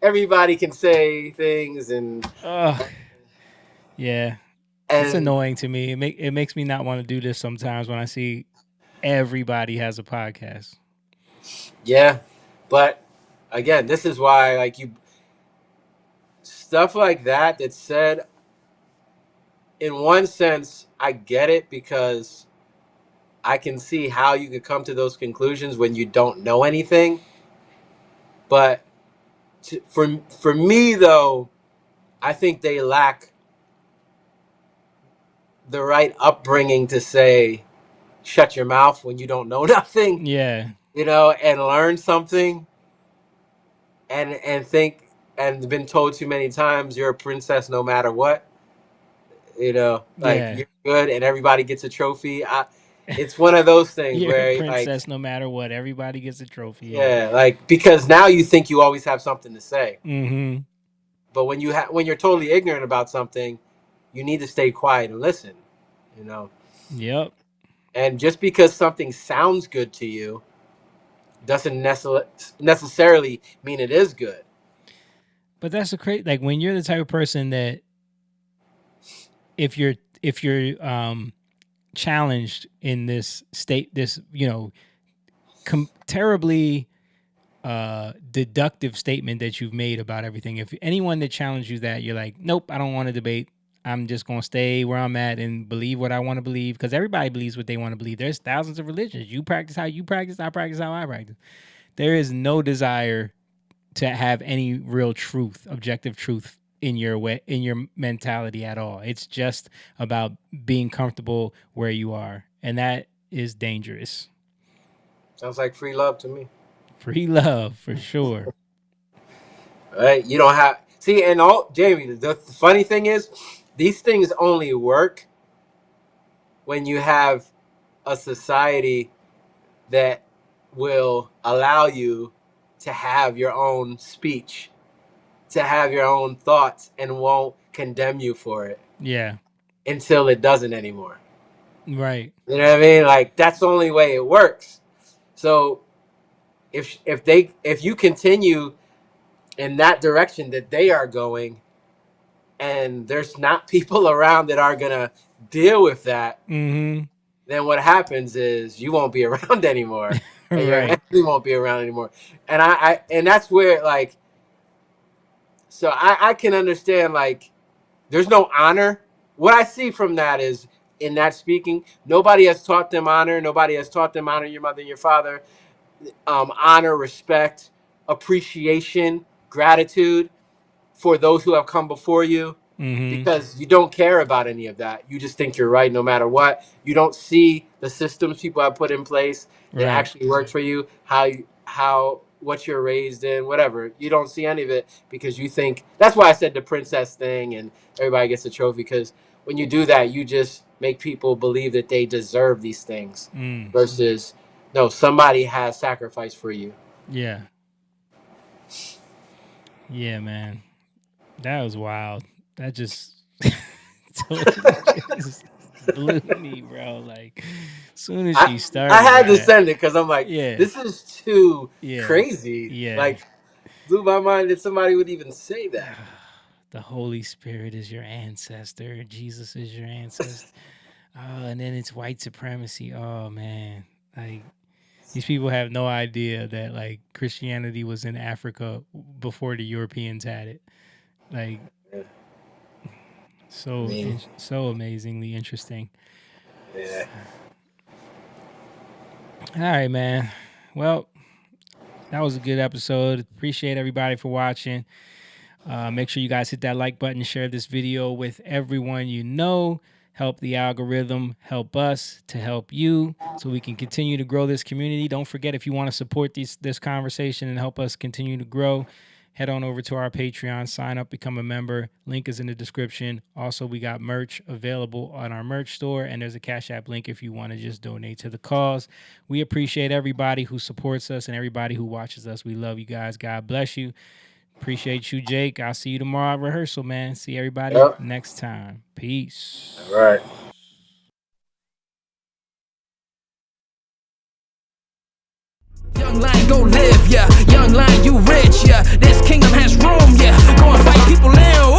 Everybody can say things and yeah. It's annoying to me. It makes me not want to do this sometimes when I see everybody has a podcast. Yeah, but again, this is why like stuff like that's said. In one sense, I get it because I can see how you could come to those conclusions when you don't know anything. But for me though, I think they lack the right upbringing to say, shut your mouth when you don't know nothing. Yeah. You know, and learn something and think and been told too many times you're a princess no matter what. You know, like you're good and everybody gets a trophy. It's one of those things you're where a princess like, no matter what, everybody gets a trophy. Yeah, like because now you think you always have something to say. Mm-hmm. But when you're totally ignorant about something, you need to stay quiet and listen. You know. Yep. And just because something sounds good to you doesn't necessarily mean it is good. But that's like when you're the type of person that if if you're challenged in this state, this terribly deductive statement that you've made about everything. If anyone that challenged you that, you're like, nope, I don't want to debate. I'm just going to stay where I'm at and believe what I want to believe, because everybody believes what they want to believe. There's thousands of religions. You practice how you practice. I practice how I practice. There is no desire to have any real truth, objective truth in your way, in your mentality at all. It's just about being comfortable where you are. And that is dangerous. Sounds like free love to me. Free love for sure. Right? You don't have see, and Jamie, the funny thing is, these things only work when you have a society that will allow you to have your own speech, to have your own thoughts, and won't condemn you for it. Yeah. Until it doesn't anymore. Right. You know what I mean? Like, that's the only way it works. So if you continue in that direction that they are going, and there's not people around that are gonna deal with that, then what happens is you won't be around anymore. And your family won't be around anymore. And and that's where, like, so I can understand, like, there's no honor. What I see from that is, in that speaking, nobody has taught them honor. Nobody has taught them honor your mother and your father. Honor, respect, appreciation, gratitude for those who have come before you. Because you don't care about any of that. You just think you're right no matter what. You don't see the systems people have put in place that actually work for you, what you're raised in, whatever. You don't see any of it because you think, that's why I said the princess thing and everybody gets a trophy, because when you do that, you just make people believe that they deserve these things versus, no, somebody has sacrificed for you. Yeah. Yeah, man. That was wild. That just blew me, bro. Like, as soon as she started, I had to send it because I'm like, this is too crazy. Yeah. Like, blew my mind that somebody would even say that. The Holy Spirit is your ancestor. Jesus is your ancestor. And then it's white supremacy. Oh, man. Like, these people have no idea that, like, Christianity was in Africa before the Europeans had it. Like, so amazingly interesting. Yeah. All right, man. Well, that was a good episode. Appreciate everybody for watching. Make sure you guys hit that like button, share this video with everyone you know. Help the algorithm, help us to help you so we can continue to grow this community. Don't forget, if you want to support this conversation and help us continue to grow, head on over to our Patreon, sign up, become a member. Link is in the description. Also, we got merch available on our merch store, and there's a Cash App link if you want to just donate to the cause. We appreciate everybody who supports us and everybody who watches us. We love you guys. God bless you. Appreciate you, Jake. I'll see you tomorrow at rehearsal, man. See everybody next time. Peace. All right. Young lion, go live, yeah. Young lion, you rich, yeah. This kingdom has room, yeah. Go and fight people in.